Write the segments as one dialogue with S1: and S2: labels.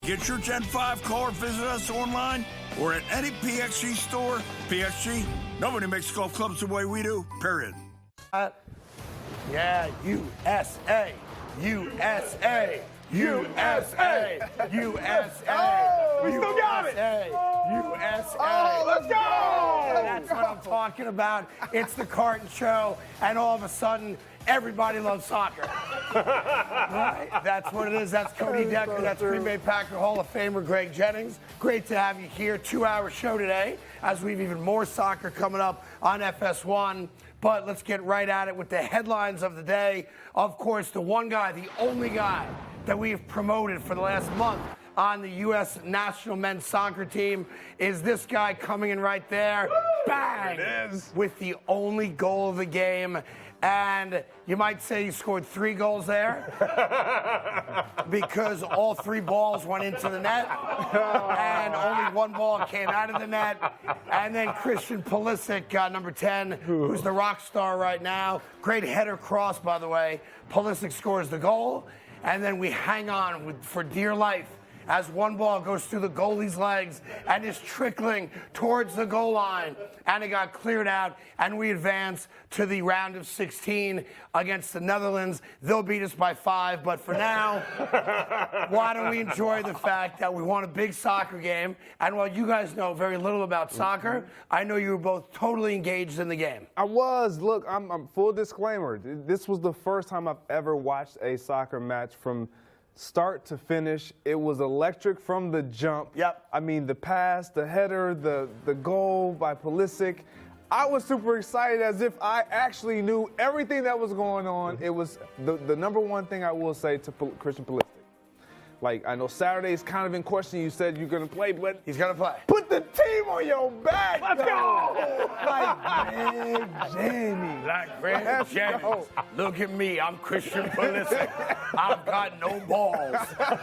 S1: Get your Gen 5 car, visit us online or at any PXG store. PXG, nobody makes golf clubs the way we do, period.
S2: Yeah, USA, USA, USA, USA.
S3: Oh, we still got it.
S2: USA.
S3: Oh, let's go.
S2: That's what I'm talking about. It's the Carton Show, and all of a sudden, everybody loves soccer. Right? That's what it is. That's Cody Decker. That's Green Bay Packer Hall of Famer Greg Jennings. Great to have you here. 2-hour show today, as we have even more soccer coming up on FS1. But let's get right at it with the headlines of the day. Of course, the one guy, the only guy that we have promoted for the last month on the U.S. national men's soccer team is this guy coming in right there. Woo! Bang!
S3: It is.
S2: With the only goal of the game. And you might say he scored 3 goals there because all 3 balls went into the net and only 1 ball came out of the net. And then Christian Pulisic, number 10, who's the rock star right now. Great header cross, by the way. Pulisic scores the goal, and then we hang on for dear life as 1 ball goes through the goalie's legs and is trickling towards the goal line. And it got cleared out, and we advance to the round of 16 against the Netherlands. They'll beat us by 5, but for now, why don't we enjoy the fact that we won a big soccer game? And while you guys know very little about soccer, I know you were both totally engaged in the game.
S3: I was. Look, I'm full disclaimer. This was the first time I've ever watched a soccer match from start to finish. It was electric from the jump.
S2: Yep.
S3: I mean, the pass, the header, the goal by Pulisic. I was super excited as if I actually knew everything that was going on. It was the number one thing I will say to Christian Pulisic. Like, I know Saturday's kind of in question. You said you're going to play, but
S2: He's going to play.
S3: put the team on your back.
S2: Let's go!
S3: Like Greg Jennings.
S2: Like Greg
S3: Let's
S2: Jennings.
S3: go.
S2: Look at me. I'm Christian Pulisic. I've got no balls.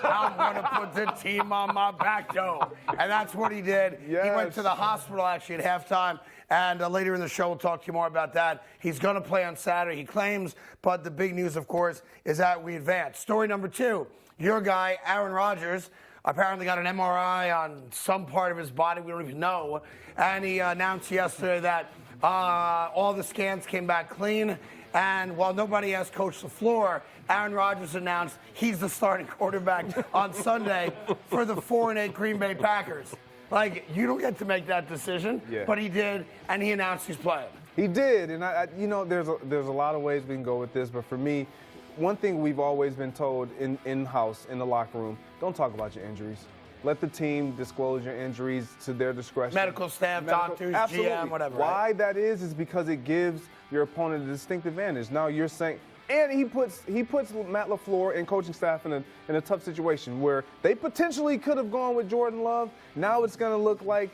S2: I'm going to put the team on my back, though. And that's what he did. He went
S3: Yes.
S2: to the hospital, actually, at halftime. And later in the show, we'll talk to you more about that. He's going to play on Saturday, he claims. But the big news, of course, is that we advance. Story number 2. Your guy, Aaron Rodgers, apparently got an MRI on some part of his body. We don't even know. And he announced yesterday that all the scans came back clean. And while nobody asked Coach LaFleur, Aaron Rodgers announced he's the starting quarterback on Sunday for the 4-8 Green Bay Packers. Like, you don't get to make that decision, but he did, and he announced he's playing.
S3: He did, and I you know, there's a lot of ways we can go with this, but for me, one thing we've always been told in-house, in the locker room, don't talk about your injuries. Let the team disclose your injuries to their discretion.
S2: Medical staff, doctors,
S3: absolutely.
S2: GM, whatever.
S3: Why
S2: right?
S3: that is because it gives your opponent a distinct advantage. Now you're saying, and he puts Matt LaFleur and coaching staff in a tough situation where they potentially could have gone with Jordan Love. Now it's going to look like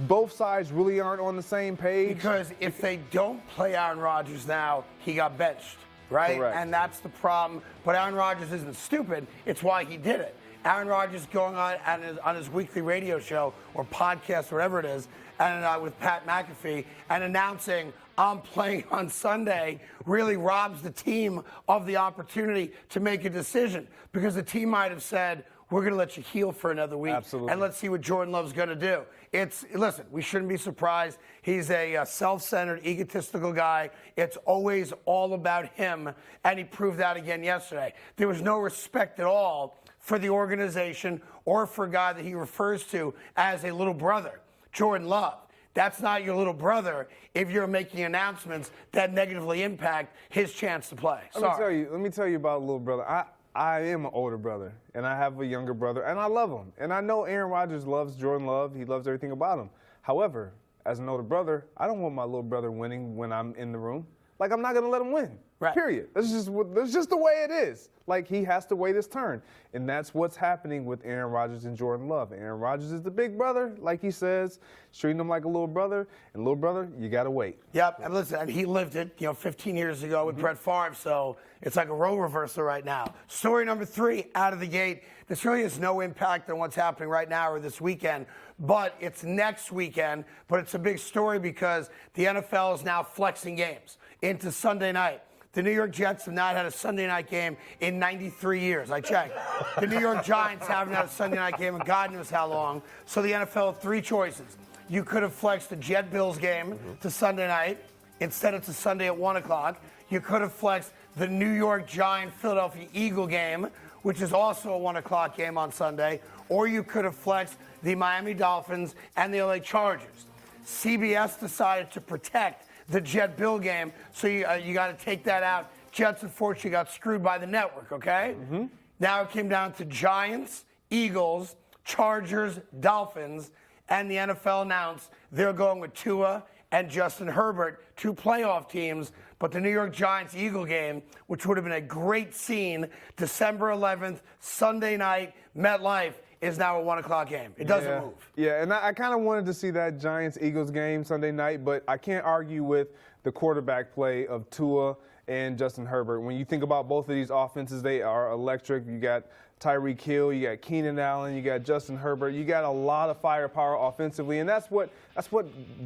S3: both sides really aren't on the same page.
S2: Because if they don't play Aaron Rodgers now, he got benched, right?
S3: Correct.
S2: And that's the problem. But Aaron Rodgers isn't stupid. It's why he did it. Aaron Rodgers going on his weekly radio show or podcast, whatever it is, and with Pat McAfee, and announcing I'm playing on Sunday really robs the team of the opportunity to make a decision, because the team might have said, we're going to let you heal for another week.
S3: Absolutely.
S2: And let's see what Jordan Love's going to do. Listen, we shouldn't be surprised. He's a self-centered, egotistical guy. It's always all about him, and he proved that again yesterday. There was no respect at all for the organization or for a guy that he refers to as a little brother, Jordan Love. That's not your little brother if you're making announcements that negatively impact his chance to play.
S3: Let me tell you about little brother. I am an older brother, and I have a younger brother, and I love him. And I know Aaron Rodgers loves Jordan Love. He loves everything about him. However, as an older brother, I don't want my little brother winning when I'm in the room. Like, I'm not going to let him win.
S2: Right.
S3: Period. That's just the way it is. Like, he has to wait his turn. And that's what's happening with Aaron Rodgers and Jordan Love. Aaron Rodgers is the big brother, like he says, treating him like a little brother. And little brother, you got to wait.
S2: Yep. And listen, and he lived it, 15 years ago with Brett Favre, so it's like a role reversal right now. Story number 3 out of the gate. This really has no impact on what's happening right now or this weekend, but it's next weekend. But it's a big story because the NFL is now flexing games into Sunday night. The New York Jets have not had a Sunday night game in 93 years. I checked. The New York Giants haven't had a Sunday night game in God knows how long. So the NFL had 3 choices. You could have flexed the Jet-Bills game to Sunday night. Instead, it's a Sunday at 1 o'clock. You could have flexed the New York Giant-Philadelphia Eagle game, which is also a 1 o'clock game on Sunday. Or you could have flexed the Miami Dolphins and the LA Chargers. CBS decided to protect the Jet-Bill game, so you got to take that out. Jets, unfortunately, got screwed by the network, okay? Now it came down to Giants, Eagles, Chargers, Dolphins, and the NFL announced they're going with Tua and Justin Herbert, 2 playoff teams. But the New York Giants-Eagle game, which would have been a great scene, December 11th, Sunday night, MetLife, is now a 1 o'clock game. It doesn't move.
S3: Yeah, and I kind of wanted to see that Giants-Eagles game Sunday night, but I can't argue with the quarterback play of Tua and Justin Herbert. When you think about both of these offenses, they are electric. You got Tyreek Hill, you got Keenan Allen, you got Justin Herbert. You got a lot of firepower offensively, and that's what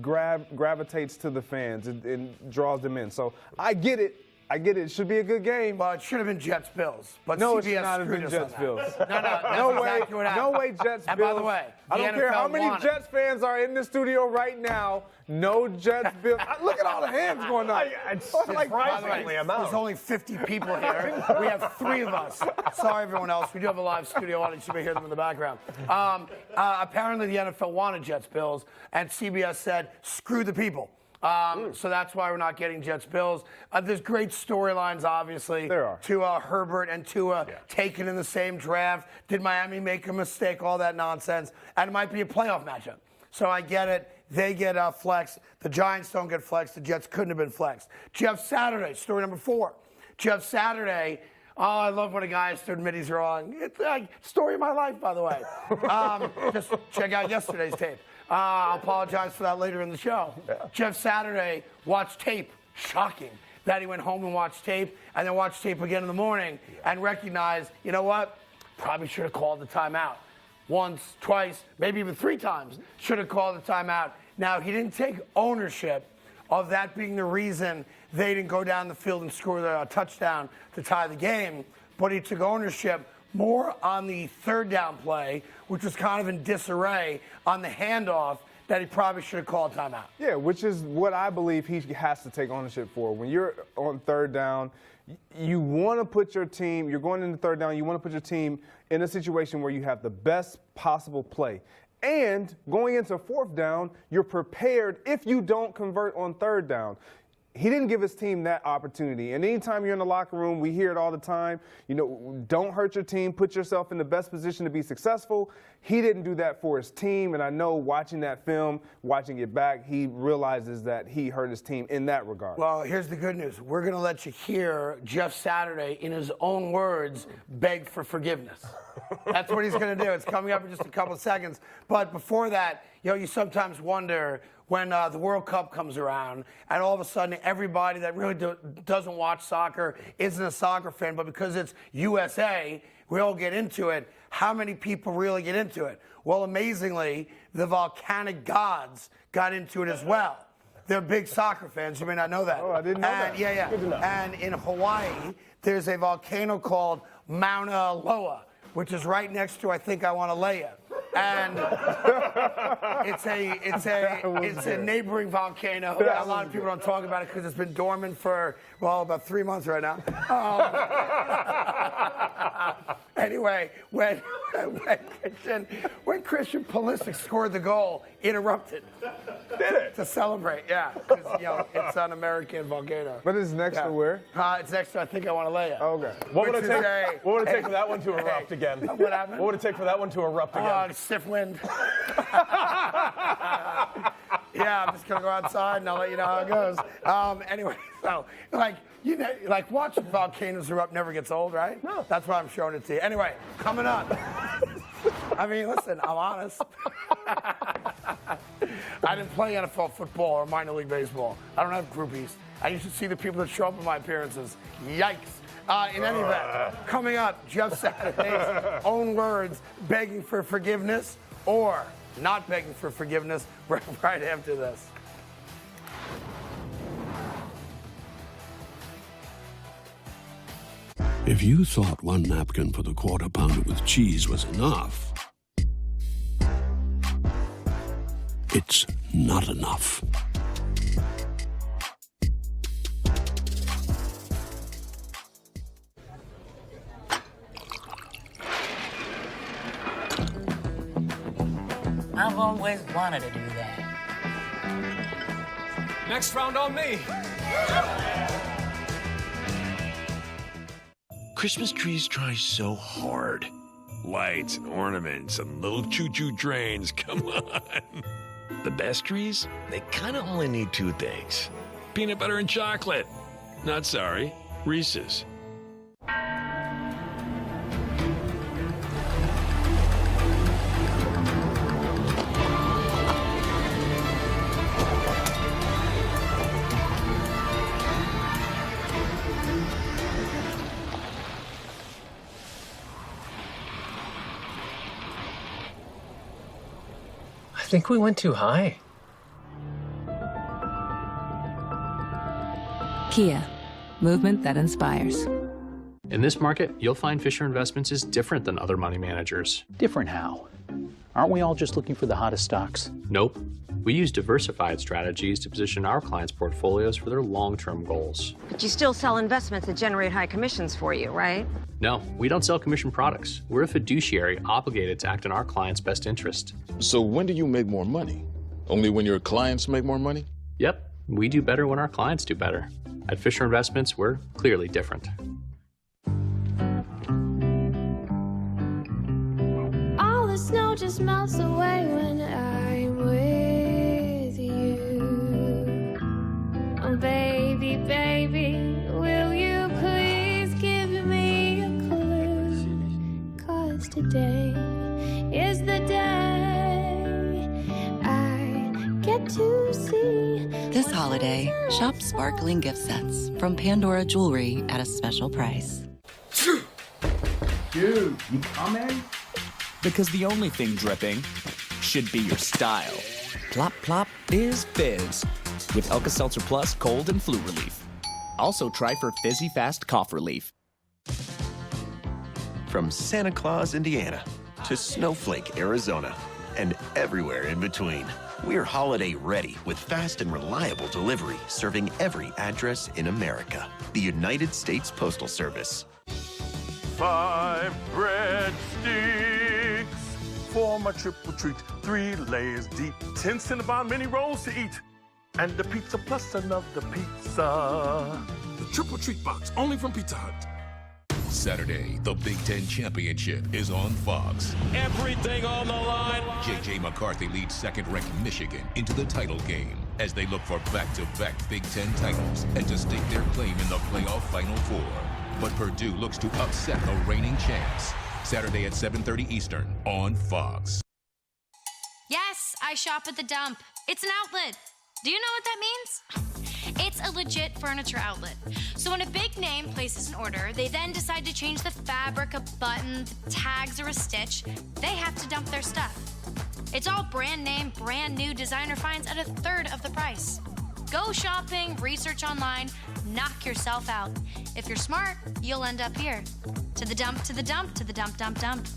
S3: gravitates to the fans and draws them in. So I get it. It should be a good game.
S2: Well, it should have been Jets-Bills. But
S3: no,
S2: CBS
S3: it should not have been Jets-Bills.
S2: No, that's exactly what happened.
S3: No way, Jets-Bills.
S2: And by the way,
S3: I don't care how many Jets fans are in the studio right now. No Jets-Bills. Look at all the hands going on.
S4: It's surprisingly amount.
S2: There's only 50 people here. We have 3 of us. Sorry, everyone else. We do have a live studio audience. You may hear them in the background. Apparently, the NFL wanted Jets-Bills, and CBS said, screw the people. So that's why we're not getting Jets-Bills. There's great storylines, obviously.
S3: There are.
S2: Tua, Herbert, and Tua taken in the same draft. Did Miami make a mistake? All that nonsense. And it might be a playoff matchup. So I get it. They get flexed. The Giants don't get flexed. The Jets couldn't have been flexed. Jeff Saturday, story number 4. Jeff Saturday. Oh, I love when a guy has to admit he's wrong. It's like story of my life, by the way. Just check out yesterday's tape. I'll apologize for that later in the show. Yeah. Jeff Saturday watched tape. Shocking that he went home and watched tape and then watched tape again in the morning and recognized, you know what? Probably should have called the timeout. Once, twice, maybe even 3 times. Should have called the timeout. Now, he didn't take ownership of that being the reason they didn't go down the field and score the touchdown to tie the game, but he took ownership more on the 3rd down play, which was kind of in disarray on the handoff that he probably should have called timeout.
S3: Yeah, which is what I believe he has to take ownership for. When you're on 3rd down, you want to put your team, you're going into 3rd down, you want to put your team in a situation where you have the best possible play. And going into 4th down, you're prepared if you don't convert on 3rd down. He didn't give his team that opportunity. And anytime you're in the locker room, we hear it all the time, don't hurt your team, put yourself in the best position to be successful. He didn't do that for his team, and I know watching that film, watching it back, he realizes that he hurt his team in that regard.
S2: Well, here's the good news. We're going to let you hear Jeff Saturday, in his own words, beg for forgiveness. That's what he's going to do. It's coming up in just a couple of seconds. But before that, you sometimes wonder when the World Cup comes around and all of a sudden everybody that really doesn't watch soccer isn't a soccer fan, but because it's USA, we all get into it. How many people really get into it? Well, amazingly, the volcanic gods got into it as well. They're big soccer fans. You may not know that.
S3: Oh, I didn't know that.
S2: Yeah.
S4: Good to know.
S2: And in Hawaii, there's a volcano called Mauna Loa, which is right next to I Think I Want to Lay Ya. And it's a neighboring volcano. A lot of people don't talk about it because it's been dormant for, about 3 months right now. Anyway, when Christian Pulisic scored the goal, it erupted.
S4: Did it?
S2: To celebrate, yeah. Because, it's an American volcano.
S3: But it's next to where?
S2: It's next to I Think I Want to Lay Ya.
S3: Okay.
S4: What would it take for that one to erupt again?
S2: What happened?
S4: What would it take for that one to erupt again?
S2: Stiff wind. Yeah, I'm just going to go outside and I'll let you know how it goes. Anyway, so, watching volcanoes erupt never gets old, right?
S4: No.
S2: That's why I'm showing it to you. Anyway, coming up. I mean, listen, I'm honest. I didn't play NFL football or minor league baseball. I don't have groupies. I used to see the people that show up in my appearances. Yikes. In any event, coming up, Jeff Saturday's own words, begging for forgiveness or not begging for forgiveness right after this.
S5: If you thought one napkin for the Quarter Pounder with cheese was enough, it's not enough.
S6: I've always wanted to do that.
S7: Next round on me.
S8: Christmas trees try so hard. Lights and ornaments and little choo-choo trains, come on. The best trees, they kind of only need two things. Peanut butter and chocolate. Not sorry, Reese's.
S7: I think we went too high.
S9: Kia, movement that inspires.
S10: In this market, you'll find Fisher Investments is different than other money managers.
S11: Different how? Aren't we all just looking for the hottest stocks?
S10: Nope. We use diversified strategies to position our clients' portfolios for their long-term goals.
S12: But you still sell investments that generate high commissions for you, right?
S10: No, we don't sell commission products. We're a fiduciary obligated to act in our clients' best interest.
S13: So when do you make more money? Only when your clients make more money?
S10: Yep, we do better when our clients do better. At Fisher Investments, we're clearly different.
S14: All the snow just melts away when I'm with you. Oh, baby, baby, will you please give me a clue? 'Cause today is the day I get to see.
S15: This holiday, shop sparkling gift sets from Pandora Jewelry at a special price.
S16: Dude, you coming? Because the only thing dripping should be your style. Plop Plop is Fizz with Alka-Seltzer Plus cold and flu relief. Also try for Fizzy Fast cough relief.
S17: From Santa Claus, Indiana to Snowflake, Arizona, and everywhere in between, we're holiday ready with fast and reliable delivery serving every address in America. The United States Postal Service.
S1: 5 breadsticks for my triple treat. 3 layers deep, 10 Cinnabon mini rolls to eat. And the pizza plus another pizza.
S5: The Triple Treat Box, only from Pizza Hut.
S18: Saturday, the Big Ten Championship is on Fox.
S19: Everything on the line.
S18: J.J. McCarthy leads second-ranked Michigan into the title game as they look for back-to-back Big Ten titles and to stake their claim in the playoff Final Four. But Purdue looks to upset the reigning champs. Saturday at 7:30 Eastern on Fox.
S20: Yes, I shop at the Dump. It's an outlet. Do you know what that means? It's a legit furniture outlet. So when a big name places an order, they then decide to change the fabric, a button, the tags, or a stitch, they have to dump their stuff. It's all brand name, brand new designer finds at 1/3 of the price. Go shopping, research online, knock yourself out. If you're smart, you'll end up here. To the dump, to the dump, to the dump, dump, dump.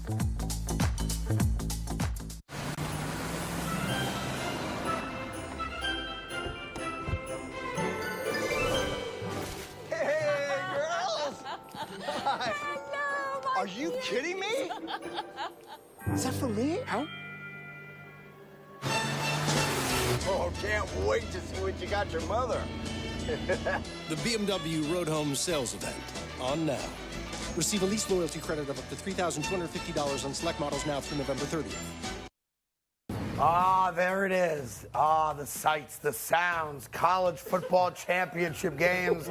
S21: Are you kidding me? Is that for me? Huh? Oh, can't wait to see what you got your mother.
S22: The BMW Road Home Sales Event, on now. Receive a lease loyalty credit of up to $3,250 on select models now through November 30th.
S2: Ah, there it is. Ah, the sights, the sounds, college football championship games,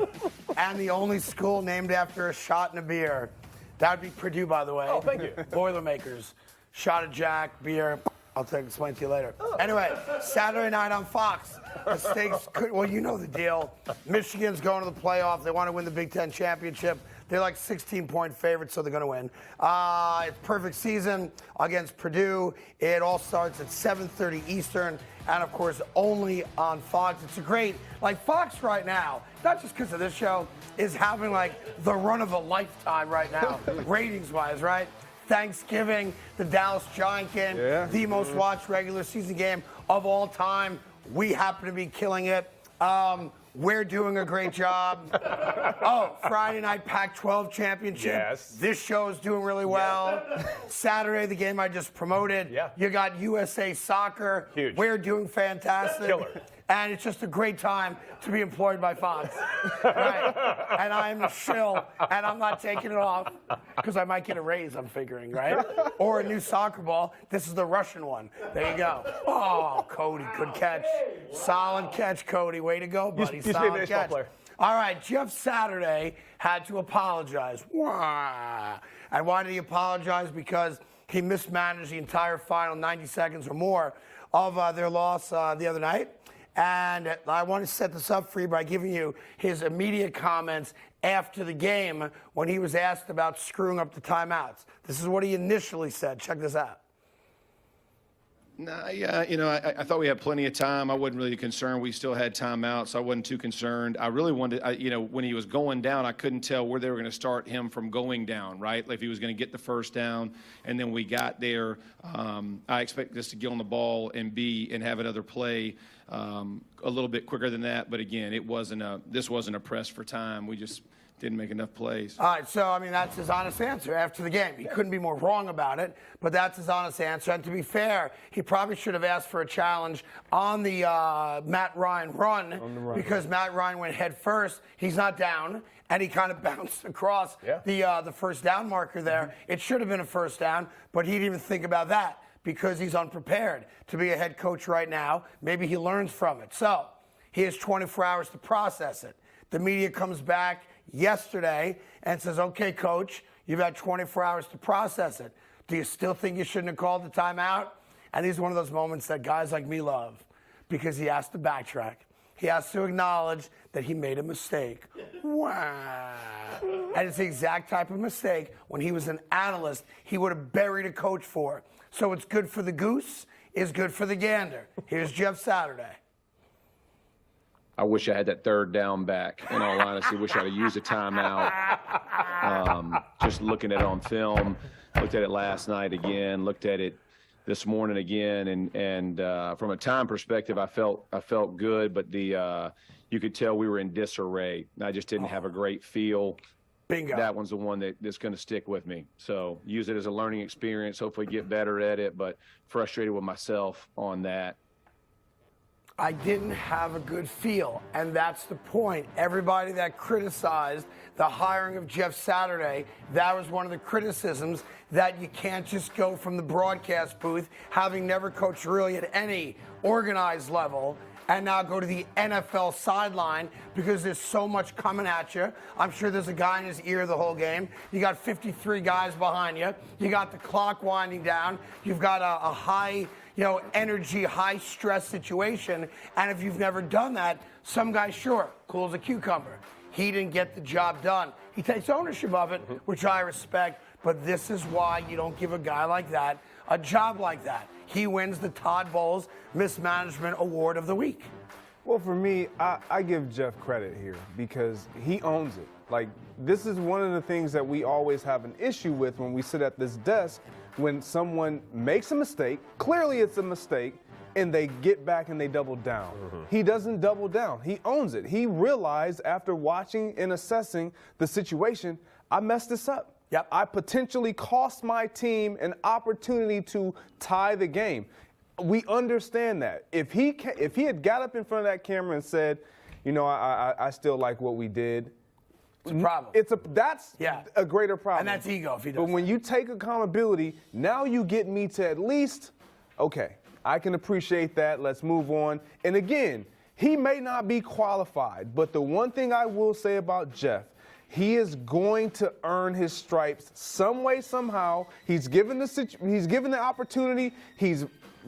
S2: and the only school named after a shot and a beer. That would be Purdue, by the way.
S4: Oh, thank you.
S2: Boilermakers. Shot of Jack, beer. I'll explain to you later. Anyway, Saturday night on Fox. The stakes could, well, you know the deal. Michigan's going to the playoff. They want to win the Big Ten championship. They're like 16-point favorites, so they're going to win. It's perfect season against Purdue. It all starts at 7:30 Eastern, and of course, only on Fox. It's a great, like Fox right now, not just because of this show, is having like the run of a lifetime right now, ratings-wise, right? Thanksgiving, the Dallas Giant game, the most watched regular season game of all time. We happen to be killing it. We're doing a great job. Friday night Pac-12 championship.
S4: Yes.
S2: This show is doing really well. Saturday, the game I just promoted.
S4: Yeah.
S2: You got USA Soccer.
S4: Huge.
S2: We're doing fantastic.
S4: Killer.
S2: And it's just a great time to be employed by Fox. Right? And I am a shill, and I'm not taking it off because I might get a raise, I'm figuring, right? Or a new soccer ball. This is the Russian one. There you go. Oh, Cody, good catch. Solid catch, Cody. Way to go, buddy.
S4: Used to be a
S2: Solid
S4: baseball
S2: catch.
S4: player.
S2: All right, Jeff Saturday had to apologize. And why did he apologize? Because he mismanaged the entire final 90 seconds or more of their loss the other night. And I want to set this up for you by giving you his immediate comments after the game when he was asked about screwing up the timeouts. This is what he initially said. Check this out.
S3: Nah, yeah, you know, I thought we had plenty of time. I wasn't really concerned. We still had timeouts, so I wasn't too concerned. I really wanted, you know, when he was going down, I couldn't tell where they were going to start him from going down, right? Like if he was going to get the first down, and then we got there. I expected us to get on the ball and have another play a little bit quicker than that. But again, this wasn't a press for time. We just didn't make enough plays.
S2: All right, so, I mean, that's his honest answer after the game. He couldn't be more wrong about it, but that's his honest answer. And to be fair, he probably should have asked for a challenge on the Matt Ryan run, because Matt Ryan went head first. He's not down, and he kind of bounced across the first down marker there. It should have been a first down, but he didn't even think about that because he's unprepared to be a head coach right now. Maybe he learns from it. So he has 24 hours to process it. The media comes back yesterday and says, okay, coach, you've had 24 hours to process it. Do you still think you shouldn't have called the timeout? And these are one of those moments that guys like me love, because he has to backtrack. He has to acknowledge that he made a mistake. Wow. And it's the exact type of mistake when he was an analyst he would have buried a coach for. So it's good for the goose, it's good for the gander. Here's Jeff Saturday.
S3: I wish I had that third down back. In all honesty, wish I'd have used a timeout. Just looking at it on film, looked at it last night again, looked at it this morning again, and from a time perspective, I felt good, but you could tell we were in disarray. I just didn't have a great feel.
S2: Bingo.
S3: That one's the one that's going to stick with me. So use it as a learning experience. Hopefully, get better at it. But frustrated with myself on that.
S2: I didn't have a good feel, and that's the point. Everybody that criticized the hiring of Jeff Saturday, that was one of the criticisms, that you can't just go from the broadcast booth, having never coached really at any organized level, and now go to the NFL sideline because there's so much coming at you. I'm sure there's a guy in his ear the whole game. You got 53 guys behind you. You got the clock winding down. You've got a high, energy, high stress situation. And if you've never done that, some guy, sure, cool as a cucumber. He didn't get the job done. He takes ownership of it, which I respect. But this is why you don't give a guy like that a job like that. He wins the Todd Bowles Mismanagement Award of the Week.
S6: Well, for me, I give Jeff credit here because he owns it. Like, this is one of the things that we always have an issue with when we sit at this desk. When someone makes a mistake, clearly it's a mistake, and they get back and they double down. He doesn't double down. He owns it. He realized after watching and assessing the situation, I messed this up. Yep. I potentially cost my team an opportunity to tie the game. We understand that. If he had got up in front of that camera and said, I still like what we did,
S2: it's a problem.
S6: That's a greater problem.
S2: And that's ego if he does.
S6: But when you take accountability, now you get me to at least, okay, I can appreciate that. Let's move on. And again, he may not be qualified, but the one thing I will say about Jeff, he is going to earn his stripes some way, somehow. He's given the opportunity. He's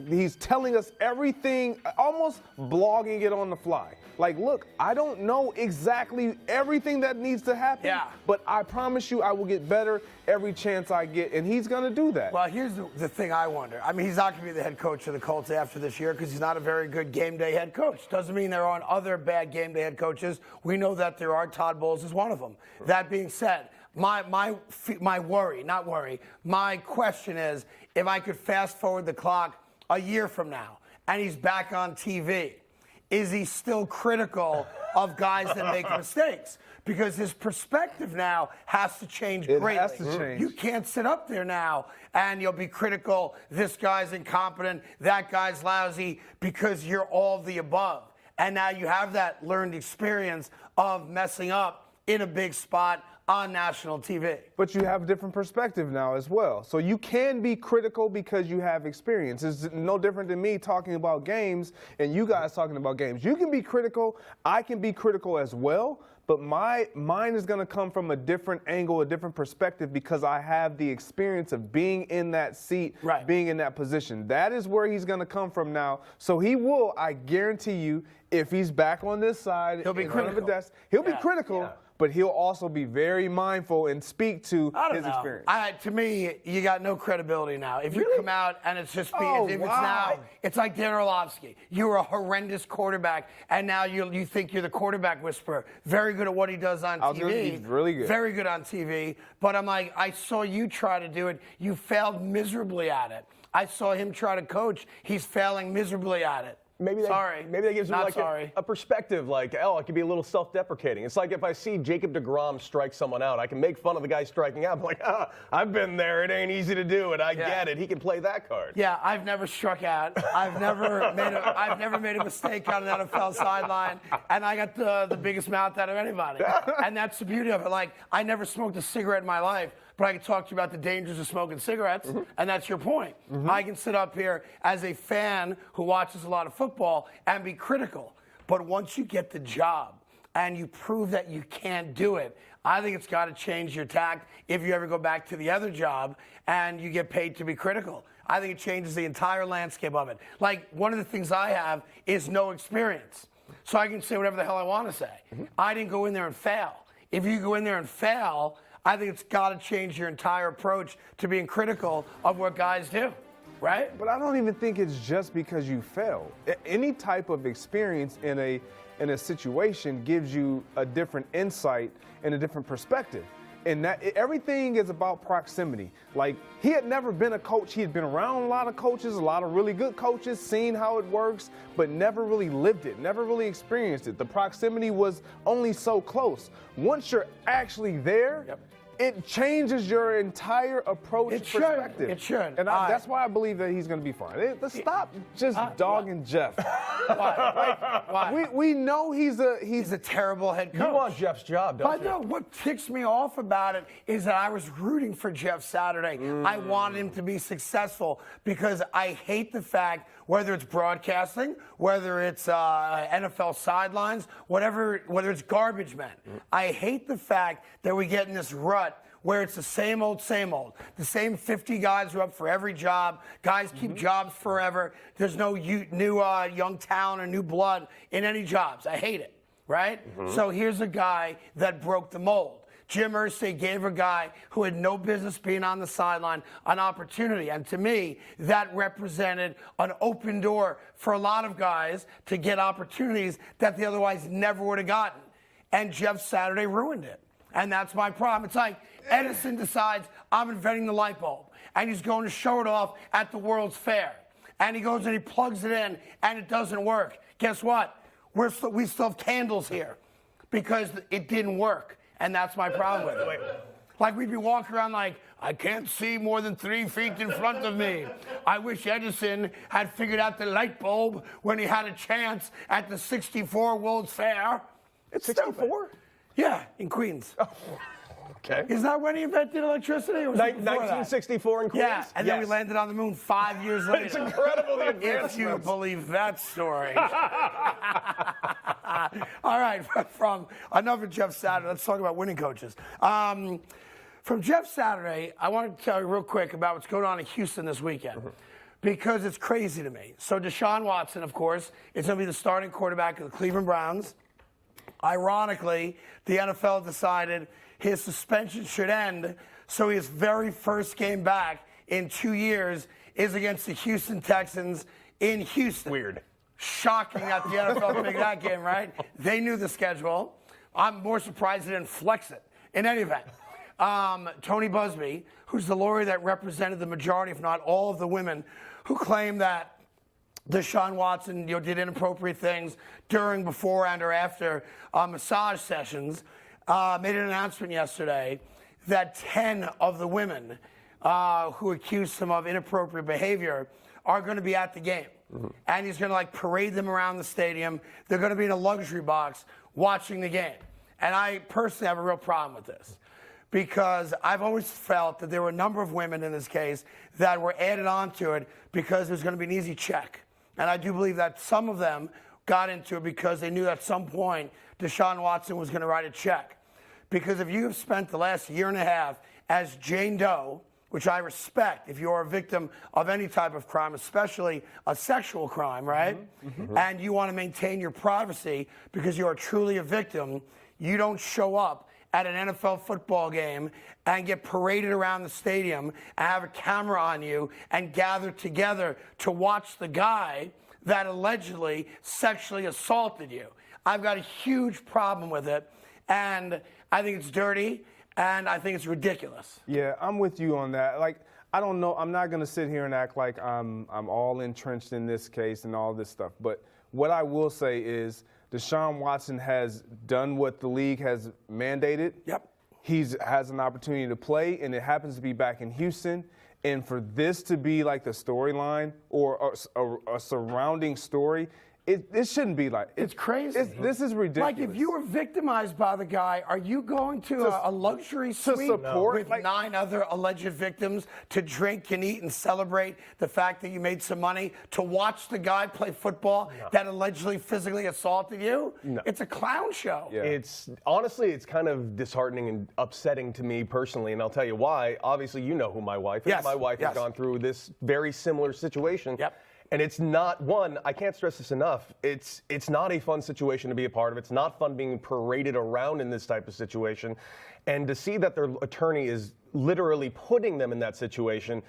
S6: he's telling us everything, almost blogging it on the fly. Like, look, I don't know exactly everything that needs to happen, but I promise you I will get better every chance I get, and he's going to do that.
S2: Well, here's the thing I wonder. I mean, he's not going to be the head coach of the Colts after this year because he's not a very good game day head coach. Doesn't mean there aren't other bad game day head coaches. We know that there are. Todd Bowles is one of them. That being said, my question is, if I could fast forward the clock a year from now and he's back on TV, is he still critical of guys that make mistakes? Because his perspective now has to change greatly.
S6: It has to change.
S2: You can't sit up there now and you'll be critical, this guy's incompetent, that guy's lousy, because you're all of the above. And now you have that learned experience of messing up in a big spot on national TV.
S6: But you have a different perspective now as well. So you can be critical because you have experience. It's no different than me talking about games and you guys talking about games. You can be critical. I can be critical as well. But mine is going to come from a different angle, a different perspective, because I have the experience of being in that seat, being in that position. That is where he's going to come from now. So he will, I guarantee you, if he's back on this side,
S2: he'll be critical.
S6: He'll be critical. But he'll also be very mindful and speak to his experience.
S2: To me, you got no credibility now. If you come out and it's just it's like Dan Orlovsky. You were a horrendous quarterback, and now you think you're the quarterback whisperer. Very good at what he does on TV.
S6: He's really good.
S2: Very good on TV. But I'm like, I saw you try to do it. You failed miserably at it. I saw him try to coach. He's failing miserably at it.
S4: Maybe that gives me like a perspective, like, I could be a little self-deprecating. It's like if I see Jacob deGrom strike someone out, I can make fun of the guy striking out. I'm like, I've been there. It ain't easy to do it. I get it. He can play that card.
S2: Yeah, I've never struck out. I've never made a mistake on an NFL sideline, and I got the biggest mouth out of anybody. And that's the beauty of it. Like, I never smoked a cigarette in my life, but I can talk to you about the dangers of smoking cigarettes, and that's your point. I can sit up here as a fan who watches a lot of football and be critical. But once you get the job and you prove that you can't do it, I think it's got to change your tact if you ever go back to the other job and you get paid to be critical. I think it changes the entire landscape of it. Like, one of the things I have is no experience. So I can say whatever the hell I want to say. I didn't go in there and fail. If you go in there and fail, I think it's got to change your entire approach to being critical of what guys do, right?
S6: But I don't even think it's just because you failed. Any type of experience in a situation gives you a different insight and a different perspective. And that everything is about proximity. Like, he had never been a coach. He had been around a lot of coaches, a lot of really good coaches, seen how it works, but never really lived it, never really experienced it. The proximity was only so close. Once you're actually there, it changes your entire approach perspective.
S2: It should.
S6: And that's why I believe that he's going to be fine. Let's stop just dogging Jeff.
S2: Why?
S6: We know he's a
S2: terrible head coach.
S4: You want Jeff's job, don't you?
S2: No, what ticks me off about it is that I was rooting for Jeff Saturday. I wanted him to be successful because I hate the fact, whether it's broadcasting, whether it's NFL sidelines, whether it's garbage men. I hate the fact that we get in this rut where it's the same old. The same 50 guys are up for every job. Guys keep jobs forever. There's no new young talent or new blood in any jobs. I hate it, right? So here's a guy that broke the mold. Jim Irsay gave a guy who had no business being on the sideline an opportunity. And to me, that represented an open door for a lot of guys to get opportunities that they otherwise never would have gotten. And Jeff Saturday ruined it. And that's my problem. It's like Edison decides, I'm inventing the light bulb. And he's going to show it off at the World's Fair. And he goes and he plugs it in, and it doesn't work. Guess what? We still have candles here because it didn't work. And that's my problem with it. Like, we'd be walking around like, I can't see more than 3 feet in front of me. I wish Edison had figured out the light bulb when he had a chance at the 64 World's Fair.
S4: It's 64?
S2: Yeah, in Queens.
S4: Okay.
S2: Is that when he invented electricity? Or was it before
S4: 1964 in Queens?
S2: Yeah, and then we landed on the moon 5 years later.
S4: It's incredible, the advancements.
S2: If you believe that story. All right, from enough of Jeff Saturday, let's talk about winning coaches. From Jeff Saturday, I want to tell you real quick about what's going on in Houston this weekend. because it's crazy to me. So Deshaun Watson, of course, is going to be the starting quarterback of the Cleveland Browns. Ironically, the NFL decided his suspension should end, so his very first game back in 2 years is against the Houston Texans in Houston.
S4: Weird.
S2: Shocking that the NFL picked that game, right? They knew the schedule. I'm more surprised they didn't flex it. In any event, Tony Busby, who's the lawyer that represented the majority, if not all, of the women who claim that Deshaun Watson did inappropriate things during, before, and or after massage sessions, made an announcement yesterday that 10 of the women who accused him of inappropriate behavior are going to be at the game. Mm-hmm. And he's going to parade them around the stadium. They're going to be in a luxury box watching the game. And I personally have a real problem with this because I've always felt that there were a number of women in this case that were added onto it because there's going to be an easy check. And I do believe that some of them got into it because they knew at some point Deshaun Watson was going to write a check. Because if you have spent the last year and a half as Jane Doe, which I respect if you're a victim of any type of crime, especially a sexual crime, right? Mm-hmm. And you want to maintain your privacy because you are truly a victim, you don't show up at an NFL football game and get paraded around the stadium and have a camera on you and gather together to watch the guy that allegedly sexually assaulted you. I've got a huge problem with it, and I think it's dirty. And I think it's ridiculous.
S6: Yeah, I'm with you on that. I don't know. I'm not going to sit here and act like I'm all entrenched in this case and all this stuff. But what I will say is Deshaun Watson has done what the league has mandated.
S2: Yep.
S6: He has an opportunity to play, and it happens to be back in Houston. And for this to be the storyline or a surrounding story, it shouldn't be like
S2: it's crazy.
S6: This is ridiculous.
S2: If you were victimized by the guy, are you going to a luxury suite with 9 other alleged victims to drink and eat and celebrate the fact that you made some money to watch the guy play football that allegedly physically assaulted you?
S4: No.
S2: It's a clown show.
S4: Yeah. It's kind of disheartening and upsetting to me personally, and I'll tell you why. Obviously, you know who my wife is.
S2: Yes.
S4: My wife has gone through this very similar situation.
S2: Yep.
S4: And it's not I can't stress this enough. It's not a fun situation to be a part of. It's not fun being paraded around in this type of situation. And to see that their attorney is literally putting them in that situation,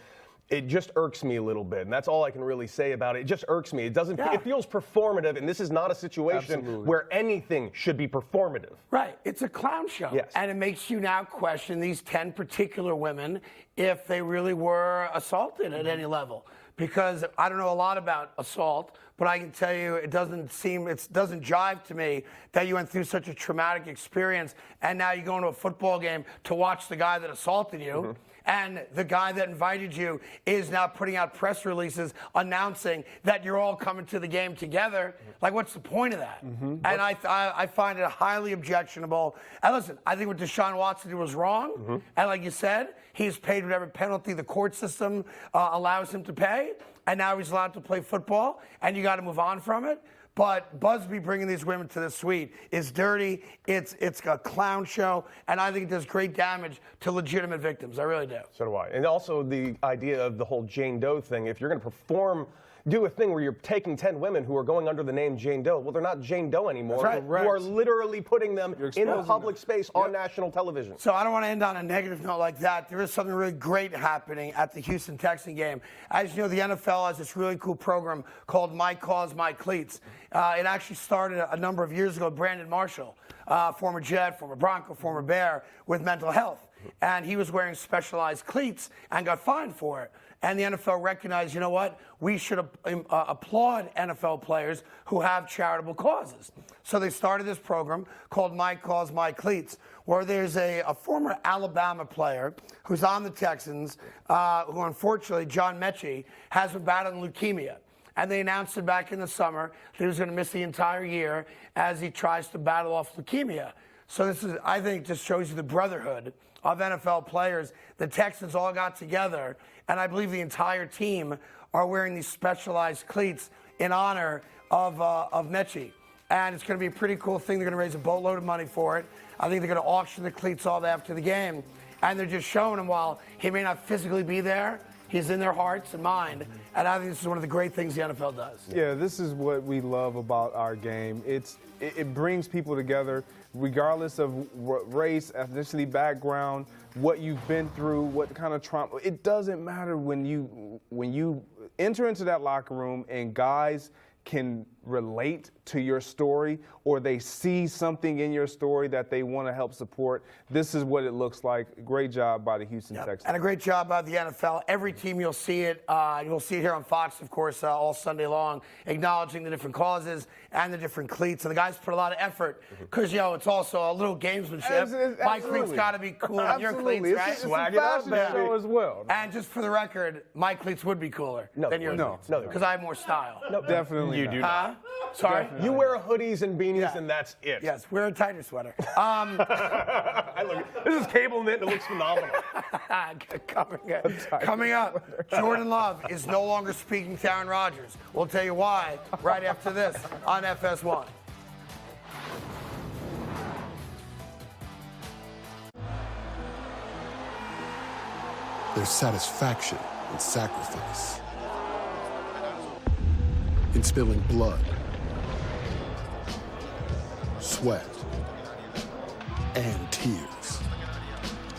S4: it just irks me a little bit. And that's all I can really say about it. It just irks me. It feels performative, and this is not a situation where anything should be performative.
S2: Right. It's a clown show.
S4: Yes.
S2: And it makes you now question these 10 particular women if they really were assaulted at any level. Because I don't know a lot about assault, but I can tell you it doesn't jive to me that you went through such a traumatic experience and now you go into a football game to watch the guy that assaulted you. Mm-hmm. And the guy that invited you is now putting out press releases announcing that you're all coming to the game together. What's the point of that? Mm-hmm. And I find it highly objectionable. And listen, I think what Deshaun Watson did was wrong. Mm-hmm. And like you said, he's paid whatever penalty the court system allows him to pay. And now he's allowed to play football. And you got to move on from it. But Busby bringing these women to the suite is dirty. It's a clown show, and I think it does great damage to legitimate victims. I really do.
S4: So do I. And also the idea of the whole Jane Doe thing. If you're going to do a thing where you're taking 10 women who are going under the name Jane Doe, well, they're not Jane Doe anymore.
S2: That's right.
S4: You are literally putting them in a public space on national television.
S2: So I don't want to end on a negative note like that. There is something really great happening at the Houston Texans game. As you know, the NFL has this really cool program called My Cause, My Cleats. It actually started a number of years ago. Brandon Marshall, former Jet, former Bronco, former Bear, with mental health. And he was wearing specialized cleats and got fined for it. And the NFL recognized, you know what, we should applaud NFL players who have charitable causes. So they started this program called My Cause, My Cleats, where there's a former Alabama player who's on the Texans, who unfortunately, John Mechie, has been battling leukemia. And they announced it back in the summer that he was going to miss the entire year as he tries to battle off leukemia. So this is, I think, just shows you the brotherhood of NFL players. The Texans all got together, and I believe the entire team are wearing these specialized cleats in honor of Mechie. And it's going to be a pretty cool thing. They're going to raise a boatload of money for it. I think they're going to auction the cleats off after the game. And they're just showing him while he may not physically be there, He's in their hearts and mind, and I think this is one of the great things the NFL does.
S6: Yeah, this is what we love about our game. It brings people together, regardless of race, ethnicity, background, what you've been through, what kind of trauma. It doesn't matter when you enter into that locker room and guys can relate to your story, or they see something in your story that they want to help support. This is what it looks like. Great job by the Houston Texans.
S2: And a great job by the NFL. Every team you'll see it. You'll see it here on Fox, of course, all Sunday long, acknowledging the different causes and the different cleats. And the guys put a lot of effort because, it's also a little gamesmanship. My cleats got to be cooler than your cleats, right?
S6: It's a fashion show as well.
S2: And just for the record, my cleats would be cooler than your cleats. No, because I have more style.
S6: No, definitely
S4: you do not.
S2: Sorry?
S4: Definitely. You wear hoodies and beanies, and that's it.
S2: Yes, wear a tighter sweater.
S4: This is cable knit, and it looks phenomenal.
S2: Coming up, Jordan Love is no longer speaking to Aaron Rodgers. We'll tell you why right after this on FS1.
S7: There's satisfaction in sacrifice, in spilling blood, sweat, and tears,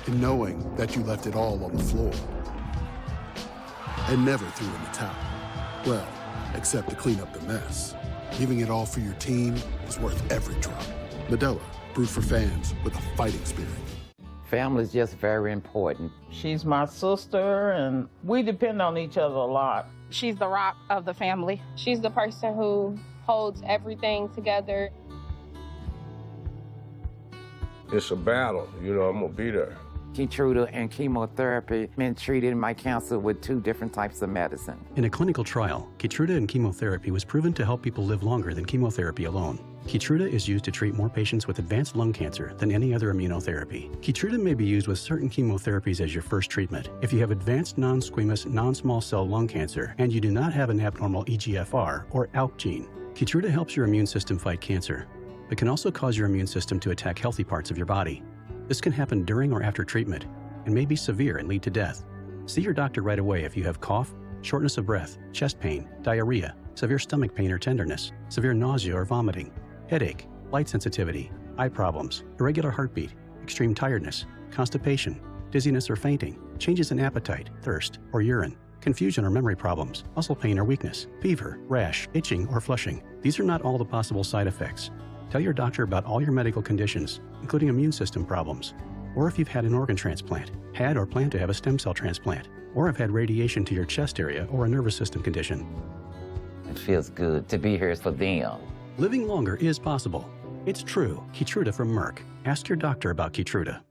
S7: in knowing that you left it all on the floor and never threw in the towel. Well, except to clean up the mess. Giving it all for your team is worth every drop. Modelo, brewed for fans with a fighting spirit.
S8: Family is just very important. She's my sister, and we depend on each other a lot.
S23: She's the rock of the family. She's the person who holds everything together.
S24: It's a battle, I'm gonna be there.
S8: Keytruda and chemotherapy been treated my cancer with 2 different types of medicine.
S11: In a clinical trial, Keytruda and chemotherapy was proven to help people live longer than chemotherapy alone. Keytruda is used to treat more patients with advanced lung cancer than any other immunotherapy. Keytruda may be used with certain chemotherapies as your first treatment. If you have advanced non-squamous non-small cell lung cancer and you do not have an abnormal EGFR or ALK gene, Keytruda helps your immune system fight cancer, but can also cause your immune system to attack healthy parts of your body. This can happen during or after treatment and may be severe and lead to death. See your doctor right away if you have cough, shortness of breath, chest pain, diarrhea, severe stomach pain or tenderness, severe nausea or vomiting, headache, light sensitivity, eye problems, irregular heartbeat, extreme tiredness, constipation, dizziness or fainting, changes in appetite, thirst, or urine, confusion or memory problems, muscle pain or weakness, fever, rash, itching, or flushing. These are not all the possible side effects. Tell your doctor about all your medical conditions, including immune system problems, or if you've had an organ transplant, had or plan to have a stem cell transplant, or have had radiation to your chest area or a nervous system condition.
S8: It feels good to be here for them.
S11: Living longer is possible. It's true. Keytruda from Merck. Ask your doctor about Keytruda.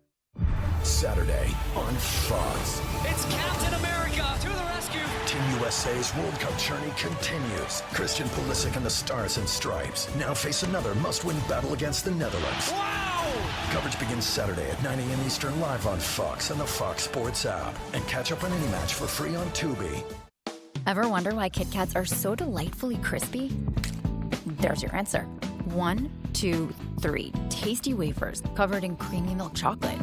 S25: Saturday on Fox.
S19: It's Captain America to the rescue.
S25: Team USA's World Cup journey continues. Christian Pulisic and the Stars and Stripes now face another must-win battle against the Netherlands.
S19: Wow!
S25: Coverage begins Saturday at 9 a.m. Eastern live on Fox and the Fox Sports app. And catch up on any match for free on Tubi.
S26: Ever wonder why Kit Kats are so delightfully crispy? There's your answer. 1, 2, 3 tasty wafers covered in creamy milk chocolate.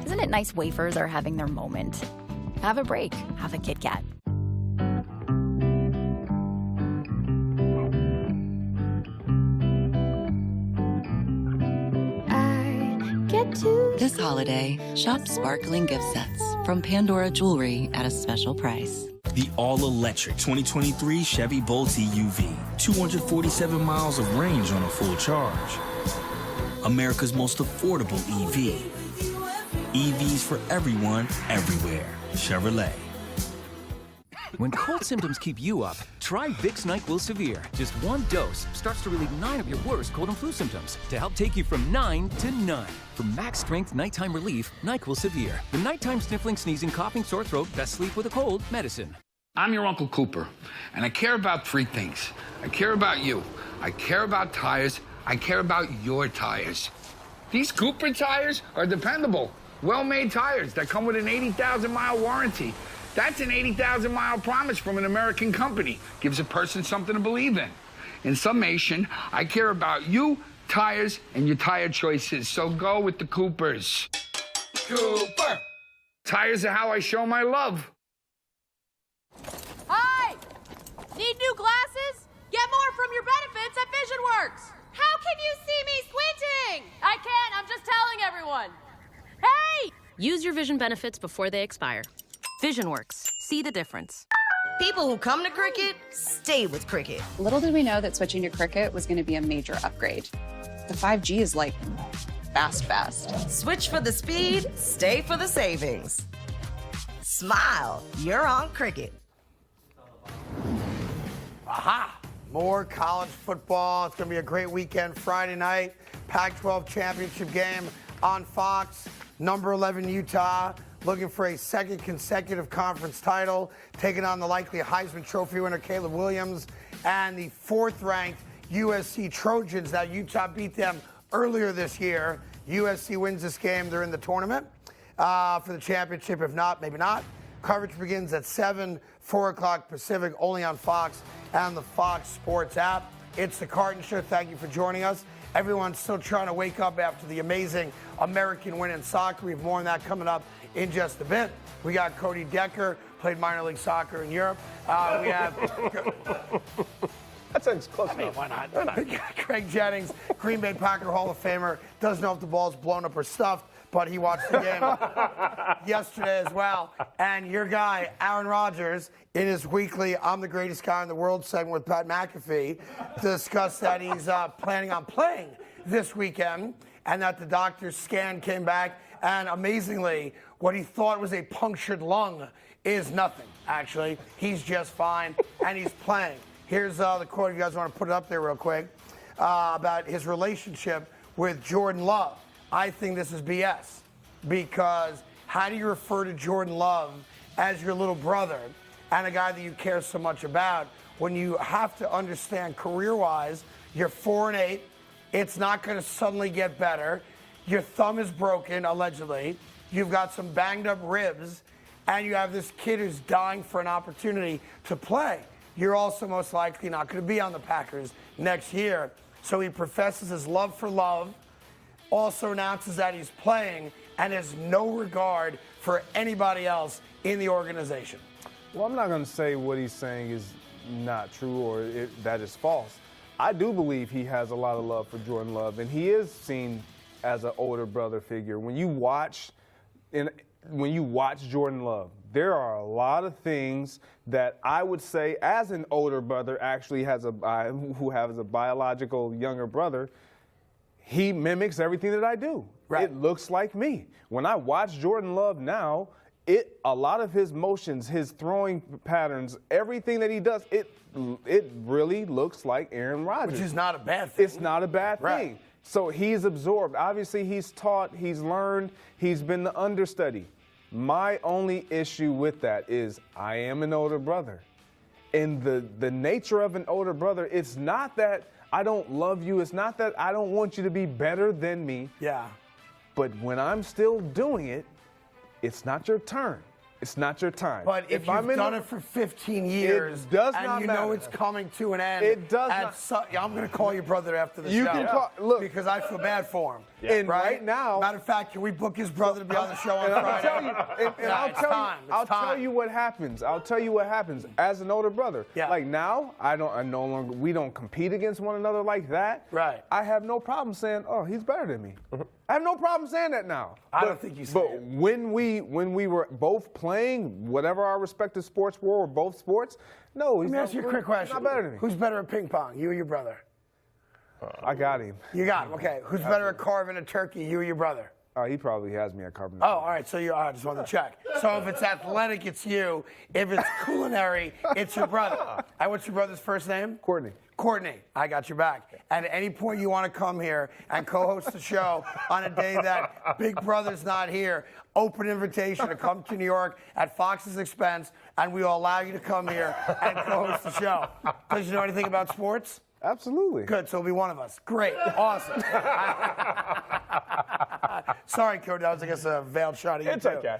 S26: Isn't it nice wafers are having their moment? Have a break. Have a Kit Kat.
S15: This holiday, shop sparkling gift sets from Pandora Jewelry at a special price.
S27: The all-electric 2023 Chevy Bolt EUV. 247 miles of range on a full charge. America's most affordable EV. EVs for everyone, everywhere. Chevrolet.
S28: When cold symptoms keep you up, try Vicks NyQuil Severe. Just 1 dose starts to relieve 9 of your worst cold and flu symptoms to help take you from 9 to none. For max strength nighttime relief, NyQuil Severe. The nighttime sniffling, sneezing, coughing, sore throat, best sleep with a cold medicine.
S29: I'm your Uncle Cooper, and I care about 3 things. I care about you. I care about tires. I care about your tires. These Cooper tires are dependable, well-made tires that come with an 80,000-mile warranty. That's an 80,000-mile promise from an American company. Gives a person something to believe in. In summation, I care about you, tires, and your tire choices. So go with the Coopers. Cooper! Tires are how I show my love.
S1: vision benefits before they expire. VisionWorks. See the difference.
S5: People who come to Cricket stay with Cricket.
S9: Little did we know that switching to Cricket was going to be a major upgrade. The 5G is like fast.
S5: Switch for the speed, stay for the savings. Smile, you're on Cricket.
S2: Aha! More college football. It's going to be a great weekend. Friday night, Pac-12 championship game on Fox. Number 11 Utah looking for a second consecutive conference title, taking on the likely Heisman Trophy winner Caleb Williams and the fourth-ranked USC Trojans. Now, Utah beat them earlier this year. USC wins this game. They're in the tournament for the championship. If not, maybe not. Coverage begins at 7, 4 o'clock Pacific, only on Fox and the Fox Sports app. It's the Carton Show. Thank you for joining us. Everyone's still trying to wake up after the amazing American win in soccer. We have more on that coming up in just a bit. We got Cody Decker, played minor league soccer in Europe. We have...
S4: That sounds close
S2: enough. Why not? We got Craig Jennings, Green Bay Packer Hall of Famer. Doesn't know if the ball's blown up or stuffed, but he watched the game yesterday as well. And your guy, Aaron Rodgers, in his weekly I'm the Greatest Guy in the World segment with Pat McAfee, discussed that he's planning on playing this weekend and that the doctor's scan came back. And amazingly, what he thought was a punctured lung is nothing, actually. He's just fine, and he's playing. Here's the quote, if you guys want to put it up there real quick, about his relationship with Jordan Love. I think this is BS, because how do you refer to Jordan Love as your little brother and a guy that you care so much about when you have to understand career-wise, you're 4-8, it's not going to suddenly get better, your thumb is broken, allegedly, you've got some banged-up ribs, and you have this kid who's dying for an opportunity to play. You're also most likely not going to be on the Packers next year. So he professes his love for Love, also announces that he's playing, and has no regard for anybody else in the organization.
S6: Well, I'm not going to say what he's saying is not true or that is false. I do believe he has a lot of love for Jordan Love, and he is seen as an older brother figure. When you watch Jordan Love, there are a lot of things that I would say, as an older brother, actually who has a biological younger brother, he mimics everything that I do. Right. It looks like me. When I watch Jordan Love now, a lot of his motions, his throwing patterns, everything that he does, it really looks like Aaron Rodgers.
S2: Which is not a bad thing.
S6: It's not a bad thing. So he's absorbed. Obviously, he's taught, he's learned, he's been the understudy. My only issue with that is I am an older brother. And the nature of an older brother, it's not that I don't love you. It's not that I don't want you to be better than me.
S2: Yeah.
S6: But when I'm still doing it, it's not your turn. It's not your time.
S2: But if you've done it for 15 years
S6: it does
S2: and
S6: not
S2: you
S6: matter.
S2: know it's coming to an end,
S6: it does not.
S2: I'm going to call your brother after the
S6: you
S2: show.
S6: Can call, look,
S2: because I feel bad for him.
S6: Yeah. And right now,
S2: matter of fact, can we book his brother to be on the show on Friday?
S6: I'll tell you what happens. I'll tell you what happens as an older brother. Yeah. Like now, we don't compete against one another like that.
S2: Right.
S6: I have no problem saying, oh, he's better than me. I have no problem saying that now.
S2: I don't think you say
S6: But
S2: it.
S6: when we were both playing, whatever our respective sports were, or both sports, no,
S2: Let me ask you a quick question.
S6: He's not better than me.
S2: Who's better at ping pong, you or your brother?
S6: I got him.
S2: You got him, okay. Who's better at carving a turkey, you or your brother?
S6: He probably has me at carving.
S2: Oh, all right. So I just wanted to check. So if it's athletic, it's you. If it's culinary, it's your brother. And what's your brother's first name?
S6: Courtney.
S2: Courtney, I got your back. And at any point you want to come here and co-host the show on a day that Big Brother's not here, open invitation to come to New York at Fox's expense, and we will allow you to come here and co-host the show. Does you know anything about sports?
S6: Absolutely.
S2: Good, so it'll be one of us. Great, awesome. Sorry, Cody, that was, I guess, a veiled shot of you,
S4: It's
S2: too.
S4: okay.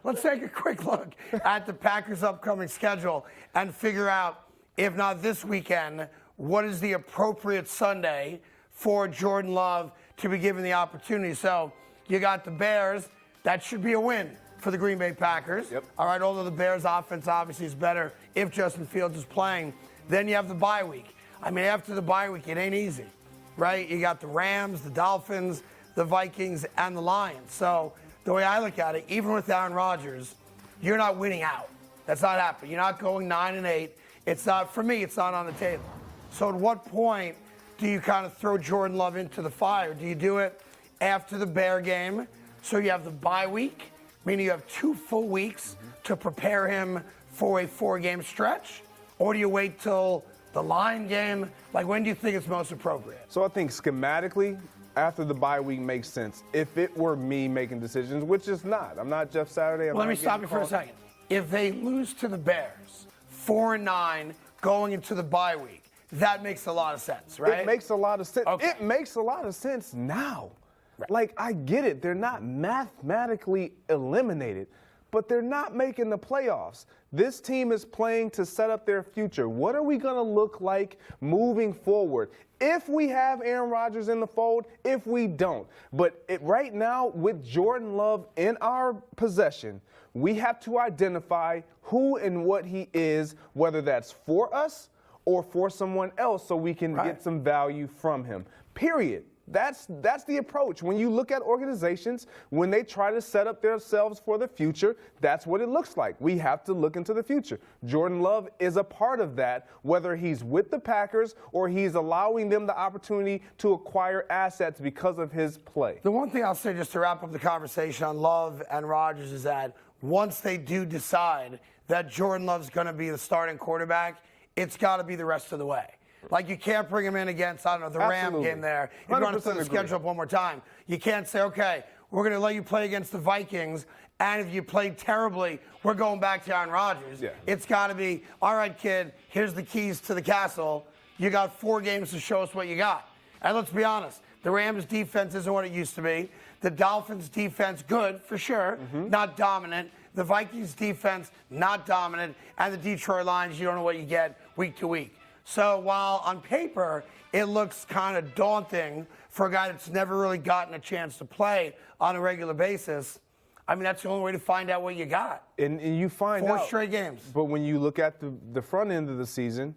S2: Let's take a quick look at the Packers' upcoming schedule and figure out, if not this weekend, what is the appropriate Sunday for Jordan Love to be given the opportunity. So you got the Bears. That should be a win for the Green Bay Packers.
S4: Yep.
S2: All right, although the Bears' offense obviously is better if Justin Fields is playing. Then you have the bye week. I mean, after the bye week, it ain't easy, right? You got the Rams, the Dolphins, the Vikings, and the Lions. So the way I look at it, even with Aaron Rodgers, you're not winning out. That's not happening. You're not going 9-8. It's not, for me, it's not on the table. So at what point do you kind of throw Jordan Love into the fire? Do you do it after the Bear game so you have the bye week, meaning you have 2 full weeks to prepare him for a 4-game stretch? Or do you wait till the Lion game? Like, when do you think it's most appropriate?
S6: So I think schematically, after the bye week makes sense. If it were me making decisions, which is not. I'm not Jeff Saturday.
S2: Let me stop you for a second. If they lose to the Bears, 4-9 going into the bye week, that makes a lot of sense, right?
S6: It makes a lot of sense.
S2: Okay.
S6: It makes a lot of sense now. Right. Like, I get it. They're not mathematically eliminated, but they're not making the playoffs. This team is playing to set up their future. What are we going to look like moving forward? If we have Aaron Rodgers in the fold, if we don't. But right now, with Jordan Love in our possession, we have to identify who and what he is, whether that's for us or for someone else, so we can get some value from him. Period. That's the approach. When you look at organizations, when they try to set up themselves for the future, that's what it looks like. We have to look into the future. Jordan Love is a part of that, whether he's with the Packers or he's allowing them the opportunity to acquire assets because of his play.
S2: The one thing I'll say just to wrap up the conversation on Love and Rodgers is that once they do decide that Jordan Love's going to be the starting quarterback, it's got to be the rest of the way. Like, you can't bring him in against, I don't know, the Ram game there. If you want to put the schedule up one more time, you can't say, okay, we're going to let you play against the Vikings, and if you play terribly, we're going back to Aaron Rodgers. Yeah. It's got to be, all right, kid, here's the keys to the castle. You got 4 games to show us what you got. And let's be honest, the Rams' defense isn't what it used to be. The Dolphins' defense, good, for sure, not dominant. The Vikings' defense, not dominant. And the Detroit Lions, you don't know what you get week to week. So while on paper it looks kind of daunting for a guy that's never really gotten a chance to play on a regular basis, I mean, that's the only way to find out what you got.
S6: And you find out
S2: 4 straight games.
S6: But when you look at the front end of the season,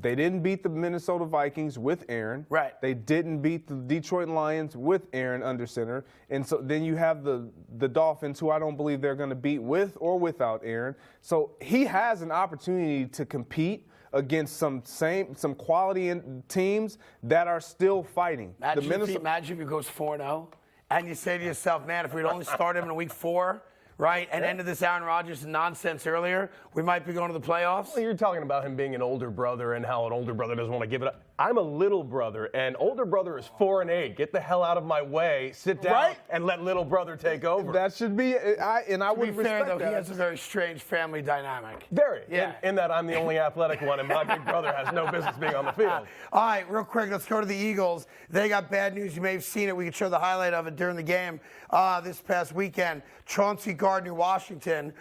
S6: they didn't beat the Minnesota Vikings with Aaron.
S2: Right.
S6: They didn't beat the Detroit Lions with Aaron under center. And so then you have the Dolphins, who I don't believe they're going to beat with or without Aaron. So he has an opportunity to compete against some quality teams that are still fighting.
S2: Imagine if he goes 4-0, and you say to yourself, man, if we'd only started him in week 4, right, and ended this Aaron Rodgers nonsense earlier, we might be going to the playoffs.
S4: Well, you're talking about him being an older brother and how an older brother doesn't want to give it up. I'm a little brother, and older brother is 4-8. Get the hell out of my way. Sit down and let little brother take over.
S6: That should be, I would respect
S2: fair, though,
S6: that.
S2: he has a very strange family dynamic.
S4: Very.
S2: Yeah.
S4: In that I'm the only athletic one, and my big brother has no business being on the field.
S2: All right, real quick, let's go to the Eagles. They got bad news. You may have seen it. We could show the highlight of it during the game this past weekend. Chauncey Gardner-Washington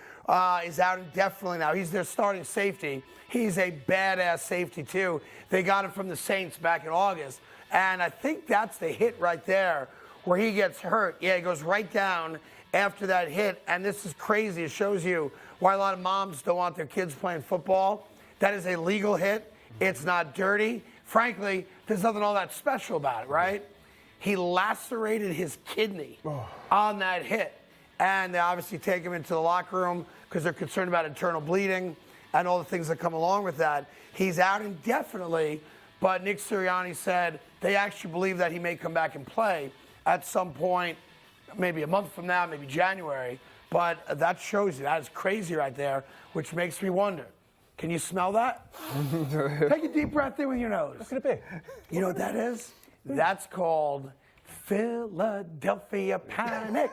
S2: is out indefinitely now. He's their starting safety. He's a badass safety, too. They got him from the Saints back in August. And I think that's the hit right there where he gets hurt. Yeah, he goes right down after that hit. And this is crazy. It shows you why a lot of moms don't want their kids playing football. That is a legal hit. It's not dirty. Frankly, there's nothing all that special about it, right? He lacerated his kidney on that hit. And they obviously take him into the locker room because they're concerned about internal bleeding and all the things that come along with that. He's out indefinitely, but Nick Sirianni said they actually believe that he may come back and play at some point, maybe a month from now, maybe January. But that shows you, that is crazy right there, which makes me wonder. Can you smell that? Take a deep breath in with your nose.
S4: What could it be?
S2: You know what that is? That's called Philadelphia panic.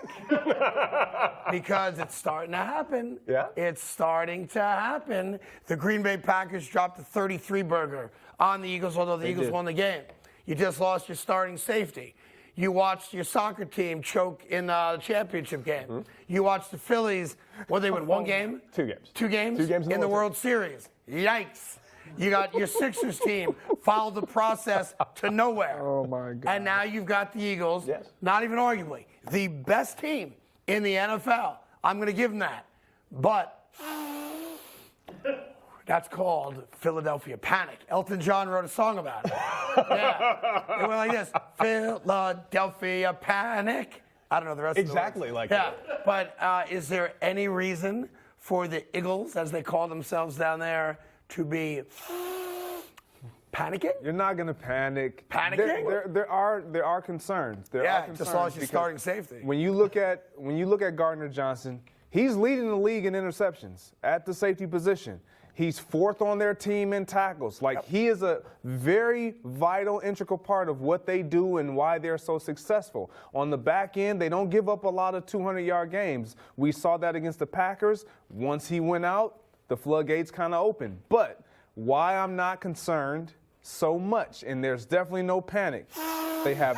S2: Because it's starting to happen.
S4: Yeah?
S2: It's starting to happen. The Green Bay Packers dropped a 33-burger on the Eagles, although the Eagles won the game. You just lost your starting safety. You watched your soccer team choke in the championship game. You watched the Phillies, they win 1 game?
S4: 2 games.
S2: 2 games?
S4: 2 games
S2: in the World Series. Yikes. You got your Sixers team followed the process to nowhere.
S6: Oh, my God.
S2: And now you've got the Eagles, not even arguably, the best team in the NFL. I'm going to give them that. But that's called Philadelphia panic. Elton John wrote a song about it. Yeah. It went like this. Philadelphia panic. I don't know the rest of the words.
S4: Exactly like
S2: yeah.
S4: that.
S2: But is there any reason for the Eagles, as they call themselves down there, to be panicking?
S6: You're not going to panic.
S2: Panicking?
S6: There are concerns. There are concerns
S2: just as long as you're starting safety.
S6: When you look at Gardner Johnson, he's leading the league in interceptions at the safety position. He's fourth on their team in tackles. Like, he is a very vital, integral part of what they do and why they're so successful. On the back end, they don't give up a lot of 200-yard games. We saw that against the Packers. Once he went out, the floodgates kind of opened. But why I'm not concerned so much, and there's definitely no panic. They have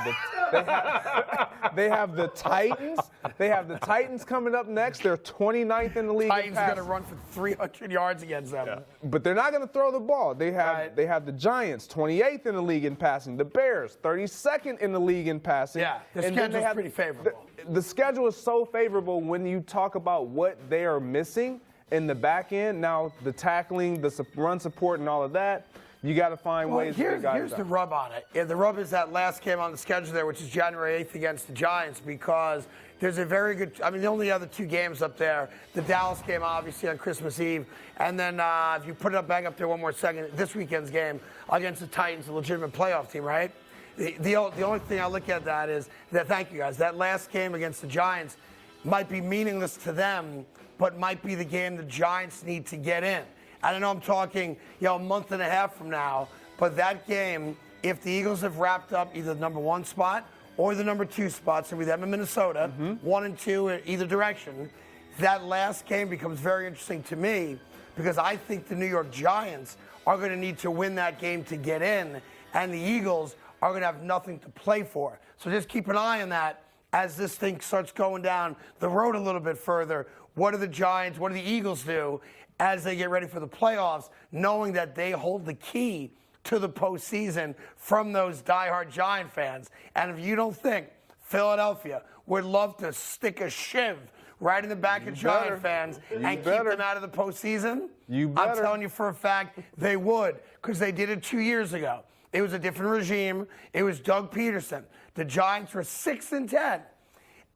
S6: the Titans. They have the Titans coming up next. They're 29th in the league.
S2: Titans are going to run for 300 yards against them.
S6: Yeah. But they're not going to throw the ball. They have the Giants, 28th in the league in passing. The Bears, 32nd in the league in passing.
S2: Yeah, the schedule's pretty favorable.
S6: The schedule is so favorable when you talk about what they are missing in the back end. Now, the tackling, the run support, and all of that. You got to find ways to get guys
S2: Here's the rub on it. Yeah, the rub is that last game on the schedule there, which is January 8th against the Giants, because there's a very good – I mean, the only other two games up there, the Dallas game, obviously, on Christmas Eve, and then if you put it up back up there one more second, this weekend's game against the Titans, a legitimate playoff team, right? The only thing I look at that is that, thank you, guys, that last game against the Giants might be meaningless to them, but might be the game the Giants need to get in. I don't know, I'm talking, a month and a half from now, but that game, if the Eagles have wrapped up either the number 1 spot or the number 2 spot, so with them in Minnesota, 1 and 2 in either direction, that last game becomes very interesting to me because I think the New York Giants are going to need to win that game to get in, and the Eagles are going to have nothing to play for. So just keep an eye on that as this thing starts going down the road a little bit further. What do the Giants, what do the Eagles do as they get ready for the playoffs, knowing that they hold the key to the postseason from those diehard Giant fans? And if you don't think Philadelphia would love to stick a shiv right in the back of Giant fans and keep them out of the postseason, I'm telling you for a fact they would, because they did it 2 years ago. It was a different regime. It was Doug Peterson. The Giants were 6-10,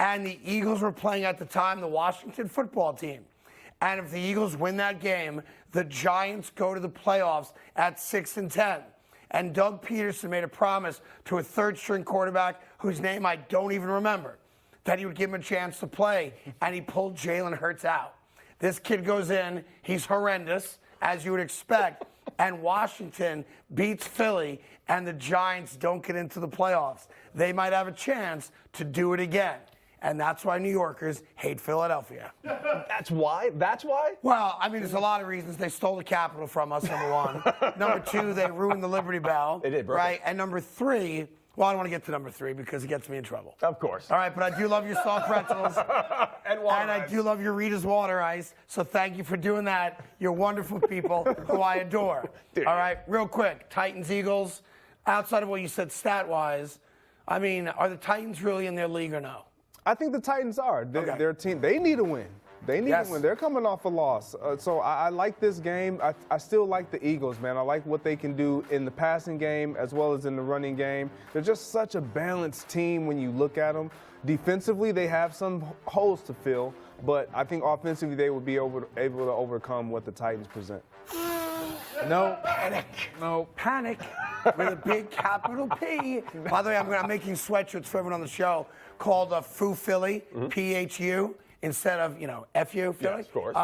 S2: and the Eagles were playing at the time the Washington football team. And if the Eagles win that game, the Giants go to the playoffs at 6-10. And Doug Peterson made a promise to a third-string quarterback whose name I don't even remember, that he would give him a chance to play, and he pulled Jalen Hurts out. This kid goes in, he's horrendous, as you would expect, and Washington beats Philly, and the Giants don't get into the playoffs. They might have a chance to do it again. And that's why New Yorkers hate Philadelphia.
S4: That's why? That's why?
S2: Well, I mean, there's a lot of reasons. They stole the Capitol from us, number 1. Number 2, they ruined the Liberty Bell.
S4: They did, bro.
S2: Right? And number 3, well, I don't want to get to number 3 because it gets me in trouble.
S4: Of course.
S2: All right, but I do love your soft pretzels.
S4: And water
S2: ice. I do love your Rita's water ice. So thank you for doing that. You're wonderful people who I adore. Dude. All right, real quick. Titans, Eagles, outside of what you said stat-wise, I mean, are the Titans really in their league or no?
S6: I think the Titans are. Their team, they need a win. They need to win. They're coming off a loss. So I like this game. I still like the Eagles, man. I like what they can do in the passing game as well as in the running game. They're just such a balanced team when you look at them. Defensively, they have some holes to fill, but I think offensively they will be able to overcome what the Titans present.
S2: No panic. No panic with a big capital P. By the way, I'm making sweatshirts for everyone on the show called Foo Philly, P-H-U, instead of, F-U, Philly.
S4: Yes, of course.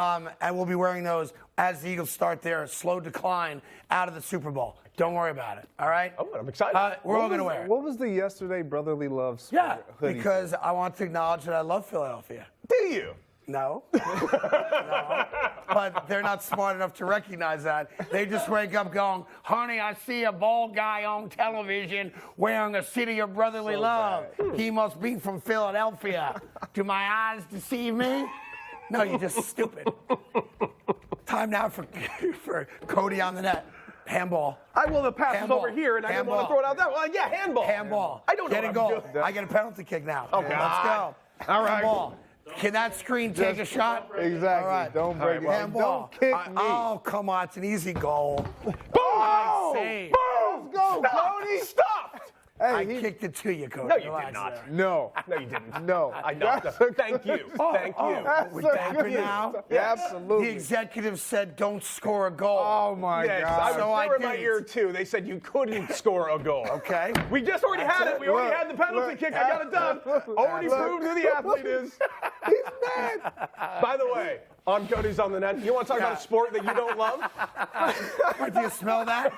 S2: And we'll be wearing those as the Eagles start their slow decline out of the Super Bowl. Don't worry about it, all right?
S4: Oh, I'm excited.
S2: We're all going to wear it.
S6: What was the yesterday brotherly love
S2: hoodie? Because I want to acknowledge that I love Philadelphia.
S4: Do you?
S2: No. No. But they're not smart enough to recognize that. They just wake up going, honey, I see a bald guy on television wearing a City of Brotherly Love. He must be from Philadelphia. Do my eyes deceive me? No, you're just stupid. Time now for Cody on the net. Handball.
S4: The pass is over here, and I didn't want to throw it out there. Well, yeah, handball.
S2: Handball.
S4: I don't know
S2: Get a goal. I get a penalty kick now.
S4: Okay.
S2: Let's go.
S4: All right.
S2: Handball. Can that screen take a shot?
S6: Exactly.
S2: All right.
S6: Don't break it.
S2: Handball.
S6: Don't kick me.
S2: Oh, come on. It's an easy goal.
S4: Boom!
S2: Save.
S4: Boom!
S6: Let's go, Cody.
S4: Stop!
S2: I kicked it to you, Cody.
S4: No, you did not.
S6: No.
S4: No, you didn't.
S6: No.
S4: I know. Thank you. Thank you.
S2: We're dapping now?
S6: Yeah, absolutely.
S2: The executive said don't score a goal.
S6: Oh, my
S4: Yes,
S6: God.
S4: I was in my ear, too. They said you couldn't score a goal.
S2: Okay.
S4: We just already had it. We already had the penalty kick. I got it done. Already proved who the athlete is.
S6: He's mad.
S4: By the way, on Cody's on the net, you want to talk about a sport that you don't love?
S2: Do you smell that?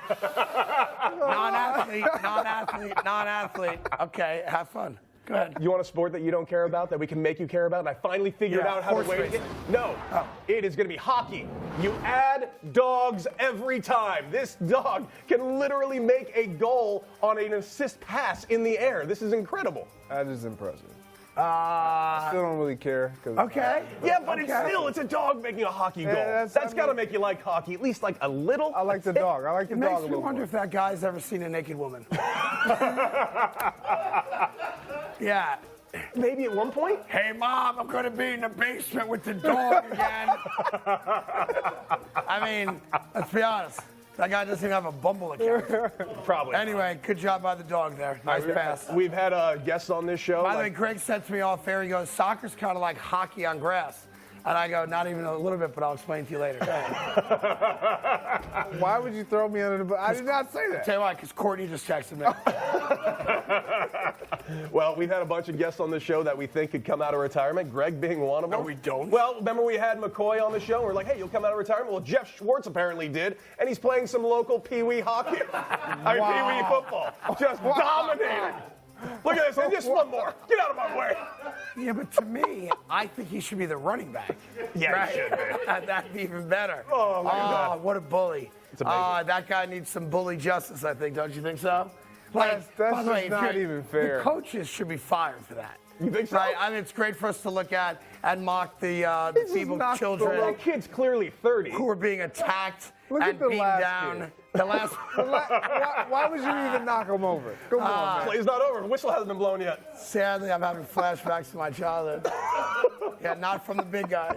S2: Non-athlete. Okay, have fun. Go ahead.
S4: You want a sport that you don't care about, that we can make you care about? And I finally figured out how to
S2: horse
S4: wait
S2: racing.
S4: it. No, it is going to be hockey. You add dogs every time. This dog can literally make a goal on an assist pass in the air. This is incredible.
S6: That is impressive. I still don't really care.
S2: Okay.
S4: Yeah, but it's a dog making a hockey goal. That's got to make you like hockey, at least like a little.
S6: I like the dog. I like the
S2: It
S6: dog a
S2: makes me
S6: little
S2: wonder
S6: more.
S2: if that guy's ever seen a naked woman. Yeah.
S4: Maybe at one point?
S2: Hey, Mom, I'm going to be in the basement with the dog again. I mean, let's be honest. That guy doesn't even have a Bumble account.
S4: Probably.
S2: Anyway, good job by the dog there. Nice pass.
S4: We've had guests on this show.
S2: By the way, Greg said to me off air, he goes, soccer's kind of like hockey on grass. And I go, not even a little bit, but I'll explain to you later.
S6: Why would you throw me under the bus? I did not say that.
S2: Tell you why, because Courtney just texted me.
S4: Well, we've had a bunch of guests on the show that we think could come out of retirement, Greg being one of them.
S2: No, we don't.
S4: Well, remember we had McCoy on the show, and we're like, hey, you'll come out of retirement? Well, Jeff Schwartz apparently did, and he's playing some local Pee-wee hockey. Pee-wee football. Just dominating. Look at this, and just one more. Get out of my way.
S2: Yeah, but to me, I think he should be the running back.
S4: Yeah, he should be.
S2: That'd be even better.
S4: Oh, my God.
S2: What a bully.
S4: It's amazing.
S2: That guy needs some bully justice, I think. Don't you think so? Like,
S6: That's
S2: by the way,
S6: just not even fair.
S2: The coaches should be fired for that.
S4: You think so?
S2: Right? I mean, it's great for us to look at and mock the feeble children
S4: That kid's clearly 30.
S2: who are being attacked
S6: Look
S2: and
S6: at the
S2: beaten
S6: last
S2: down.
S6: kid.
S2: The last
S6: Why would you even knock him over? Come on, man.
S4: Play's not over. The whistle hasn't been blown yet.
S2: Sadly, I'm having flashbacks to my childhood. Yeah, not from the big guy.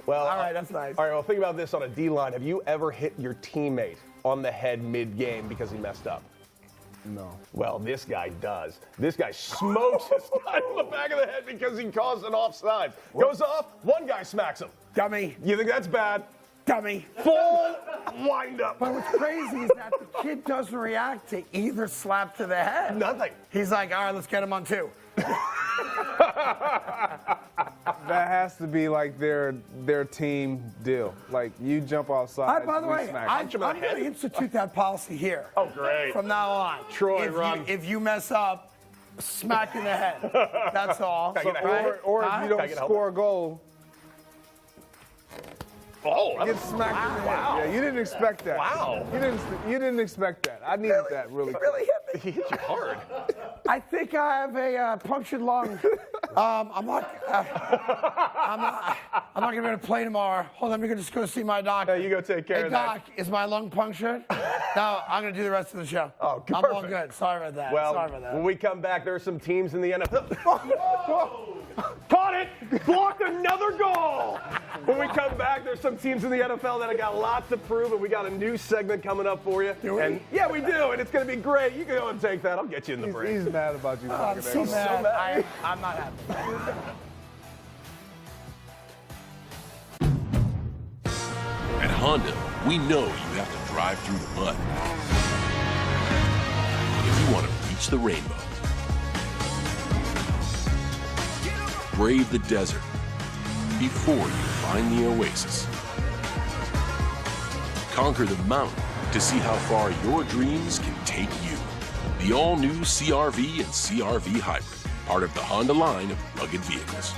S4: Well,
S2: All right, that's nice.
S4: All right, well, think about this on a D-line. Have you ever hit your teammate on the head mid-game because he messed up?
S6: No.
S4: Well, this guy does. This guy smokes this guy on the back of the head because he caused an offside. Goes off, one guy smacks him.
S2: Dummy.
S4: You think that's bad?
S2: Dummy.
S4: Full wind-up.
S2: But what's crazy is that the kid doesn't react to either slap to the head.
S4: Nothing.
S2: He's like, all right, let's get him on two.
S6: That has to be like their team deal. Like you jump offside.
S2: By the
S6: we
S2: way,
S6: smack
S2: I'm
S6: you.
S2: going to institute that policy here.
S4: Oh, great.
S2: From now on.
S4: Troy, run.
S2: If you mess up, smack in the head. That's all.
S4: Can I get a helmet?
S6: Or if you
S4: Can I
S6: don't
S4: get a
S6: score a goal,
S4: Oh,
S6: get smacked in the head.
S4: wow.
S6: Yeah, you didn't expect that.
S4: Wow.
S6: You didn't expect that. I needed that really.
S2: It really hit me.
S4: He hit you hard.
S2: I think I have a punctured lung. I'm not going to be able to play tomorrow. Hold on, let me just go see my doctor.
S4: Hey, you go take care
S2: Hey,
S4: of that.
S2: Doc, is my lung punctured? No, I'm going to do the rest of the show.
S4: Oh,
S2: I'm all
S4: perfect.
S2: good. Sorry about that.
S4: Well,
S2: Sorry about that.
S4: when we come back, there are some teams in the NFL. Caught it! Blocked another goal! When we come back, there's some teams in the NFL that have got lots to prove, and we got a new segment coming up for you.
S2: Do we?
S4: And yeah, we do, and it's going to be great. You can go and take that. I'll get you in the break.
S6: He's mad about you.
S2: I'm so
S6: talking
S2: mad.
S4: mad.
S2: I'm not happy.
S10: At Honda, we know you have to drive through the mud if you want to reach the rainbow. Brave the desert before you find the oasis. Conquer the mountain to see how far your dreams can take you. The all-new CR-V and CR-V Hybrid, part of the Honda line of rugged vehicles.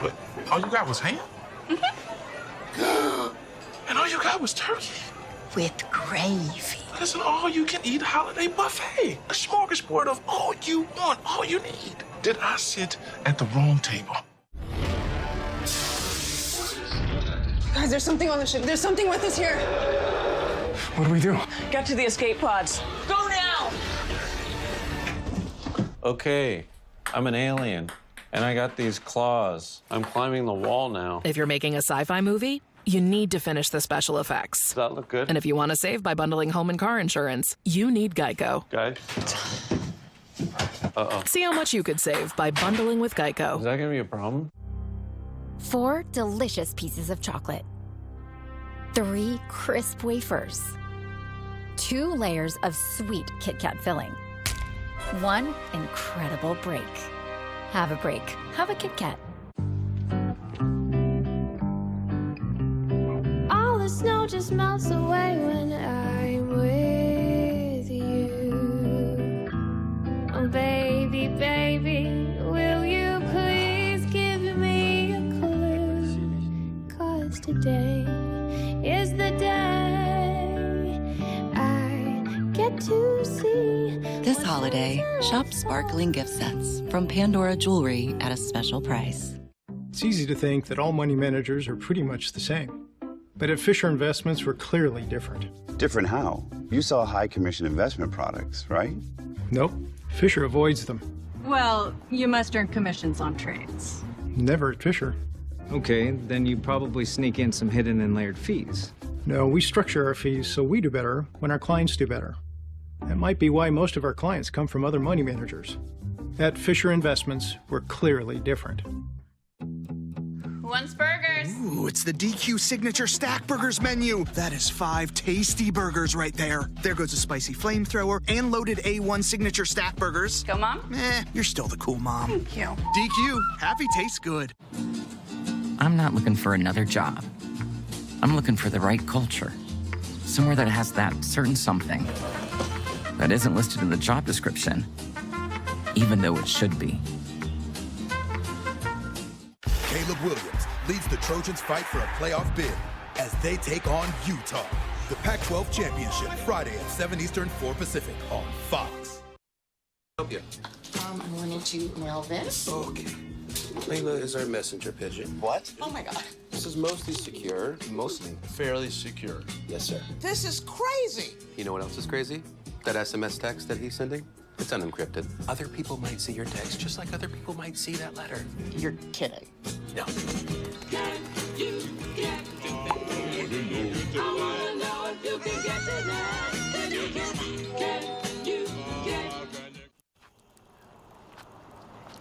S12: But all you got was ham? Mm-hmm. And all you got was turkey?
S13: With gravy.
S12: But it's an all-you-can-eat holiday buffet. A smorgasbord of all you want, all you need. Did I sit at the wrong table?
S14: Guys, there's something on the ship. There's something with us here.
S12: What do we do?
S14: Get to the escape pods. Go now!
S16: Okay, I'm an alien, and I got these claws. I'm climbing the wall now.
S1: If you're making a sci-fi movie,
S3: you need to finish the special effects.
S16: Does that look good?
S3: And if you want to save by bundling home and car insurance, you need Geico.
S16: Guys? Uh-oh.
S3: See how much you could save by bundling with Geico.
S16: Is that going to be a problem?
S26: 4 delicious pieces of chocolate. 3 crisp wafers. 2 layers of sweet Kit Kat filling. 1 incredible break. Have a break. Have a Kit Kat.
S7: All the snow just melts away when I'm with you. Oh, baby, baby, will you please give me a clue? 'Cause today is the day I get to see.
S15: This holiday, shop sparkling gift sets from Pandora Jewelry at a special price.
S17: It's easy to think that all money managers are pretty much the same. But at Fisher Investments, we're clearly different.
S18: Different how? You sell high commission investment products, right?
S17: Nope. Fisher avoids them.
S20: Well, you must earn commissions on trades.
S17: Never at Fisher.
S21: Okay, then you probably sneak in some hidden and layered fees.
S17: No, we structure our fees so we do better when our clients do better. That might be why most of our clients come from other money managers. At Fisher Investments, we're clearly different.
S22: Who wants burgers?
S23: Ooh, it's the DQ Signature Stack Burgers menu. That is 5 tasty burgers right there. There goes a spicy flamethrower and loaded A1 Signature Stack Burgers.
S22: Go, Mom?
S23: You're still the cool mom.
S22: Thank you.
S23: DQ, happy tastes good.
S24: I'm not looking for another job. I'm looking for the right culture. Somewhere that has that certain something that isn't listed in the job description, even though it should be.
S30: Caleb Williams leads the Trojans' fight for a playoff bid as they take on Utah. The Pac-12 Championship, Friday at 7 Eastern, 4 Pacific on Fox.
S31: Help you.
S22: I wanted to mail this.
S31: Okay. Layla is our messenger pigeon. What?
S22: Oh my God.
S31: This is mostly secure. Mostly. Fairly secure. Yes, sir.
S22: This is crazy.
S31: You know what else is crazy? That SMS text that he's sending? It's unencrypted. Other people might see your text just like other people might see that letter.
S22: You're kidding.
S31: No.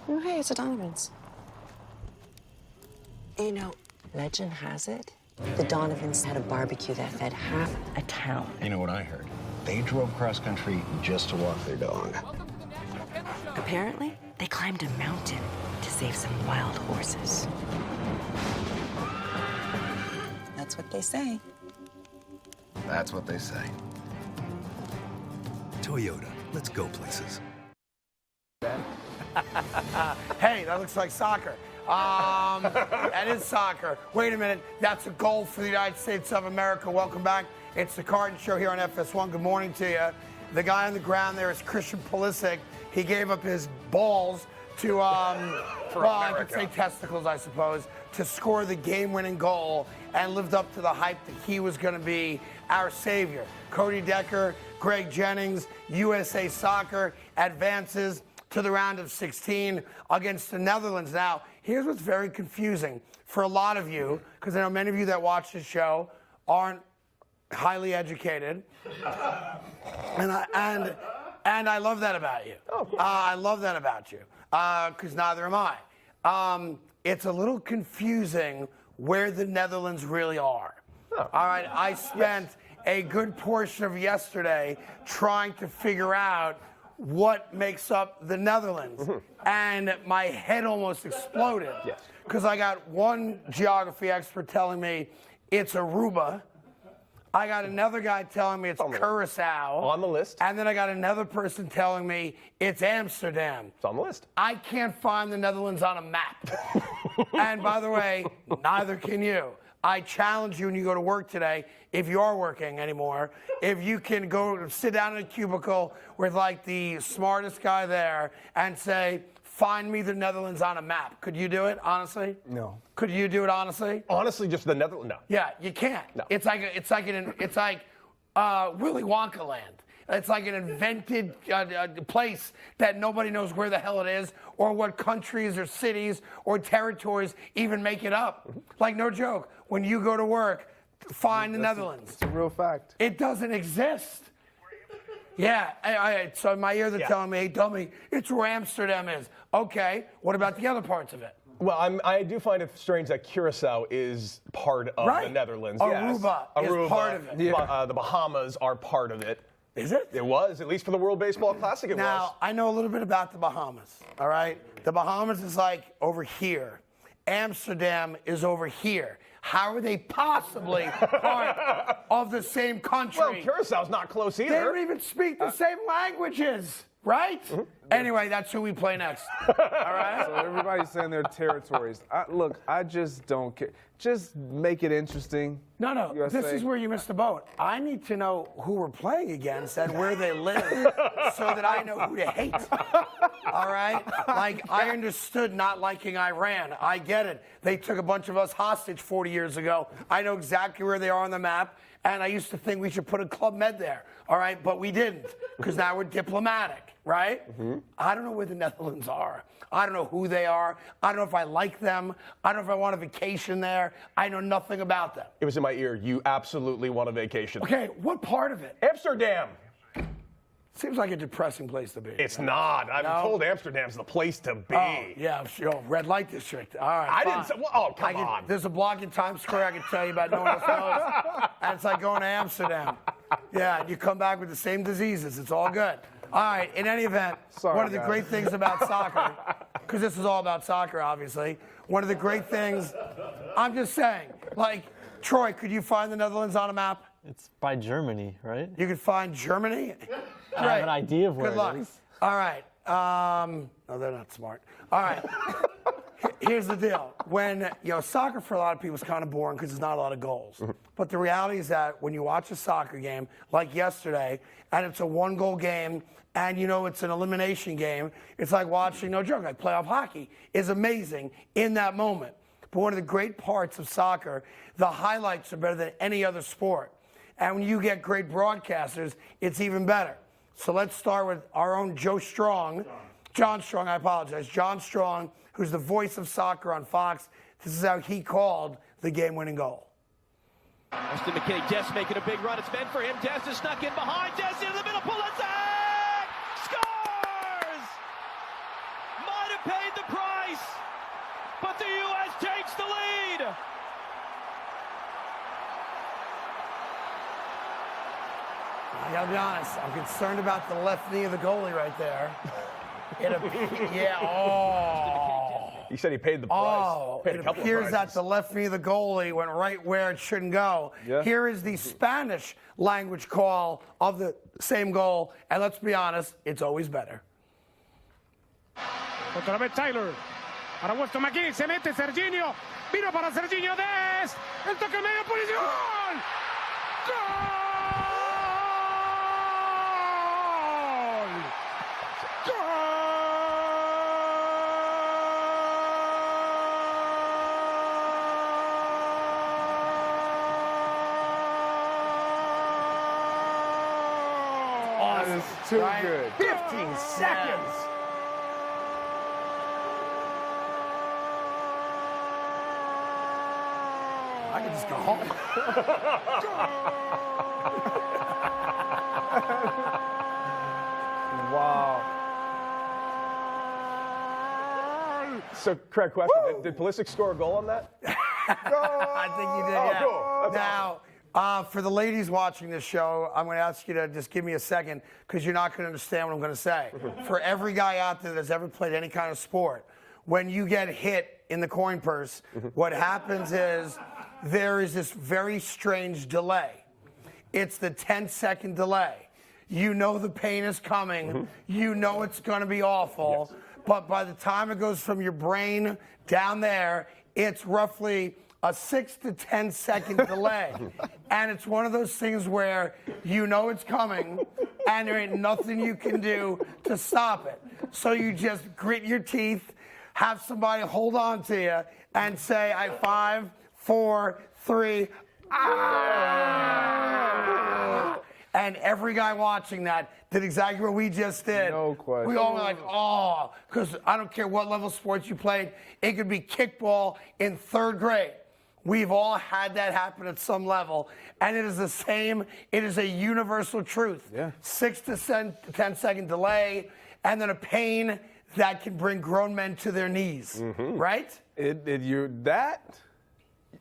S32: Oh, hey, it's a Donovan's. You know, legend has it, the Donovans had a barbecue that fed half a town.
S33: You know what I heard? They drove cross country just to walk their dog.
S32: Apparently, they climbed a mountain to save some wild horses.
S5: That's what they say.
S33: That's what they say.
S30: Toyota, let's go places.
S2: Hey, that looks like soccer. That is soccer. Wait a minute. That's a goal for the United States of America. Welcome back. It's the Carton Show here on FS1. Good morning to you. The guy on the ground there is Christian Pulisic. He gave up his balls to, well, I could say testicles, I suppose, to score the game-winning goal and lived up to the hype that he was going to be our savior. Cody Decker, Greg Jennings, USA Soccer advances to the round of 16 against the Netherlands. Now, here's what's very confusing for a lot of you, because I know many of you that watch this show aren't highly educated, and I love that about you. I love that about you, because neither am I. It's a little confusing where the Netherlands really are. All right, I spent a good portion of yesterday trying to figure out what makes up the Netherlands. And my head almost exploded. Because I got one geography expert telling me it's Aruba. I got another guy telling me it's Curacao.
S4: On the list.
S2: And then I got another person telling me it's Amsterdam.
S4: It's on the list.
S2: I can't find the Netherlands on a map. And by the way, neither can you. I challenge you when you go to work today, if you are working anymore, if you can go sit down in a cubicle with like the smartest guy there and say, find me the Netherlands on a map. Could you do it, honestly?
S4: No.
S2: Could you do it, honestly?
S4: Honestly, just the Netherlands? No.
S2: Yeah, you can't.
S4: No.
S2: It's like Willy Wonka land. It's like an invented place that nobody knows where the hell it is or what countries or cities or territories even make it up. Like, no joke, when you go to work, find the Netherlands.
S6: It's a real fact.
S2: It doesn't exist. Yeah, so in my ear they're telling me, hey, dummy, it's where Amsterdam is. Okay, what about the other parts of it?
S4: Well, I do find it strange that Curacao is part of the Netherlands.
S2: Aruba is part of it.
S4: The Bahamas are part of it.
S2: Is it?
S4: It was, at least for the World Baseball Classic it was.
S2: Now, I know a little bit about the Bahamas, all right? The Bahamas is like over here. Amsterdam is over here. How are they possibly part of the same country?
S4: Well, Curaçao's not close either.
S2: They don't even speak the same languages, right? Anyway, that's who we play next. All right?
S6: So everybody's saying their territories. Look, I just don't care. Just make it interesting.
S2: No,
S6: USA.
S2: this is where you missed the boat. I need to know who we're playing against and where they live so that I know who to hate. All right? Like, I understood not liking Iran. I get it. They took a bunch of us hostage 40 years ago. I know exactly where they are on the map, and I used to think we should put a Club Med there. All right? But we didn't, because now we're diplomatic, right? I don't know where the Netherlands are. I don't know who they are. I don't know if I like them. I don't know if I want a vacation there. I know nothing about them.
S4: It was in my ear. You absolutely want a vacation.
S2: Okay, what part of it?
S4: Amsterdam.
S2: Seems like a depressing place to be.
S4: It's not. I'm told Amsterdam's the place to be.
S2: Oh, yeah, sure. Red light district. All right.
S4: I didn't say, well, come on.
S2: There's a block in Times Square I can tell you about no one else knows. And it's like going to Amsterdam. Yeah, and you come back with the same diseases. It's all good. All right, in any event, one of the great things about soccer, because this is all about soccer, obviously, one of the great things, I'm just saying, like, Troy, could you find the Netherlands on a map?
S8: It's by Germany, right?
S2: You could find Germany?
S8: I have an idea of where
S2: Good luck.
S8: it is.
S2: All right. No, they're not smart. All right. Here's the deal. When, soccer for a lot of people is kind of boring because there's not a lot of goals. But the reality is that when you watch a soccer game, like yesterday, and it's a one-goal game, and it's an elimination game, it's like watching, no joke, like playoff hockey is amazing in that moment. But one of the great parts of soccer, the highlights are better than any other sport. And when you get great broadcasters, it's even better. So let's start with our own John Strong, I apologize. John Strong, who's the voice of soccer on Fox. This is how he called the game-winning goal.
S9: Austin McKinney, Jess making a big run. It's meant for him. Jess is snuck in behind. Jess into the middle. Pulisic scores! Might have paid the price, but the U.S. takes the lead.
S2: I gotta be honest, I'm concerned about the left knee of the goalie right there.
S4: He said he paid the price.
S2: Oh, it appears that the left knee of the goalie went right where it shouldn't go.
S6: Yeah.
S2: Here is the Spanish language call of the same goal, and let's be honest, it's always better.
S10: Otra vez Tyler. Para Weston McKinney, se mete Serginho. Vino para Serginho Dest. El toque medio posición. ¡Gol!
S6: That is too good.
S2: 15 seconds. I can just go home.
S6: Wow.
S4: So, Craig, question, did Pulisic score a goal on that?
S2: I think you did, yeah.
S4: Cool. That's
S2: Now, for the ladies watching this show, I'm going to ask you to just give me a second because you're not going to understand what I'm going to say. For every guy out there that's ever played any kind of sport, when you get hit in the coin purse, what happens is there is this very strange delay. It's the 10-second delay. You know the pain is coming. You know it's going to be awful. Yes. But by the time it goes from your brain down there, it's roughly a 6 to 10 second delay. And it's one of those things where you know it's coming and there ain't nothing you can do to stop it. So you just grit your teeth, have somebody hold on to you and say, 5, 4, 3, ah! And every guy watching that did exactly what we just did.
S6: No question.
S2: We all were like, oh, because I don't care what level of sports you played. It could be kickball in 3rd grade. We've all had that happen at some level. And it is the same. It is a universal truth.
S6: Yeah.
S2: 6 to 10 second delay, and then a pain that can bring grown men to their knees. Right?
S6: That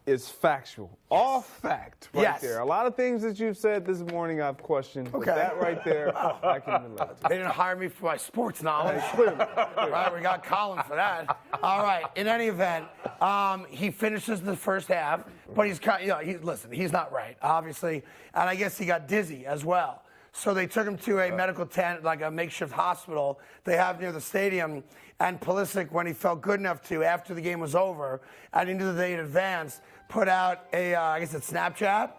S6: is factual. All fact right there. A lot of things that you've said this morning I've questioned. But that right there, I can relate to.
S2: They didn't hire me for my sports knowledge.
S6: Clearly.
S2: Right, we got Colin for that. All right. In any event, he finishes the first half, but he's he's not right, obviously, and I guess he got dizzy as well. So they took him to a medical tent, like a makeshift hospital they have near the stadium. And Pulisic, when he felt good enough to, after the game was over, and he knew that they had advanced, put out a, I guess it's Snapchat,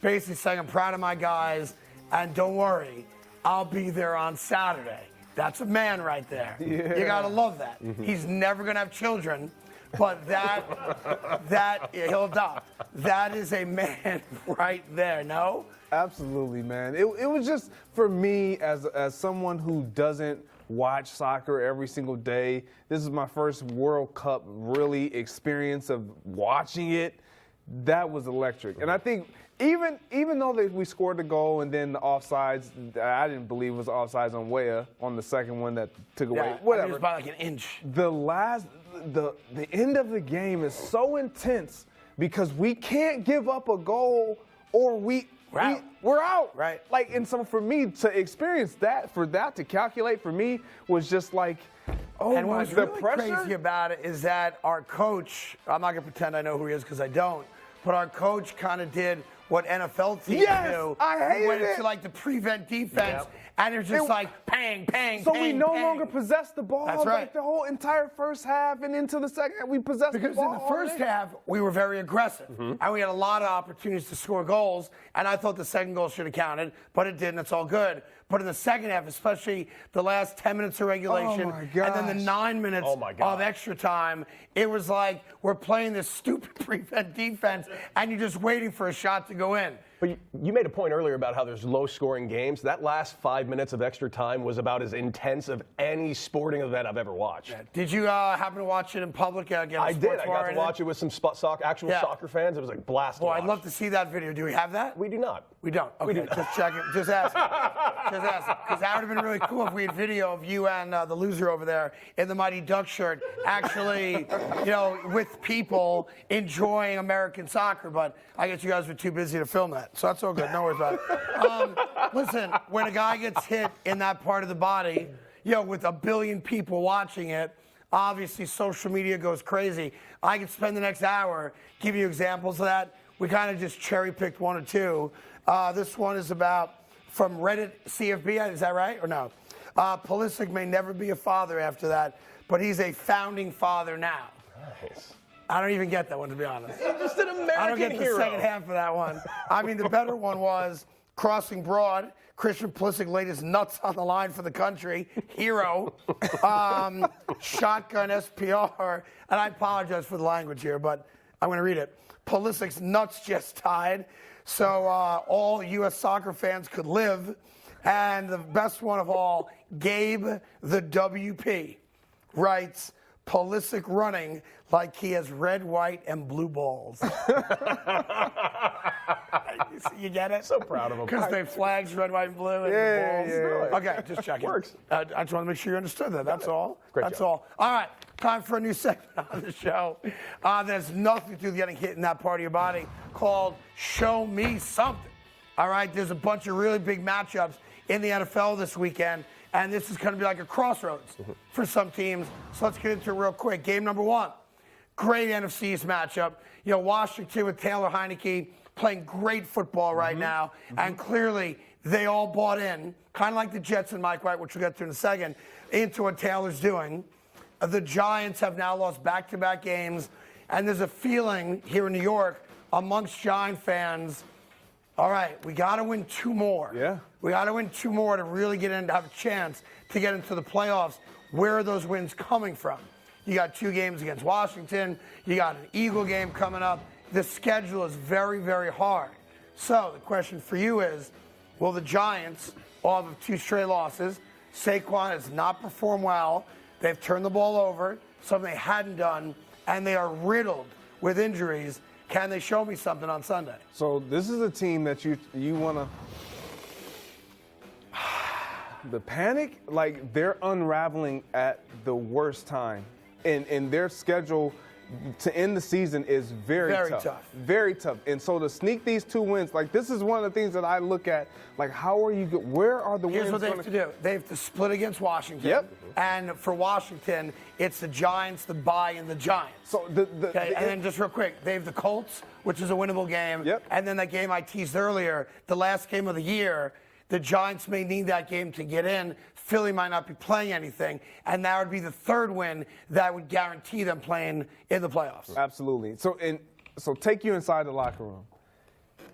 S2: basically saying, I'm proud of my guys, and don't worry, I'll be there on Saturday. That's a man right there.
S6: Yeah.
S2: You gotta love that. He's never gonna have children, but that he'll adopt. That is a man right there, no?
S6: Absolutely, man. It was just, for me, as someone who doesn't watch soccer every single day, this is my first World Cup really experience of watching it. That was electric. And I think even though we scored the goal and then the offsides, I didn't believe was offsides on Weah on the second one that took away. Whatever.
S2: It was by like an inch.
S6: The end of the game is so intense because we can't give up a goal or we're out.
S2: Right.
S6: Like, and so for me to experience that, for that to calculate for me was just like, oh,
S2: and
S6: my,
S2: what's
S6: the
S2: really
S6: pressure.
S2: crazy about it is that our coach, I'm not going to pretend I know who he is because I don't, but our coach kind of did what NFL teams do.
S6: I hated
S2: went
S6: it.
S2: into like the prevent defense, and it's just like bang, bang,
S6: so
S2: bang,
S6: we no
S2: bang.
S6: longer possess the ball.
S2: That's right.
S6: Like the whole entire first half and into the second half, we possessed the ball.
S2: Because in the first half, we were very aggressive, and we had a lot of opportunities to score goals, and I thought the second goal should have counted, but it didn't. It's all good. But in the second half, especially the last 10 minutes of regulation, and then the 9 minutes of extra time, it was like we're playing this stupid prevent defense, and you're just waiting for a shot to go in.
S4: But you made a point earlier about how there's low-scoring games. That last 5 minutes of extra time was about as intense of any sporting event I've ever watched.
S2: Yeah. Did you happen to watch it in public?
S4: I did. I got to watch it with some actual soccer fans. It was like blast to watch.
S2: I'd love to see that video. Do we have that?
S4: We do not.
S2: We don't. Okay,
S4: We do not.
S2: just check it. Just ask. Just ask. Because that would have been really cool if we had video of you and the loser over there in the Mighty Duck shirt actually, with people enjoying American soccer. But I guess you guys were too busy to film that. So that's all good. No worries about it. Listen, when a guy gets hit in that part of the body, with a billion people watching it, obviously social media goes crazy. I could spend the next hour giving you examples of that. We kind of just cherry-picked one or two. This one is about, from Reddit CFB, is that right or no? Pulisic may never be a father after that, but he's a founding father now.
S4: Nice.
S2: I don't even get that one, to be honest.
S4: He's just an American hero.
S2: I don't get the second half of that one. I mean, the better one was crossing broad. Christian Pulisic laid his nuts on the line for the country. Hero. Shotgun SPR. And I apologize for the language here, but I'm going to read it. Pulisic's nuts just tied, so all U.S. soccer fans could live. And the best one of all, Gabe the WP writes, Pulisic running like he has red, white, and blue balls. You get it?
S4: So proud of him.
S2: Because they flags red, white, and blue, and the balls. Okay, just checking.
S4: Works.
S2: I just want to make sure you understood that. That's all.
S4: Great
S2: That's
S4: job.
S2: all. All right, time for a new segment on the show. There's nothing to do with getting hit in that part of your body called Show Me Something. All right, there's a bunch of really big matchups in the NFL this weekend, and this is going to be like a crossroads for some teams. So let's get into it real quick. Game number one, great NFC East matchup. Washington with Taylor Heineke playing great football right now, and clearly they all bought in, kind of like the Jets and Mike White, which we'll get to in a second, into what Taylor's doing. The Giants have now lost back-to-back games, and there's a feeling here in New York amongst Giant fans, all right, we got to win two more.
S6: Yeah.
S2: We got to win two more to really get in, to have a chance to get into the playoffs. Where are those wins coming from? You got 2 games against Washington. You got an Eagle game coming up. The schedule is very, very hard. So the question for you is, Well, the Giants, off of 2 straight losses, Saquon has not performed well. They've turned the ball over, something they hadn't done, and they are riddled with injuries. Can they show me something on Sunday?
S6: So this is a team that you want to. The panic, like they're unraveling at the worst time, and their schedule to end the season is very tough. Very tough. And so to sneak these 2 wins, like this is one of the things that I look at, like how are you, where are the wins?
S2: Here's what they have to do. They have to split against Washington.
S6: Yep.
S2: And for Washington, it's the Giants, the bye, and the Giants.
S6: So
S2: and then just real quick, they have the Colts, which is a winnable game.
S6: Yep.
S2: And then that game I teased earlier, the last game of the year, the Giants may need that game to get in. Philly might not be playing anything, and that would be the 3rd win that would guarantee them playing in the playoffs.
S6: Absolutely. So take you inside the locker room.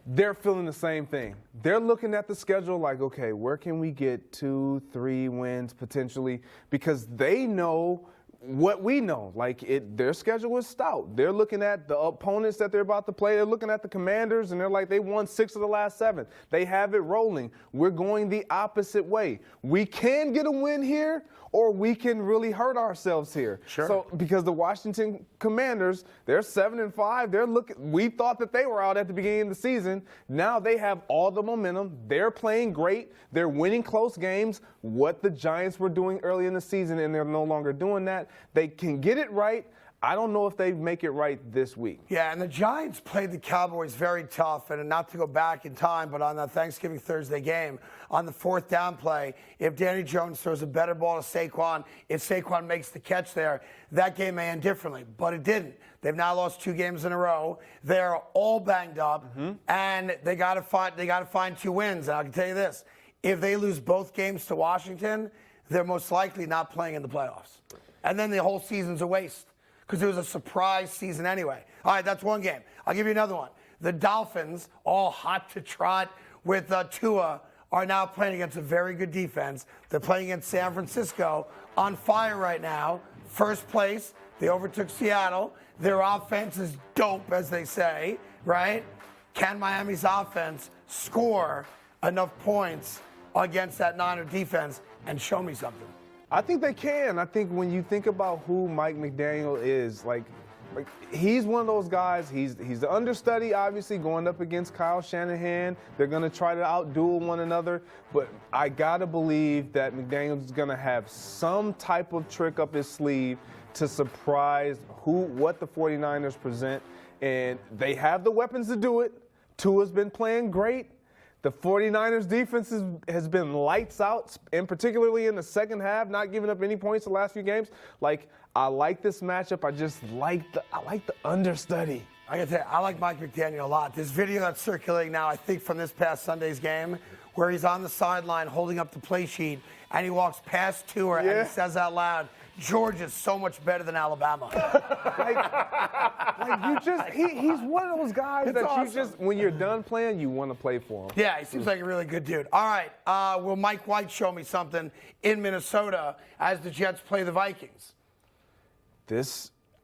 S6: They're feeling the same thing. They're looking at the schedule like, okay, where can we get 2, 3 wins potentially? Because they know what we know. Like their schedule is stout. They're looking at the opponents that they're about to play. They're looking at the Commanders, and they're like, they won 6 of the last 7. They have it rolling. We're going the opposite way. We can get a win here, or we can really hurt ourselves here.
S2: Sure.
S6: So because the Washington Commanders, they're 7-5. They're looking. We thought that they were out at the beginning of the season. Now they have all the momentum. They're playing great. They're winning close games. What the Giants were doing early in the season, and they're no longer doing that. They can get it right. I don't know if they make it right this week.
S2: Yeah, and the Giants played the Cowboys very tough, and not to go back in time, but on that Thanksgiving Thursday game, on the 4th down play, if Danny Jones throws a better ball to Saquon, if Saquon makes the catch there, that game may end differently, but it didn't. They've now lost 2 games in a row. They're all banged up, and they got to find 2 wins. And I can tell you this: if they lose both games to Washington, they're most likely not playing in the playoffs, and then the whole season's a waste. Because it was a surprise season anyway. All right, that's one game. I'll give you another one. The Dolphins, all hot to trot with Tua, are now playing against a very good defense. They're playing against San Francisco, on fire right now. First place, they overtook Seattle. Their offense is dope, as they say, right? Can Miami's offense score enough points against that Niner defense and show me something?
S6: I think they can. I think when you think about who Mike McDaniel is, like he's one of those guys. He's the understudy, obviously, going up against Kyle Shanahan. They're going to try to outduel one another. But I got to believe that McDaniel's going to have some type of trick up his sleeve to surprise what the 49ers present. And they have the weapons to do it. Tua's been playing great. The 49ers defense has been lights out, and particularly in the second half, not giving up any points the last few games. Like, I like this matchup. I just like the understudy.
S2: I gotta tell you, I like Mike McDaniel a lot. This video that's circulating now, I think from this past Sunday's game, where he's on the sideline holding up the play sheet, and he walks past Tua and he says out loud, Georgia's so much better than Alabama.
S6: He's one of those guys you just, when you're done playing, you want to play for him.
S2: Yeah, he seems like a really good dude. All right, will Mike White show me something in Minnesota as the Jets play the Vikings?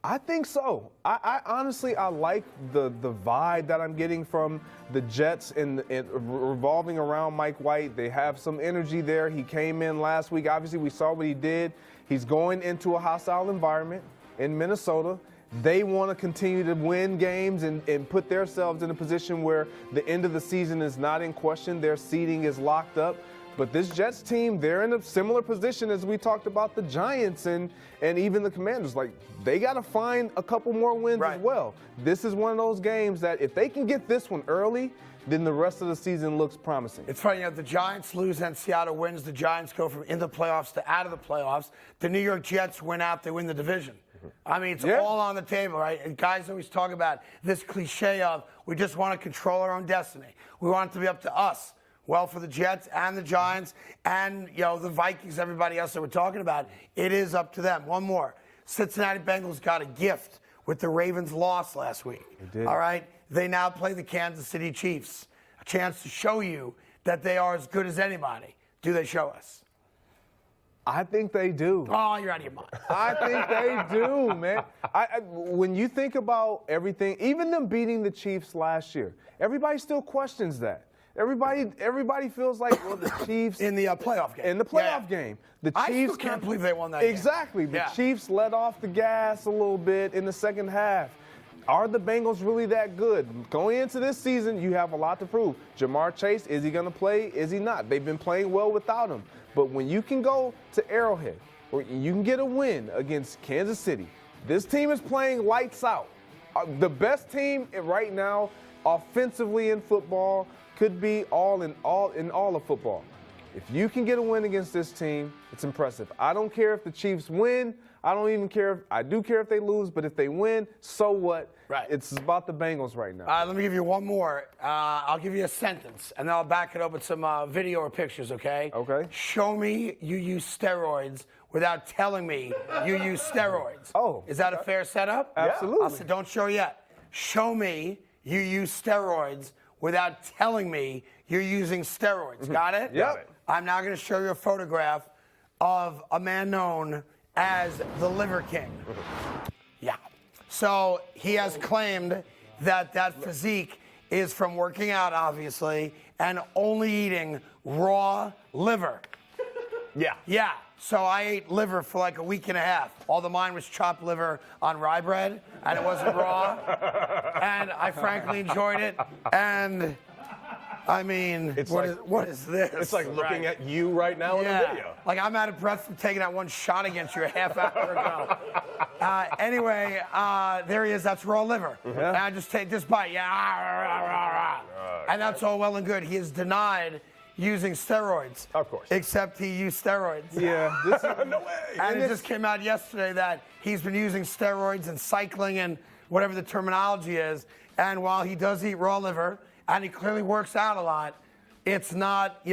S6: I think so. I honestly, I like the vibe that I'm getting from the Jets and revolving around Mike White. They have some energy there. He came in last week. Obviously, we saw what he did. He's going into a hostile environment in Minnesota. They want to continue to win games and put themselves in a position where the end of the season is not in question. Their seeding is locked up. But this Jets team, they're in a similar position as we talked about the Giants and even the Commanders. Like, they got to find a couple more wins as well. This is one of those games that if they can get this one early, then the rest of the season looks promising.
S2: It's funny, the Giants lose and Seattle wins. The Giants go from in the playoffs to out of the playoffs. The New York Jets win out, they win the division. I mean, it's all on the table, right? And guys always talk about this cliche of we just want to control our own destiny. We want it to be up to us. Well, for the Jets and the Giants and, the Vikings, everybody else that we're talking about, it is up to them. One more. Cincinnati Bengals got a gift with the Ravens' loss last week.
S6: They did.
S2: All right? They now play the Kansas City Chiefs. A chance to show you that they are as good as anybody. Do they show us?
S6: I think they do.
S2: Oh, you're out of your mind.
S6: I think they do, man. When you think about everything, even them beating the Chiefs last year, everybody still questions that. Everybody feels like, well, the Chiefs
S2: in the playoff game.
S6: In the playoff game, the Chiefs
S2: I still can't believe they won that game.
S6: Exactly. The Chiefs let off the gas a little bit in the second half. Are the Bengals really that good? Going into this season, you have a lot to prove. Jamar Chase, is he going to play? Is he not? They've been playing well without him. But when you can go to Arrowhead, or you can get a win against Kansas City, this team is playing lights out. The best team right now, offensively in football, could be all in all of football. If you can get a win against this team, it's impressive. I don't care if the Chiefs win. I don't even care. I do care if they lose, but if they win, so what?
S2: Right.
S6: It's about the Bengals right now.
S2: Let me give you one more. I'll give you a sentence, and then I'll back it up with some video or pictures, okay?
S6: Okay.
S2: Show me you use steroids without telling me you use steroids.
S6: Oh.
S2: Is that a fair setup?
S6: Absolutely.
S2: I said, don't show yet. Show me you use steroids without telling me you're using steroids. Got it?
S6: Yep.
S2: I'm now going to show you a photograph of a man known as the Liver King. Yeah. So he has claimed that physique is from working out, obviously, and only eating raw liver.
S4: Yeah.
S2: Yeah. So I ate liver for like a week and a half. All of mine was chopped liver on rye bread, and it wasn't raw. And I frankly enjoyed it. And I mean, what is this?
S4: It's like looking at you right now in the video.
S2: Like I'm out of breath from taking that one shot against you a half hour ago. Anyway, there he is. That's raw liver. And I just take this bite. Yeah. And that's all well and good. He is denied using steroids.
S4: Of course.
S2: Except he used steroids.
S6: Yeah.
S4: No way.
S2: And it just came out yesterday that he's been using steroids and cycling and whatever the terminology is. And while he does eat raw liver, and he clearly works out a lot, it's not,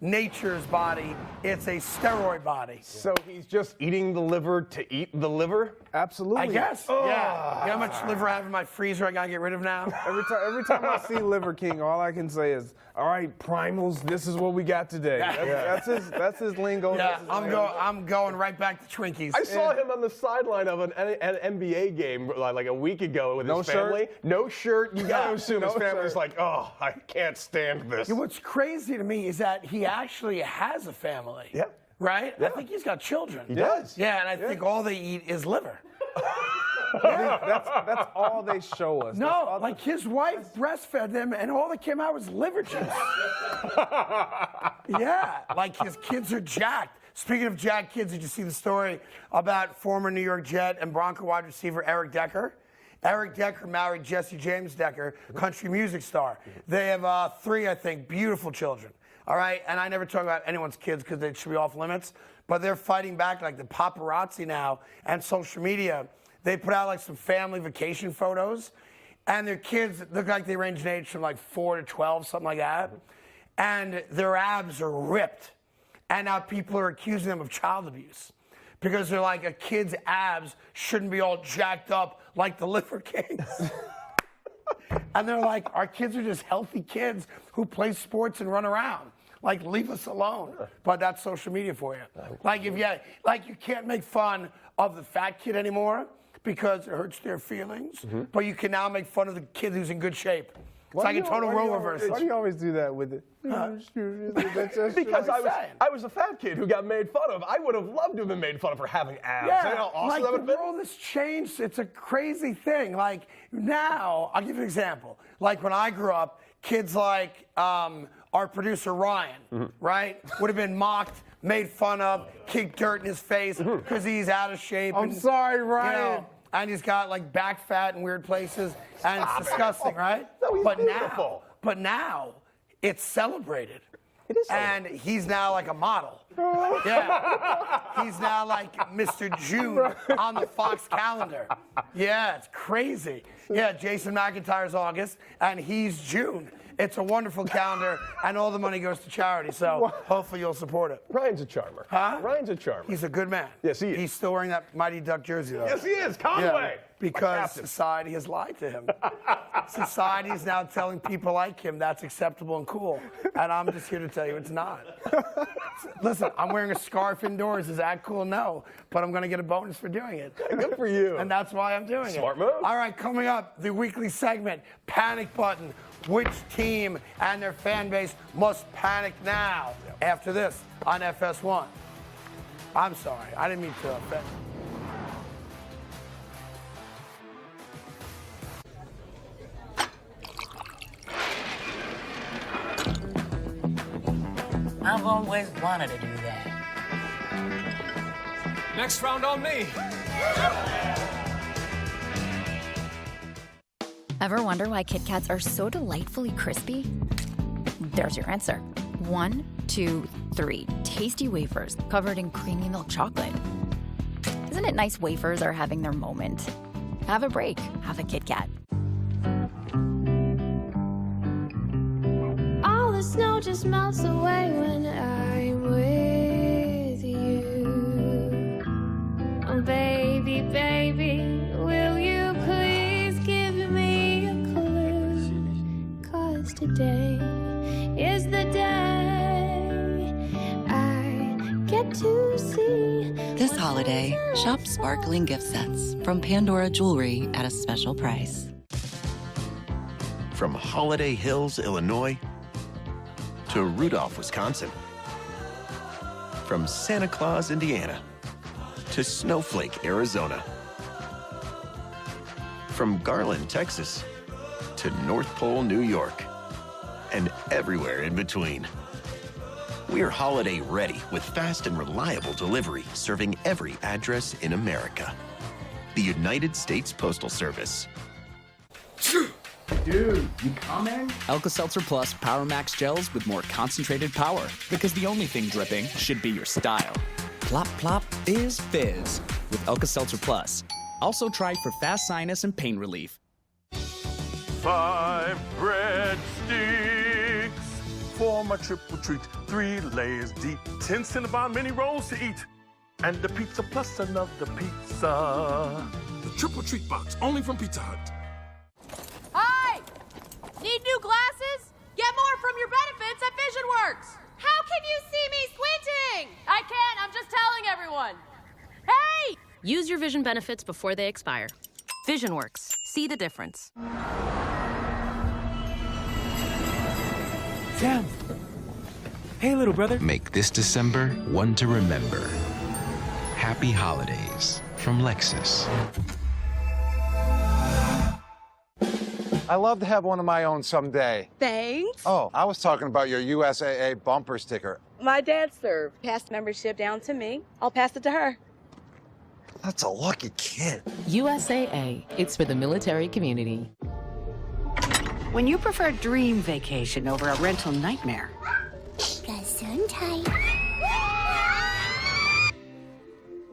S2: nature's body. It's a steroid body.
S4: So he's just eating the liver to eat the liver?
S6: Absolutely.
S2: I guess.
S4: Oh.
S2: Yeah. You know how much liver I have in my freezer I gotta get rid of now?
S6: Every time I see Liver King, all I can say is, all right, primals, this is what we got today. That's his lingo.
S2: Yeah, I'm going right back to Twinkies.
S4: I saw him on the sideline of an NBA game like a week ago with his family.
S6: Shirt?
S4: No shirt. You got to assume his family's
S6: shirt.
S4: like, oh, I can't stand this.
S2: What's crazy to me is that he actually has a family.
S4: Yeah.
S2: Right?
S4: Yeah.
S2: I think he's got children.
S4: He does.
S2: Yeah, and I think all they eat is liver.
S6: That's all they show us.
S2: No, like his wife breastfed him, and all that came out was liver juice. Yeah, like his kids are jacked. Speaking of jacked kids, did you see the story about former New York Jet and Bronco wide receiver Eric Decker? Eric Decker married Jesse James Decker, country music star. They have 3, I think, beautiful children. All right, and I never talk about anyone's kids because they should be off limits, but they're fighting back like the paparazzi now and social media. They put out like some family vacation photos, and their kids look like they range in age from like 4 to 12, something like that, and their abs are ripped. And now people are accusing them of child abuse because they're like, a kid's abs shouldn't be all jacked up like the Liver Kings. And they're like, our kids are just healthy kids who play sports and run around. Like, leave us alone. But that's social media for you. Like, you can't make fun of the fat kid anymore because it hurts their feelings. But you can now make fun of the kid who's in good shape. It's like a total role reversal.
S6: Why do you always do that with it?
S4: Because I was a fat kid who got made fun of. I would have loved to have been made fun of for having abs.
S2: Yeah,
S4: You know how awesome
S2: like
S4: that would
S2: the
S4: have been?
S2: world has changed. It's a crazy thing. Like now, I'll give you an example. Like when I grew up, kids like our producer Ryan, right, would have been mocked, made fun of, kicked dirt in his face because he's out of shape.
S6: I'm sorry, Ryan.
S2: And he's got like back fat in weird places, and it's disgusting, right?
S4: No, he's beautiful.
S2: But now, it's celebrated.
S4: It is
S2: And he's now like a model. Yeah. He's now like Mr. June on the Fox calendar. Yeah, it's crazy. Yeah, Jason McIntyre's August, and he's June. It's a wonderful calendar, and all the money goes to charity, so hopefully you'll support it.
S4: Ryan's a charmer.
S2: Huh?
S4: Ryan's a charmer.
S2: He's a good man.
S4: Yes, he is.
S2: He's still wearing that Mighty Duck jersey, though.
S4: Yes, he is. Conway.
S2: Because society has lied to him. Society is now telling people like him that's acceptable and cool. And I'm just here to tell you it's not. Listen, I'm wearing a scarf indoors. Is that cool? No. But I'm going to get a bonus for doing it.
S4: Good for you.
S2: And that's why I'm doing it.
S4: Smart move.
S2: All right, coming up, the weekly segment, Panic Button. which team and their fan base must panic now after this on FS1. I'm sorry, I didn't mean to offend.
S1: I've always wanted to do that.
S3: Next round on me.
S11: Ever wonder why Kit Kats are so delightfully crispy? There's your answer. 1, 2, 3 tasty wafers covered in creamy milk chocolate. Isn't it nice wafers are having their moment? Have a break. Have a Kit Kat.
S7: All the snow just melts away when I'm with you. Oh, baby, baby, will you please give me a clue? 'Cause today is the day I get to see.
S15: This holiday, shop sparkling gift sets from Pandora Jewelry at a special price.
S12: From Holiday Hills, Illinois, to Rudolph, Wisconsin. From Santa Claus, Indiana, to Snowflake, Arizona. From Garland, Texas, to North Pole, New York, and everywhere in between. We're holiday ready with fast and reliable delivery, serving every address in America. The United States Postal Service.
S13: Dude, you coming? Alka-Seltzer Plus Power Max gels with more concentrated power. Because the only thing dripping should be your style. Plop Plop Fizz Fizz with Alka-Seltzer Plus. Also tried for fast sinus and pain relief.
S14: 5 breadsticks for my triple treat. 3 layers deep. 10 Cinnabon mini rolls to eat. And the pizza plus another pizza.
S10: The triple treat box, only from Pizza Hut.
S16: Hi! Need new glasses? Get more from your benefits at VisionWorks. How can you see me squinting? I can't, I'm just telling everyone. Hey!
S19: Use your vision benefits before they expire. VisionWorks. See the difference.
S25: Sam. Hey, little brother.
S26: Make this December one to remember. Happy holidays from Lexus.
S27: I'd love to have one of my own someday.
S28: Thanks.
S27: Oh, I was talking about your USAA bumper sticker.
S28: My dad served. Passed membership down to me. I'll pass it to her.
S27: That's a lucky kid.
S29: USAA. It's for the military community.
S34: When you prefer dream vacation over a rental nightmare.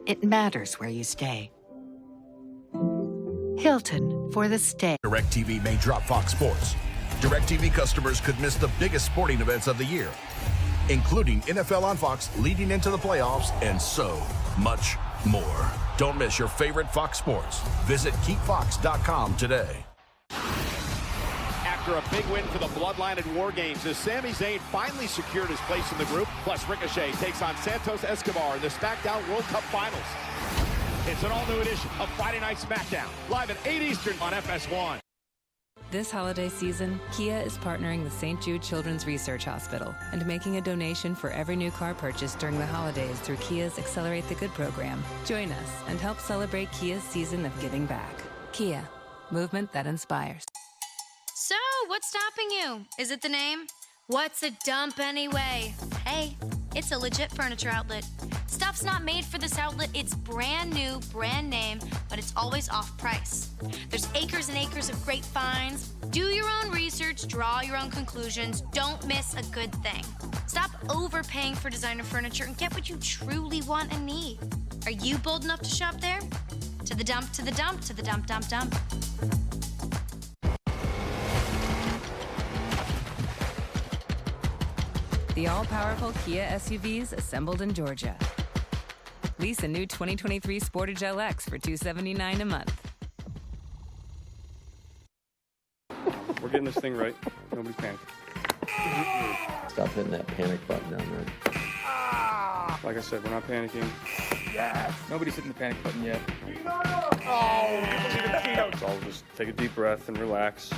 S34: It matters where you stay. Hilton for the stay.
S30: DirecTV may drop Fox Sports. DirecTV customers could miss the biggest sporting events of the year, including NFL on Fox leading into the playoffs and so much more. Don't miss your favorite Fox Sports. Visit keepfox.com today.
S9: After a big win for the Bloodline at War Games, as Sami Zayn finally secured his place in the group, plus Ricochet takes on Santos Escobar in the SmackDown World Cup Finals. It's an all-new edition of Friday Night SmackDown, live at 8 Eastern on FS1.
S35: This holiday season, Kia is partnering with St. Jude Children's Research Hospital and making a donation for every new car purchase during the holidays through Kia's Accelerate the Good program. Join us and help celebrate Kia's season of giving back. Kia, movement that inspires.
S36: So, what's stopping you? Is it the name? What's a dump anyway? Hey, it's a legit furniture outlet. Stuff's not made for this outlet. It's brand new, brand name, but it's always off price. There's acres and acres of great finds. Do your own research, draw your own conclusions. Don't miss a good thing. Stop overpaying for designer furniture and get what you truly want and need. Are you bold enough to shop there? To the dump, to the dump, to the dump, dump, dump.
S35: The all-powerful Kia SUVs assembled in Georgia. Lease a new 2023 Sportage LX for $279 a month.
S37: We're getting this thing right. Nobody's panicking.
S38: Stop hitting that panic button down there.
S37: Like I said, we're not panicking.
S38: Yes.
S37: Nobody's hitting the panic button yet.
S38: Oh,
S37: So I'll just take a deep breath and relax.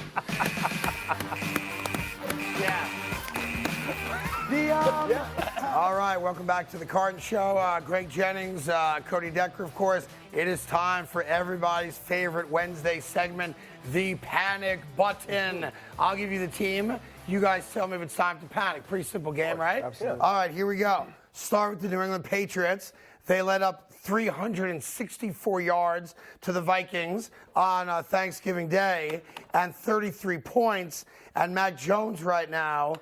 S1: All right, welcome back to the Carton Show. Greg Jennings, Cody Decker, of course. It is time for everybody's favorite Wednesday segment, the Panic Button. I'll give you the team. You guys tell me if it's time to panic. Pretty simple game, right?
S2: Absolutely.
S1: All right, here we go. Start with the New England Patriots. They led up 364 yards to the Vikings on Thanksgiving Day and 33 points. And Mac Jones right now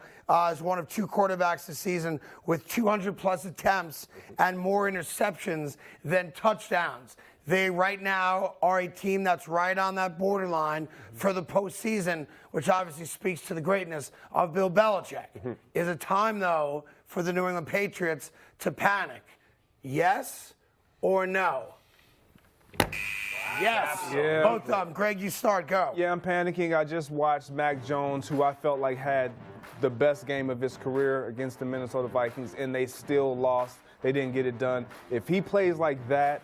S1: is one of two quarterbacks this season with 200-plus attempts and more interceptions than touchdowns. They right now are a team that's right on that borderline for the postseason, which obviously speaks to the greatness of Bill Belichick. Is it time, though, for the New England Patriots to panic? Yes or no? Yes.
S2: Yeah.
S1: Both of them. Greg, you start. Go.
S2: Yeah, I'm panicking. I just watched Mac Jones, who I felt like had the best game of his career against the Minnesota Vikings, and they still lost. They didn't get it done. If he plays like that,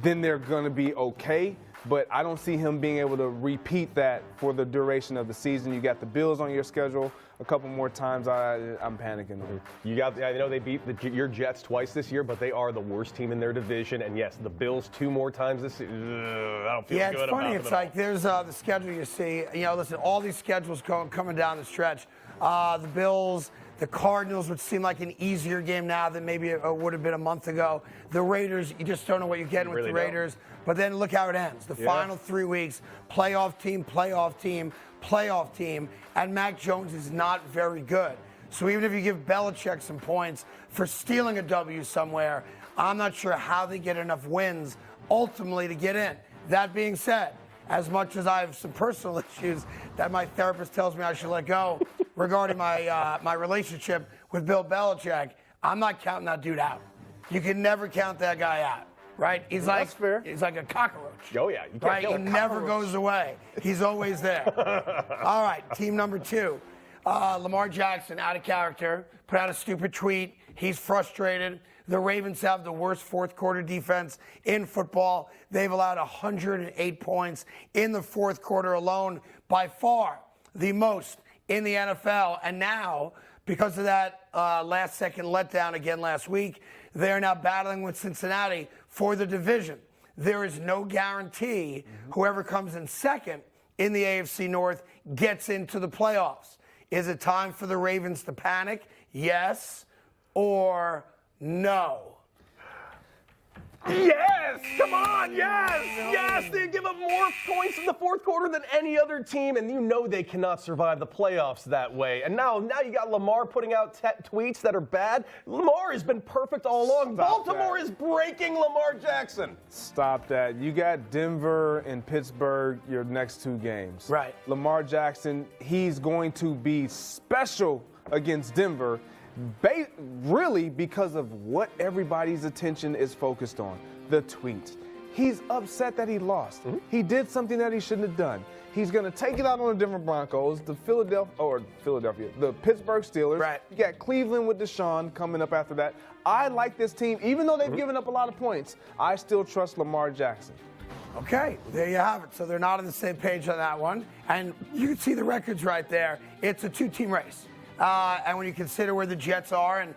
S2: then they're going to be okay. But I don't see him being able to repeat that for the duration of the season. You got the Bills on your schedule a couple more times. I'm panicking.
S3: I know they beat your Jets twice this year, but they are the worst team in their division. And yes, the Bills 2 more times this year. I don't feel good about them.
S1: Yeah, it's funny. It's like there's the schedule you see. You know, listen, all these schedules coming down the stretch. The Bills, the Cardinals, which seem like an easier game now than maybe it would have been a month ago. The Raiders, you just don't know what you're getting with the Raiders. But then look how it ends. The final 3 weeks, playoff team, playoff team, playoff team, and Mac Jones is not very good. So even if you give Belichick some points for stealing a W somewhere, I'm not sure how they get enough wins ultimately to get in. That being said, as much as I have some personal issues that my therapist tells me I should let go regarding my relationship with Bill Belichick, I'm not counting that dude out. You can never count that guy out, right? He's like fair. He's like a cockroach.
S3: Oh yeah, you can't
S1: right?
S3: kill
S1: He
S3: a
S1: never
S3: cockroach.
S1: goes away. He's always there. All right, team number 2. Lamar Jackson, out of character, put out a stupid tweet. He's frustrated. The Ravens have the worst fourth quarter defense in football. They've allowed 108 points in the fourth quarter alone, by far the most in the NFL. And now, because of that last-second letdown again last week, they're now battling with Cincinnati for the division. There is no guarantee whoever comes in second in the AFC North gets into the playoffs. Is it time for the Ravens to panic? Yes or no?
S3: Yes! Come on, yes! Yes! They give up more points in the fourth quarter than any other team, and you know they cannot survive the playoffs that way. And now you got Lamar putting out tweets that are bad. Lamar has been perfect all along. Baltimore is breaking Lamar Jackson.
S2: Stop that. You got Denver and Pittsburgh your next 2 games.
S1: Right.
S2: Lamar Jackson, he's going to be special against Denver. Really because of what everybody's attention is focused on, the tweets. He's upset that he lost. He did something that he shouldn't have done. He's going to take it out on the Denver Broncos, the Pittsburgh Steelers.
S1: Right.
S2: You got Cleveland with Deshaun coming up after that. I like this team. Even though they've given up a lot of points, I still trust Lamar Jackson.
S1: Okay, there you have it. So they're not on the same page on that one. And you can see the records right there. It's a 2-team race. And when you consider where the Jets are and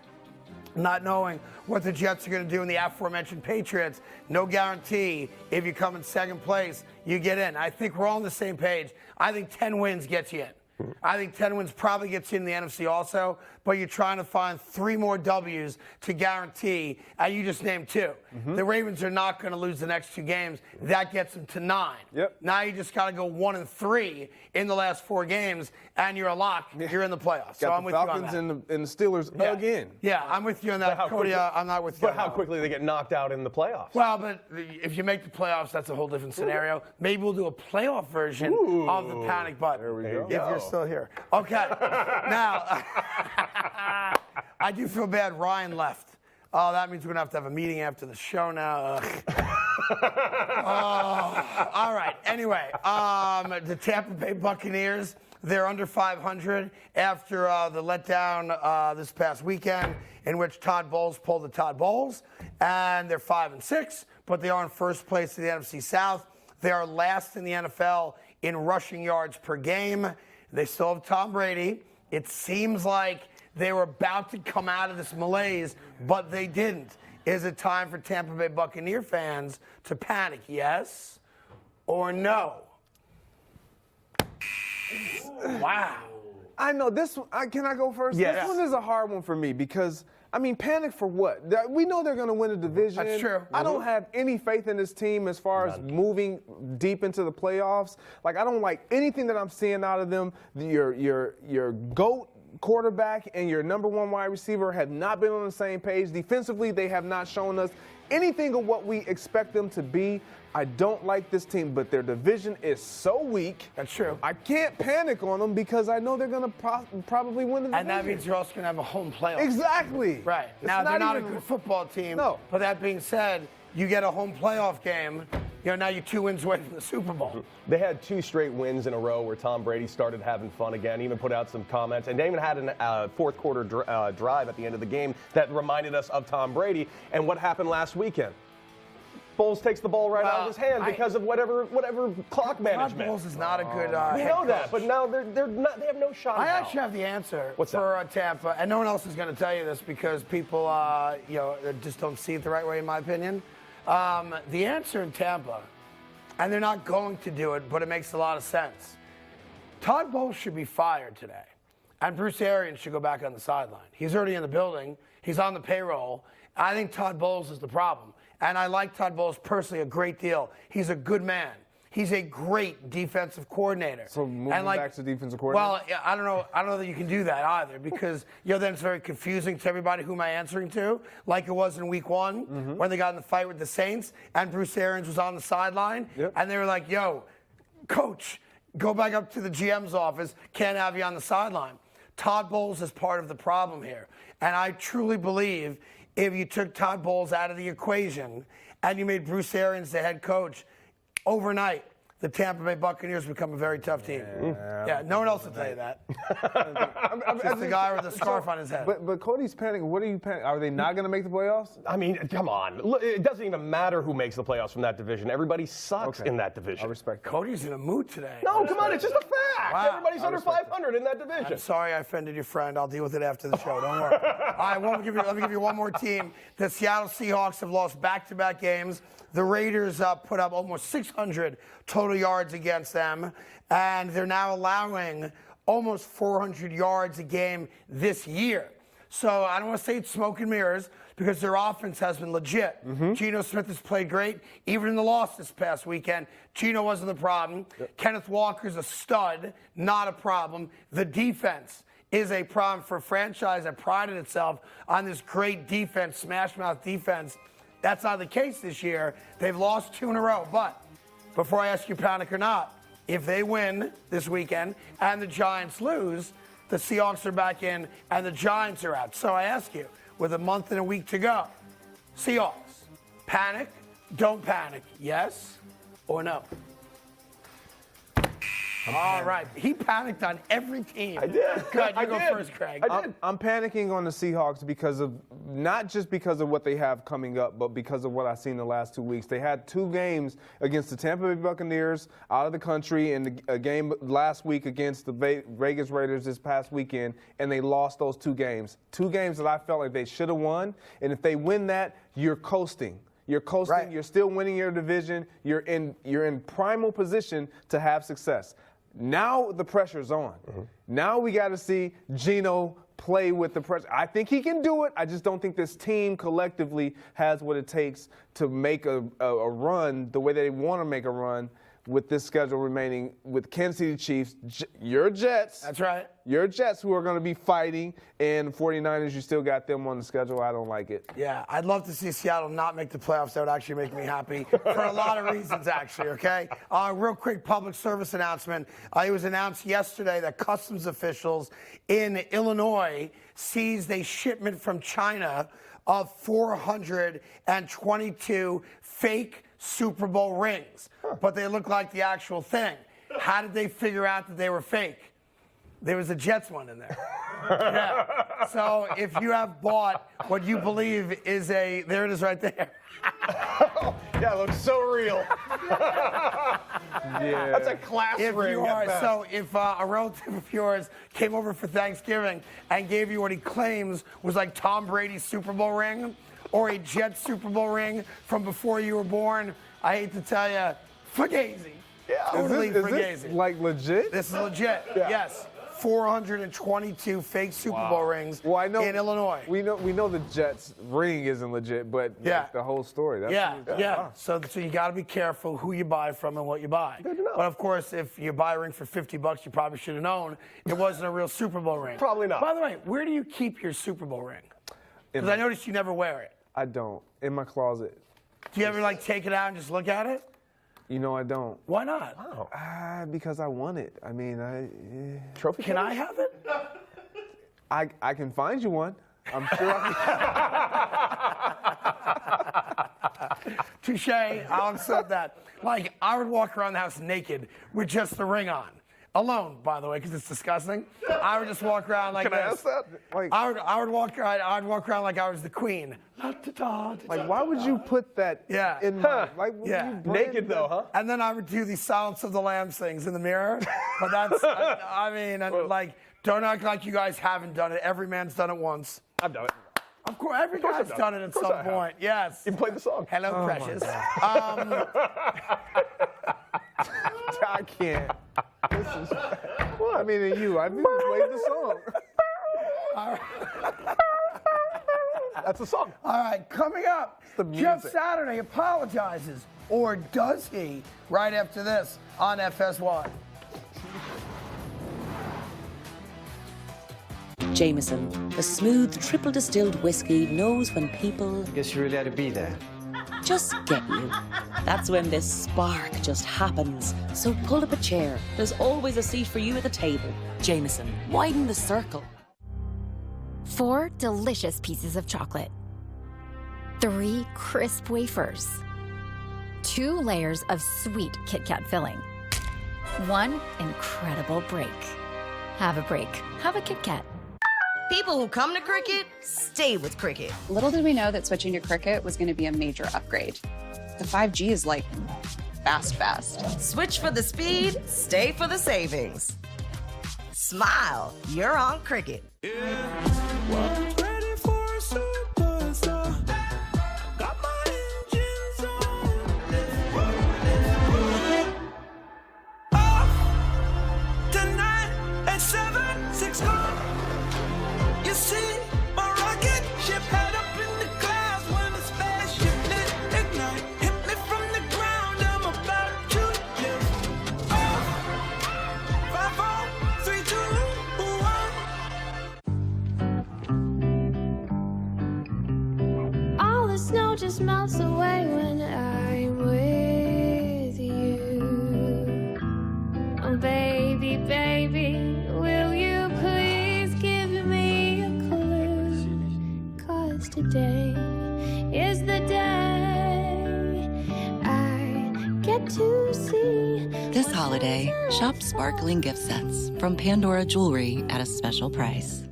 S1: not knowing what the Jets are going to do in the aforementioned Patriots, no guarantee if you come in second place, you get in. I think we're all on the same page. I think 10 wins gets you in. I think 10 wins probably gets you in the NFC also, but you're trying to find 3 more W's to guarantee, and you just named 2. The Ravens are not going to lose the next 2 games. That gets them to 9.
S2: Yep.
S1: Now you just got to go 1-3 in the last 4 games, and you're a lock. You're in the playoffs. So I'm with you on
S2: Falcons
S1: that.
S2: and the Steelers again.
S1: Yeah, I'm with you on that, Cody. I'm not with you.
S3: But how quickly they get knocked out in the playoffs?
S1: Well, but if you make the playoffs, that's a whole different scenario. Maybe we'll do a playoff version of the panic button.
S2: There we go.
S1: If you're still here. Okay. Now, I do feel bad Ryan left. Oh, that means we're going to have a meeting after the show now. All right. Anyway, the Tampa Bay Buccaneers, they're under 500 after the letdown this past weekend in which Todd Bowles pulled the Todd Bowles. And they're 5-6, but they are in first place in the NFC South. They are last in the NFL in rushing yards per game. They still have Tom Brady. It seems like they were about to come out of this malaise, but they didn't. Is it time for Tampa Bay Buccaneer fans to panic? Yes or no? Wow.
S2: I know this one. Can I go first?
S1: Yes.
S2: This one is a hard one for me because, I mean, panic for what? We know they're going to win the division.
S1: That's true.
S2: I don't have any faith in this team as far as moving deep into the playoffs. Like, I don't like anything that I'm seeing out of them. Your GOAT quarterback and your number one wide receiver have not been on the same page. Defensively, they have not shown us anything of what we expect them to be. I don't like this team, but their division is so weak.
S1: That's true.
S2: I can't panic on them because I know they're going to probably win the division.
S1: And that means you're also going to have a home playoff.
S2: Exactly.
S1: Right. Now, they're not a good football team.
S2: No.
S1: But that being said, you get a home playoff game. You know, now you're 2 wins away from the Super Bowl.
S3: They had 2 straight wins in a row where Tom Brady started having fun again, even put out some comments. And they even had a fourth quarter drive at the end of the game that reminded us of Tom Brady. And what happened last weekend? Bowles takes the ball right out of his hand because of whatever clock management.
S1: Todd Bowles is not a good
S3: we know that, but now they're not. They have no shot.
S1: I actually have the answer
S3: for
S1: Tampa, and no one else is going to tell you this because people, just don't see it the right way, in my opinion. The answer in Tampa, and they're not going to do it, but it makes a lot of sense. Todd Bowles should be fired today, and Bruce Arians should go back on the sideline. He's already in the building. He's on the payroll. I think Todd Bowles is the problem. And I like Todd Bowles personally a great deal. He's a good man. He's a great defensive coordinator.
S2: So moving back to defensive coordinator?
S1: Well, I don't know that you can do that either because then it's very confusing to everybody who am I answering to, like it was in week 1 when they got in the fight with the Saints and Bruce Arians was on the sideline and they were like, yo, coach, go back up to the GM's office. Can't have you on the sideline. Todd Bowles is part of the problem here. And I truly believe if you took Todd Bowles out of the equation and you made Bruce Arians the head coach, overnight, the Tampa Bay Buccaneers become a very tough team. Yeah, no one else will tell you that. Just the guy with the scarf on his head.
S2: But Cody's panicking. What are you panicking? Are they not going to make the playoffs?
S3: I mean, come on. Look, it doesn't even matter who makes the playoffs from that division. Everybody sucks in that division.
S2: I respect that.
S1: Cody's in a mood today.
S3: No, come on. It's just a fact.
S1: Wow.
S3: Everybody's under 500 in that division.
S1: I'm sorry I offended your friend. I'll deal with it after the show. Don't worry. All right, let me give you one more team. The Seattle Seahawks have lost back-to-back games. The Raiders put up almost 600 total yards against them, and they're now allowing almost 400 yards a game this year. So I don't want to say it's smoke and mirrors because their offense has been legit. Geno Smith has played great. Even in the loss this past weekend, Geno wasn't the problem. Kenneth Walker's a stud, not a problem. The defense is a problem for a franchise that prided itself on this great defense, smash-mouth defense. That's not the case this year. They've lost 2 in a row. But before I ask you panic or not, if they win this weekend and the Giants lose, the Seahawks are back in and the Giants are out. So I ask you, with a month and a week to go, Seahawks, panic, don't panic, yes or no? All right. He panicked on every team.
S3: I did.
S1: Good. You go first, Craig.
S2: I'm panicking on the Seahawks because of not just because of what they have coming up, but because of what I've seen the last 2 weeks. They had 2 games against the Tampa Bay Buccaneers out of the country and a game last week against the Vegas Raiders this past weekend, and they lost those 2 games. 2 games that I felt like they should have won, and if they win that, you're coasting. You're coasting. Right. You're still winning your division. You're in primal position to have success. Now the pressure's on. Now we got to see Geno play with the pressure. I think he can do it. I just don't think this team collectively has what it takes to make a run the way they want to make a run with this schedule remaining with Kansas City Chiefs, your Jets.
S1: That's right.
S2: Your Jets who are going to be fighting, and 49ers, you still got them on the schedule. I don't like it.
S1: Yeah, I'd love to see Seattle not make the playoffs. That would actually make me happy for a lot of reasons, actually, okay? Real quick public service announcement. It was announced yesterday that customs officials in Illinois seized a shipment from China of 422 fake Super Bowl rings, but they look like the actual thing. How did they figure out that they were fake? There was a Jets one in there. Yeah. So if you have bought what you believe is there it is right there.
S3: Yeah, it looks so real.
S2: Yeah.
S3: That's a class ring.
S1: So if a relative of yours came over for Thanksgiving and gave you what he claims was like Tom Brady's Super Bowl ring or a Jets Super Bowl ring from before you were born, I hate to tell you, fugazi.
S3: Yeah.
S1: Totally
S2: Is
S1: fugazi.
S2: this like legit?
S1: This is legit.
S2: Yeah.
S1: Yes. 422 fake Super Bowl rings in Illinois.
S2: We know the Jets ring isn't legit, but like, the whole story. That's
S1: Wow. So you got to be careful who you buy from and what you buy.
S3: Good to know.
S1: But of course, if you buy a ring for $50, you probably should have known it wasn't a real Super Bowl ring.
S3: Probably not.
S1: By the way, where do you keep your Super Bowl ring? Because I noticed you never wear it.
S2: I don't. In my closet.
S1: Do you ever like take it out and just look at it?
S2: You know I don't.
S1: Why not?
S3: Wow.
S2: Because I want it. I mean,
S3: Trophy
S1: Can I have it?
S2: I can find you one. I'm sure I can.
S1: Touche. I'll accept that. Like, I would walk around the house naked with just the ring on. Alone, by the way, because it's disgusting. I would just walk around like
S2: Can
S1: this.
S2: I ask that? Like,
S1: I would walk around like I was the queen.
S2: like, why would you put that in my, like, would you brand
S3: Naked,
S2: that?
S3: though, huh?
S1: And then I would do these Silence of the Lambs things in the mirror. But that's, like, don't act like you guys haven't done it. Every man's done it once.
S3: I've done it.
S1: Of course, every guy's done it at some point. Yes.
S3: You played the song.
S1: Hello, precious.
S2: I can't. This is, well, I mean, and you. I didn't play the song.
S1: All right.
S3: That's the song.
S1: All right, coming up, Jeff Saturday apologizes, or does he? Right after this on FS1.
S29: Jameson, the smooth triple distilled whiskey, knows when people
S4: Guess you really had to be there.
S29: just get you. That's when this spark just happens. So pull up a chair. There's always a seat for you at the table. Jameson, widen the circle.
S5: 4 delicious pieces of chocolate. 3 crisp wafers. 2 layers of sweet Kit Kat filling. 1 incredible break. Have a break. Have a Kit Kat.
S6: People who come to Cricket stay with Cricket.
S7: Little did we know that switching to Cricket was going to be a major upgrade. The 5G is like fast.
S6: Switch for the speed, stay for the savings. Smile, you're on Cricket.
S10: Ready for a superstar. Got my engines on. Off tonight at 7, 6 o'clock. You see my rocket ship head up in the clouds when the spaceship lit ignite. Hit me from the ground, I'm about to lift off. 5, 4, 3, 2, 1.
S8: All the snow just melts away when I'm with you. Oh, baby, baby, will you please give me a clue? 'Cause today is the day I get to see.
S29: This holiday, shop sparkling gift sets from Pandora Jewelry at a special price.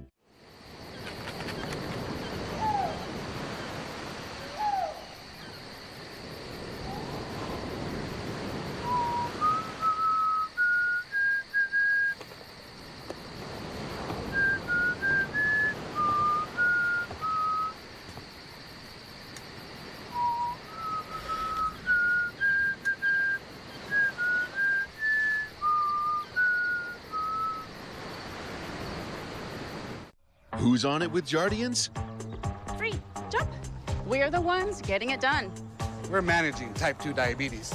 S11: Who's on it with Jardians?
S34: Free. Jump. We're the ones getting it done.
S12: We're managing type 2 diabetes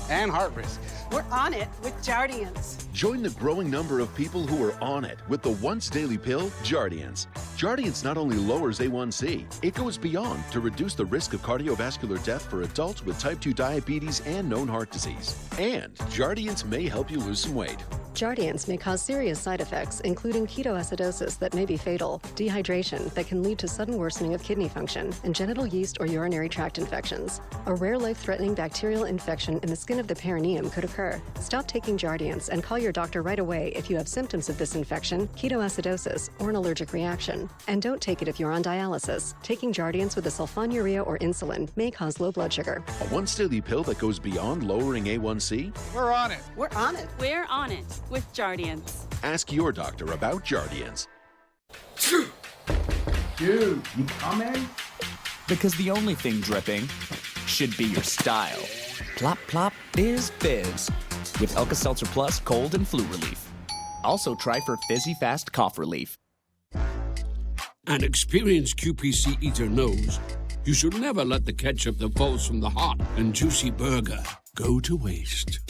S12: and heart risk.
S34: We're on it with Jardians.
S11: Join the growing number of people who are on it with the once daily pill, Jardians. Jardians not only lowers A1C, it goes beyond to reduce the risk of cardiovascular death for adults with type 2 diabetes and known heart disease. And Jardians may help you lose some weight.
S4: Jardiance may cause serious side effects, including ketoacidosis that may be fatal, dehydration that can lead to sudden worsening of kidney function, and genital yeast or urinary tract infections. A rare life-threatening bacterial infection in the skin of the perineum could occur. Stop taking Jardiance and call your doctor right away if you have symptoms of this infection, ketoacidosis, or an allergic reaction. And don't take it if you're on dialysis. Taking Jardiance with a sulfonylurea or insulin may cause low blood sugar.
S11: A once daily pill that goes beyond lowering A1C?
S27: We're on it.
S13: We're on it. We're on it with Jardiance.
S11: Ask your doctor about Jardiance.
S14: Dude, you coming?
S15: Because the only thing dripping should be your style. Plop, plop, fizz, fizz. With Alka-Seltzer Plus cold and flu relief. Also try for fizzy fast cough relief.
S16: An experienced QPC eater knows you should never let the ketchup that falls from the hot and juicy burger go to waste.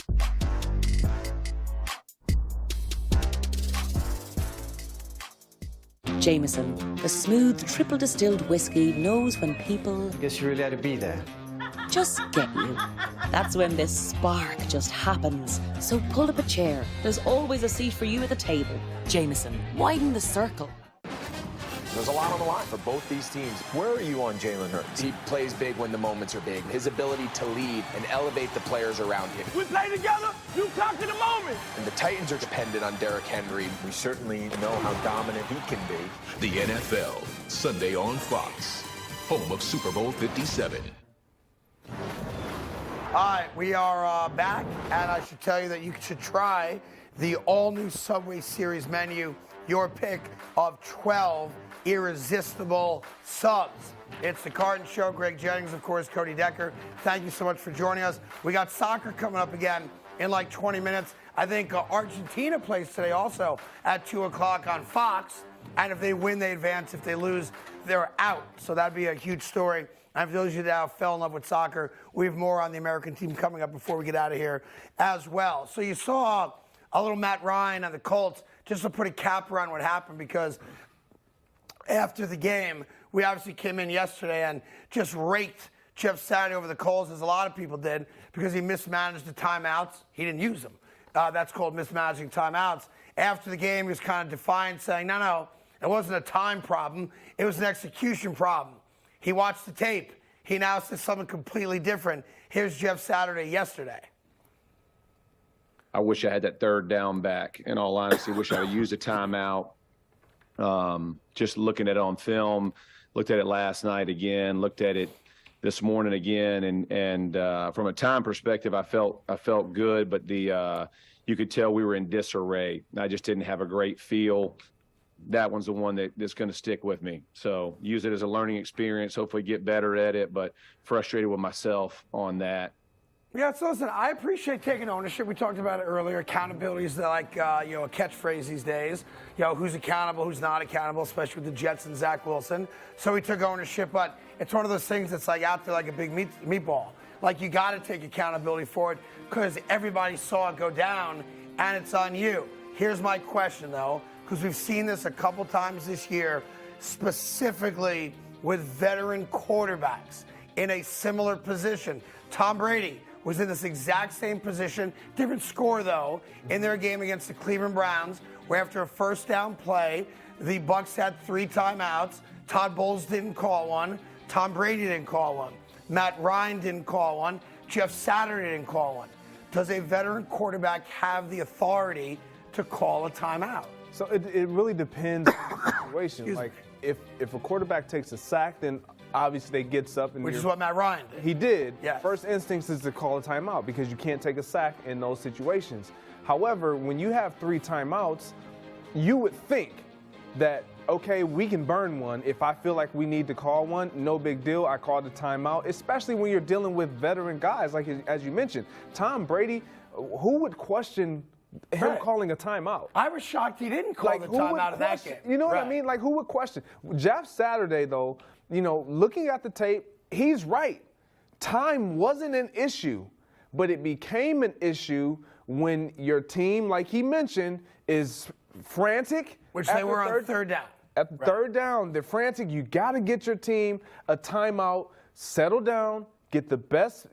S29: Jameson, the smooth triple distilled whiskey, knows when people
S17: Guess you really had to be there.
S29: just get you. That's when this spark just happens. So pull up a chair. There's always a seat for you at the table. Jameson, widen the circle.
S18: There's a lot on the line for both these teams. Where are you on Jalen Hurts? He plays big when the moments are big. His ability to lead and elevate the players around him.
S10: We play together, you talk to the moment.
S18: And the Titans are dependent on Derrick Henry.
S38: We certainly know how dominant he can be.
S30: The NFL, Sunday on Fox, home of Super Bowl 57.
S1: All right, we are back, and I should tell you that you should try the all-new Subway Series menu, your pick of 12 irresistible subs. It's the Carton Show. Greg Jennings, of course, Cody Decker. Thank you so much for joining us. We got soccer coming up again in like 20 minutes. I think Argentina plays today also at 2 o'clock on Fox. And if they win, they advance. If they lose, they're out. So that'd be a huge story. And for those of you that fell in love with soccer, we have more on the American team coming up before we get out of here as well. So you saw a little Matt Ryan and the Colts, just to put a cap around what happened, because after the game, we obviously came in yesterday and just raked Jeff Saturday over the coals, as a lot of people did, because he mismanaged the timeouts. He didn't use them. That's called mismanaging timeouts. After the game, he was kind of defiant, saying, no, it wasn't a time problem. It was an execution problem. He watched the tape. He now says something completely different. Here's Jeff Saturday yesterday.
S19: I wish I had that third down back. In all honesty, wish I had used a timeout. Just looking at it on film, looked at it last night again, looked at it this morning again, and from a time perspective, I felt good, but you could tell we were in disarray. I just didn't have a great feel. That one's the one that's going to stick with me. So use it as a learning experience. Hopefully get better at it, but frustrated with myself on that.
S1: Yeah, so listen, I appreciate taking ownership. We talked about it earlier. Accountability is like, a catchphrase these days. Who's accountable, who's not accountable, especially with the Jets and Zach Wilson. So we took ownership, but it's one of those things that's like out there like a big meatball. Like, you got to take accountability for it because everybody saw it go down, and it's on you. Here's my question, though, because we've seen this a couple times this year, specifically with veteran quarterbacks in a similar position. Tom Brady was in this exact same position, different score though, in their game against the Cleveland Browns, where after a first down play, the Bucs had 3 timeouts. Todd Bowles didn't call one. Tom Brady didn't call one. Matt Ryan didn't call one. Jeff Saturday didn't call one. Does a veteran quarterback have the authority to call a timeout?
S2: So it really depends on the situation. Like, if a quarterback takes a sack, then obviously they gets up.
S1: Which is what Matt Ryan did.
S2: He did.
S1: Yes.
S2: First instinct is to call a timeout because you can't take a sack in those situations. However, when you have 3 timeouts, you would think that, okay, we can burn one. If I feel like we need to call one, no big deal. I call the timeout, especially when you're dealing with veteran guys, like as you mentioned. Tom Brady, who would question him calling a timeout?
S1: I was shocked he didn't call the timeout of that game.
S2: You know what I mean? Like, who would question? Jeff Saturday, though, looking at the tape, he's right. Time wasn't an issue, but it became an issue when your team, like he mentioned, is frantic.
S1: Which they were on third down.
S2: At the third down, they're frantic. You got to get your team a timeout, settle down,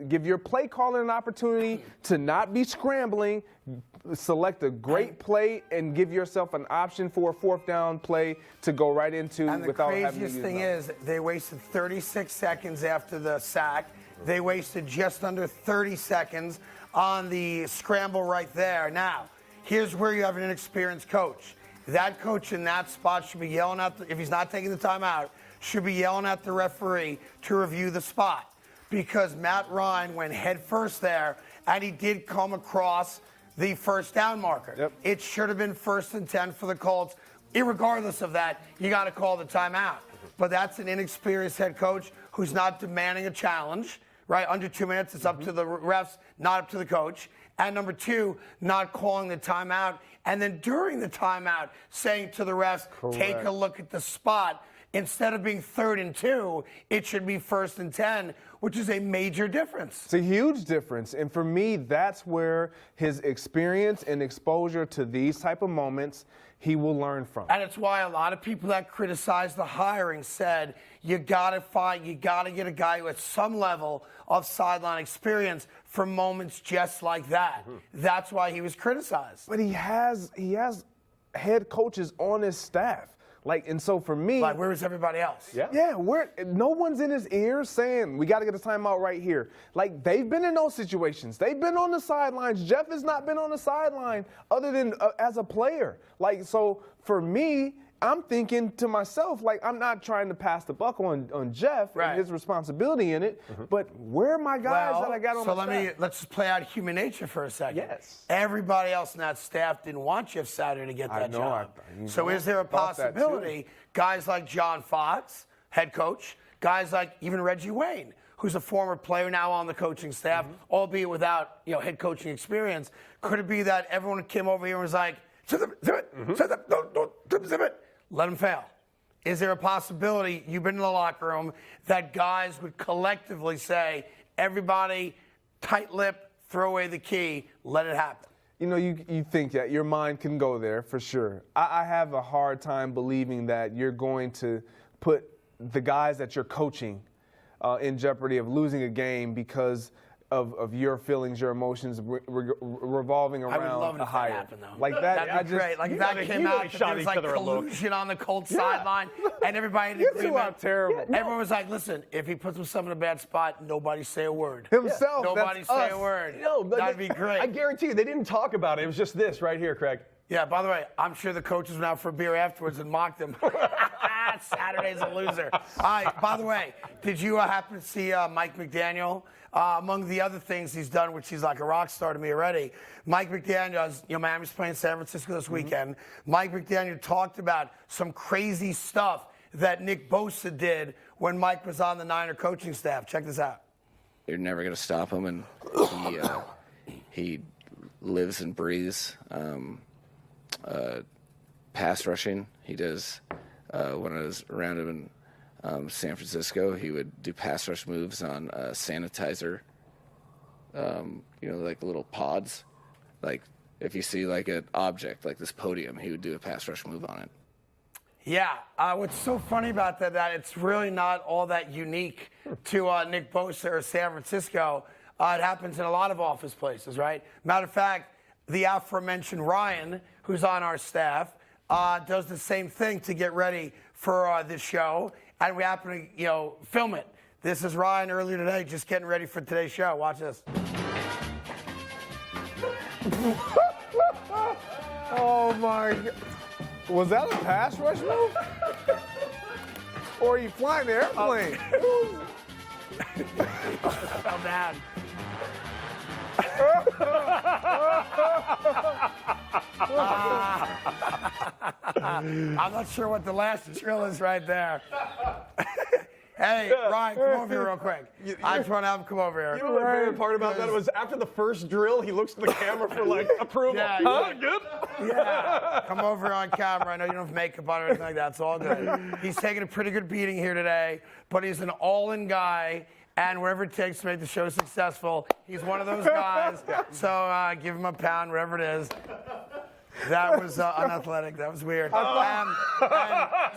S2: give your play caller an opportunity to not be scrambling, select a great play, and give yourself an option for a fourth down play to go right into without having to use
S1: the craziest thing is they wasted 36 seconds after the sack. They wasted just under 30 seconds on the scramble right there. Now, here's where you have an inexperienced coach. That coach in that spot should be yelling at, if he's not taking the timeout, should be yelling at the referee to review the spot. Because Matt Ryan went head first there, and he did come across the first down marker.
S2: Yep.
S1: It should have been 1st and 10 for the Colts. Irregardless of that, you got to call the timeout. But that's an inexperienced head coach who's not demanding a challenge. Right, under 2 minutes, it's up to the refs, not up to the coach. And number 2, not calling the timeout. And then during the timeout, saying to the refs, take a look at the spot. Instead of being 3rd and 2, it should be 1st and 10, which is a major difference.
S2: It's a huge difference. And for me, that's where his experience and exposure to these type of moments, he will learn from.
S1: And it's why a lot of people that criticize the hiring said, you got to get a guy who has some level of sideline experience for moments just like that. That's why he was criticized.
S2: But he has head coaches on his staff. And so for me,
S1: where was everybody else?
S2: Yeah, no one's in his ear saying we got to get a timeout right here. They've been in those situations. They've been on the sidelines. Jeff has not been on the sideline other than as a player. So for me, I'm thinking to myself, I'm not trying to pass the buck on Jeff and his responsibility in it, but where are my guys that I got on my staff?
S1: Let's just play out human nature for a second.
S2: Yes.
S1: Everybody else in that staff didn't want Jeff Saturday to get that job. So is there a possibility guys like John Fox, head coach, guys like even Reggie Wayne, who's a former player now on the coaching staff, albeit without head coaching experience, could it be that everyone came over here and was like, zip it, let him fail? Is there a possibility, you've been in the locker room, that guys would collectively say, everybody, tight lip, throw away the key, let it happen?
S2: You think that your mind can go there for sure. I have a hard time believing that you're going to put the guys that you're coaching in jeopardy of losing a game because of your feelings, your emotions revolving around
S1: I would love it
S2: a
S1: if
S2: hire.
S1: that happened, though.
S2: That'd
S1: be great. If that came out, there was collusion on the Colts sideline, and everybody in agreement.
S2: Terrible.
S1: Everyone was like, listen, if he puts himself in a bad spot, nobody say a word.
S2: Himself.
S1: Nobody say a word.
S3: No,
S1: that'd be great.
S3: I guarantee you, they didn't talk about it. It was just this right here, Craig.
S1: Yeah, by the way, I'm sure the coaches went out for a beer afterwards and mocked him. Saturday's a loser. All right, by the way, did you happen to see Mike McDaniel? Among the other things he's done, which he's like a rock star to me already, Mike McDaniel, Miami's playing San Francisco this weekend. Mike McDaniel talked about some crazy stuff that Nick Bosa did when Mike was on the Niner coaching staff. Check this out.
S5: You're never going to stop him, and he lives and breathes pass rushing. He does, when I was around him in San Francisco, he would do pass rush moves on sanitizer, like little pods. Like if you see like an object like this podium, he would do a pass rush move on it.
S1: Yeah, what's so funny about that it's really not all that unique to Nick Bosa or San Francisco. It happens in a lot of office places, right? Matter of fact, the aforementioned Ryan, who's on our staff, does the same thing to get ready for this show. And we happen to, film it. This is Ryan earlier today, just getting ready for today's show. Watch this.
S2: Oh my God. Was that a pass rush move? Or are you flying the airplane?
S1: Fell down. I'm not sure what the last drill is right there. Hey, Ryan, come over here real quick. I just want to have him come over here.
S3: You know what my favorite part about that was after the first drill, he looks to the camera for approval.
S1: Yeah,
S3: good?
S1: Yeah, come over on camera. I know you don't have makeup on or anything like that. It's all good. He's taking a pretty good beating here today, but he's an all-in guy. And wherever it takes to make the show successful, he's one of those guys. So give him a pound, wherever it is. That was unathletic. That was weird. And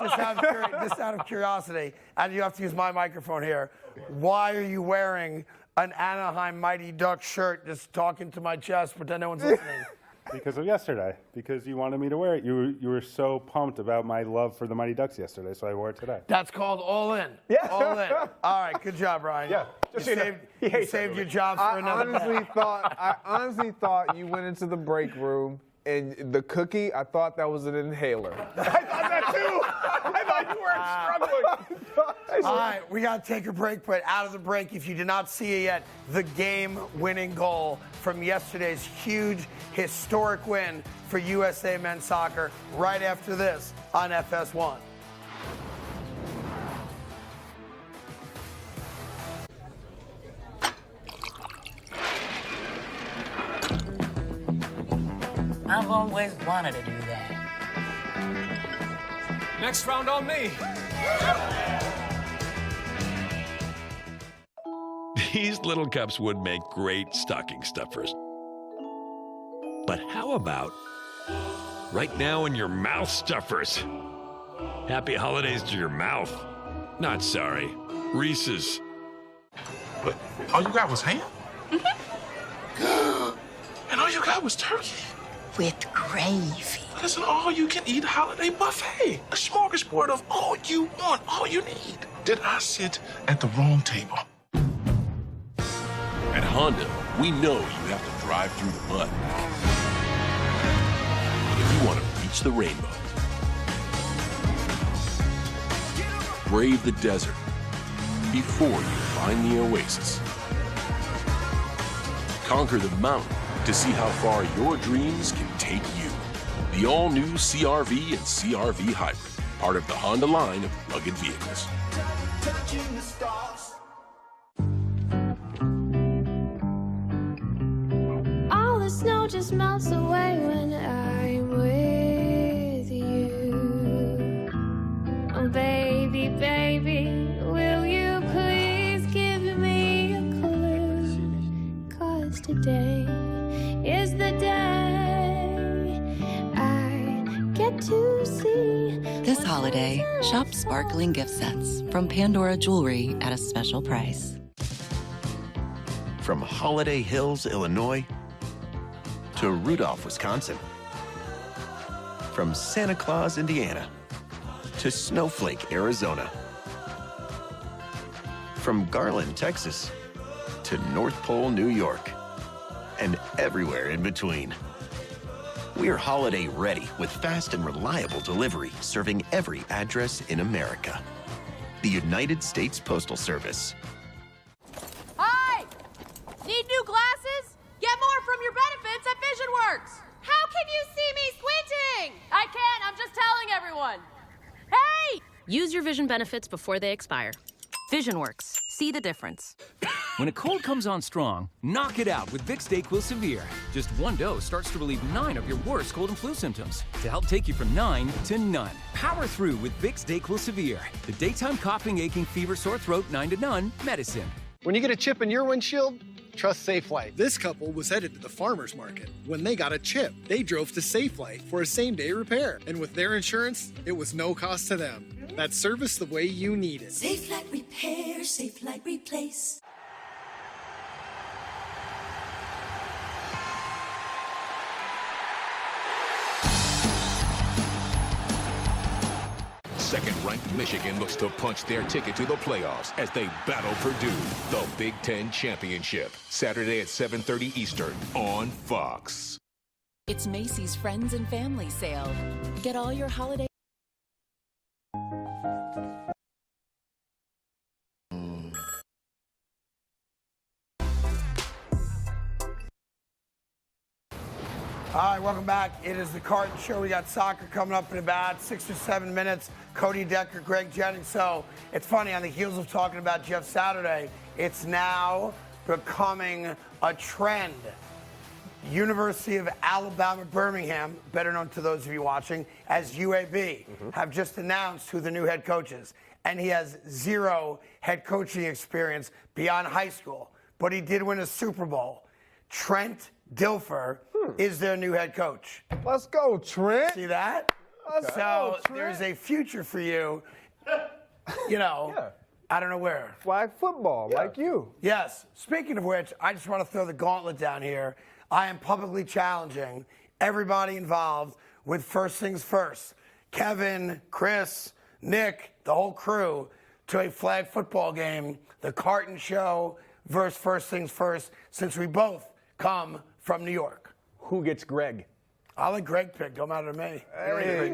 S1: just out of curiosity, and you have to use my microphone here, why are you wearing an Anaheim Mighty Ducks shirt just talking to my chest, pretend no one's listening?
S6: Because of yesterday. Because you wanted me to wear it. You were so pumped about my love for the Mighty Ducks yesterday, so I wore it today.
S1: That's called all in.
S3: Yeah.
S1: All in. All right, good job, Ryan.
S3: Yeah.
S1: You saved your job for another
S2: I honestly thought you went into the break room and the cookie, I thought that was an inhaler.
S3: I thought that too. I thought you were struggling.
S1: All right, we got to take a break, but out of the break, if you did not see it yet, the game-winning goal from yesterday's huge, historic win for USA men's soccer right after this on FS1.
S7: I've always wanted to do that.
S9: Next round on me.
S17: These little cups would make great stocking stuffers. But how about right now in your mouth stuffers? Happy holidays to your mouth. Not sorry. Reese's.
S20: But all you got was ham? And all you got was turkey?
S7: With gravy.
S20: That's an all-you-can-eat holiday buffet. A smorgasbord of all you want, all you need. Did I sit at the wrong table?
S17: At Honda, we know you have to drive through the mud if you want to reach the rainbow. Brave the desert before you find the oasis. Conquer the mountain to see how far your dreams can take you. The all-new CR-V and CR-V Hybrid, part of the Honda line of rugged vehicles.
S8: All the snow just melts away when I'm with you. Oh, baby, baby, will you please give me a clue? 'Cause today is the day I get to see.
S21: This holiday, shop sparkling gift sets from Pandora Jewelry at a special price.
S22: From Holiday Hills, Illinois, to Rudolph, Wisconsin. From Santa Claus, Indiana, to Snowflake, Arizona. From Garland, Texas, to North Pole, New York, and everywhere in between. We're holiday ready with fast and reliable delivery, serving every address in America. The United States Postal Service.
S27: Hi! Need new glasses? Get more from your benefits at VisionWorks! How can you see me squinting? I can't, I'm just telling everyone. Hey!
S21: Use your vision benefits before they expire. VisionWorks. See the difference.
S22: When a cold comes on strong, knock it out with Vicks DayQuil Severe. Just one dose starts to relieve 9 of your worst cold and flu symptoms to help take you from 9 to none. Power through with Vicks DayQuil Severe. The daytime coughing, aching, fever, sore throat, 9 to none medicine.
S27: When you get a chip in your windshield, trust SafeLight. This couple was headed to the farmer's market. When they got a chip, they drove to SafeLight for a same-day repair. And with their insurance, it was no cost to them. That's service the way you need it.
S23: SafeLight Repair, SafeLight Replace.
S30: Second-ranked Michigan looks to punch their ticket to the playoffs as they battle Purdue, the Big Ten Championship. Saturday at 7:30 Eastern on Fox.
S29: It's Macy's Friends and Family Sale. Get all your holiday.
S1: All right, welcome back. It is the Carton Show. We got soccer coming up in about 6 or 7 minutes. Cody Decker, Greg Jennings. So it's funny, on the heels of talking about Jeff Saturday, it's now becoming a trend. University of Alabama, Birmingham, better known to those of you watching as UAB, have just announced who the new head coach is. And he has 0 head coaching experience beyond high school, but he did win a Super Bowl. Trent Dilfer is their new head coach.
S2: Let's go, Trent.
S1: See that?
S2: Let's
S1: So
S2: go, Trent.
S1: there's a future for you, you know, I don't know where.
S2: Flag football, like you.
S1: Yes. Speaking of which, I just want to throw the gauntlet down here. I am publicly challenging everybody involved with First Things First. Kevin, Chris, Nick, the whole crew, to a flag football game, the Carton Show versus First Things First, since we both come from New York.
S3: Who gets Greg?
S1: I'll let Greg pick. Don't matter to me.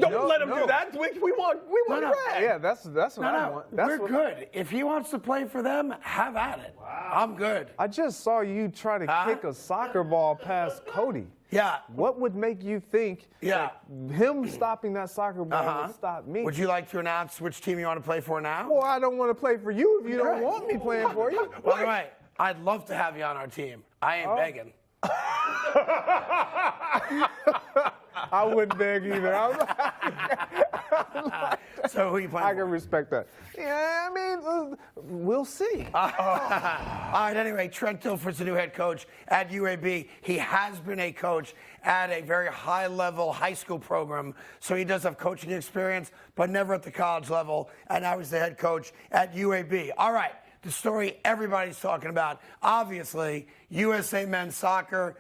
S3: Don't let him do that. We want
S1: No.
S3: Greg.
S2: Yeah, that's what I want.
S1: We're good. If he wants to play for them, have at it. Wow. I'm good.
S2: I just saw you try to kick a soccer ball past Cody.
S1: Yeah.
S2: What would make you think that him stopping that soccer ball would stop me?
S1: Would you like to announce which team you want to play for now?
S2: Well, I don't want to play for you if you don't want me playing for you.
S1: By the way, I'd love to have you on our team. I ain't begging.
S2: I wouldn't beg either.
S1: So who are you playing
S2: I can respect that. Yeah, I mean, we'll see.
S1: All right, anyway, Trent Dilfer's the new head coach at UAB. He has been a coach at a very high-level high school program, so he does have coaching experience, but never at the college level, and now he's the head coach at UAB. All right, the story everybody's talking about, obviously, USA men's soccer.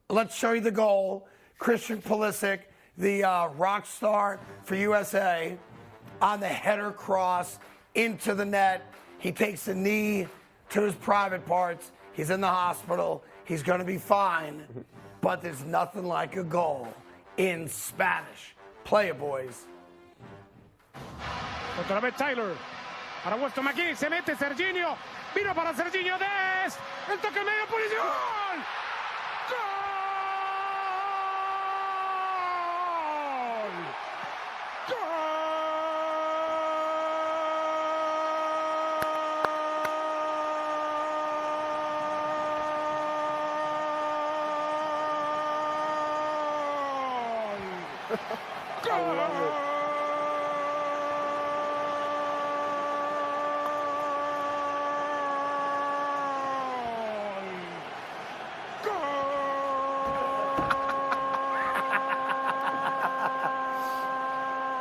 S1: Let's show you the goal. Christian Pulisic, the rock star for USA, on the header cross into the net. He takes a knee to his private parts. He's in the hospital. He's going to be fine. But there's nothing like a goal in Spanish. Play it, boys.
S4: Otra vez Taylor. Para Weston McGee. Se mete Serginho. Vino para Serginho Dest. El toque en medio. Posición.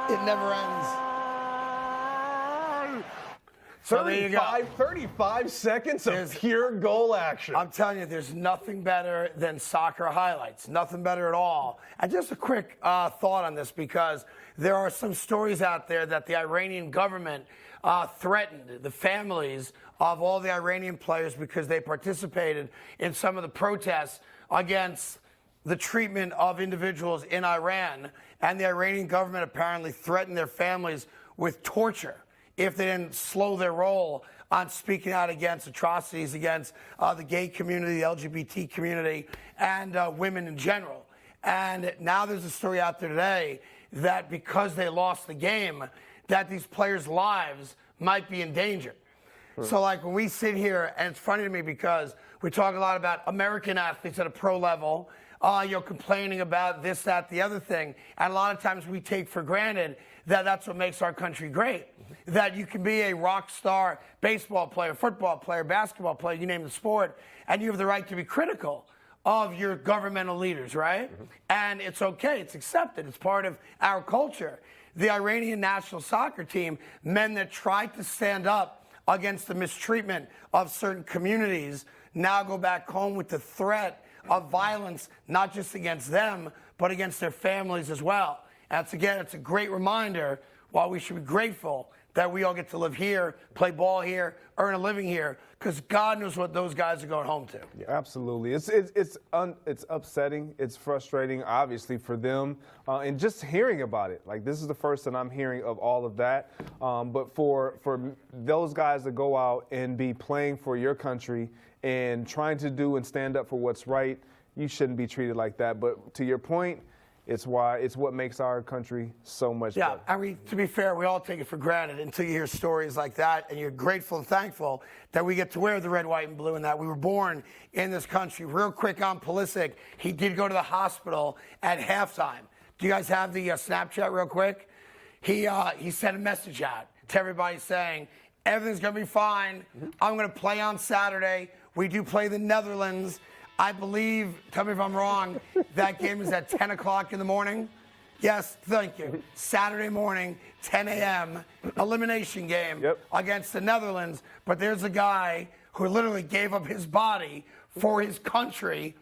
S1: It never ends. So there you go.
S3: 35 seconds of pure goal action.
S1: I'm telling you, there's nothing better than soccer highlights. Nothing better at all. And just a quick thought on this, because there are some stories out there that the Iranian government threatened the families of all the Iranian players because they participated in some of the protests against the treatment of individuals in Iran. And the Iranian government apparently threatened their families with torture if they didn't slow their roll on speaking out against atrocities against the gay community, the LGBT community, and women in general. And now there's a story out there today that because they lost the game, that these players' lives might be in danger. So, like, when we sit here, and it's funny to me because we talk a lot about American athletes at a pro level, complaining about this, that, the other thing. And a lot of times we take for granted that that's what makes our country great. That you can be a rock star baseball player, football player, basketball player, you name the sport, and you have the right to be critical of your governmental leaders, right? And it's okay, it's accepted, it's part of our culture. The Iranian national soccer team, men that tried to stand up against the mistreatment of certain communities, now go back home with the threat of violence, not just against them, but against their families as well. And it's a great reminder why we should be grateful that we all get to live here, play ball here, earn a living here, because God knows what those guys are going home to.
S2: Yeah, absolutely. It's upsetting. It's frustrating, obviously, for them. And just hearing about it, like, this is the first that I'm hearing of all of that. But for those guys that go out and be playing for your country and trying to do and stand up for what's right, you shouldn't be treated like that. But to your point, it's what makes our country so much better.
S1: Yeah, I mean, to be fair, we all take it for granted until you hear stories like that, and you're grateful and thankful that we get to wear the red, white, and blue, and that we were born in this country. Real quick on Pulisic, he did go to the hospital at halftime. Do you guys have the Snapchat real quick? He sent a message out to everybody saying, everything's going to be fine. I'm going to play on Saturday. We do play the Netherlands. I believe, tell me if I'm wrong, that game is at 10 o'clock in the morning. Yes, thank you. Saturday morning, 10 a.m., elimination game against the Netherlands. But there's a guy who literally gave up his body for his country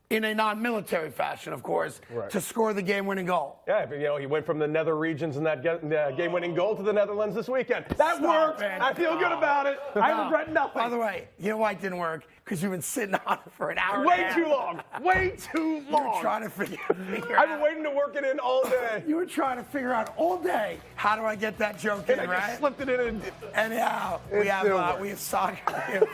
S1: in a non-military fashion, of course, to score the game-winning goal.
S3: Yeah, but, he went from the nether regions in that game-winning goal to the Netherlands this weekend. That worked. I feel good about it. I regret nothing.
S1: By the way, you know why it didn't work? Because you've been sitting on it for an hour.
S3: Way too long. Way too long.
S1: You were trying to figure
S3: I've been waiting to work it in all day.
S1: You were trying to figure out all day, how do I get that joke in,
S3: I
S1: right?
S3: just slipped it in. And
S1: Anyhow, we have soccer.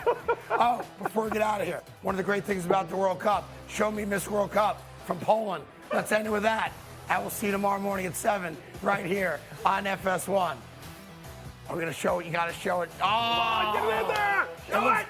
S1: Oh, before we get out of here, one of the great things about the World Cup, show me Miss World Cup from Poland. Let's end it with that. I will see you tomorrow morning at 7 right here on FS1. Are we going to show it? You got to show it. Oh,
S3: come on, get it in there.
S1: It looks,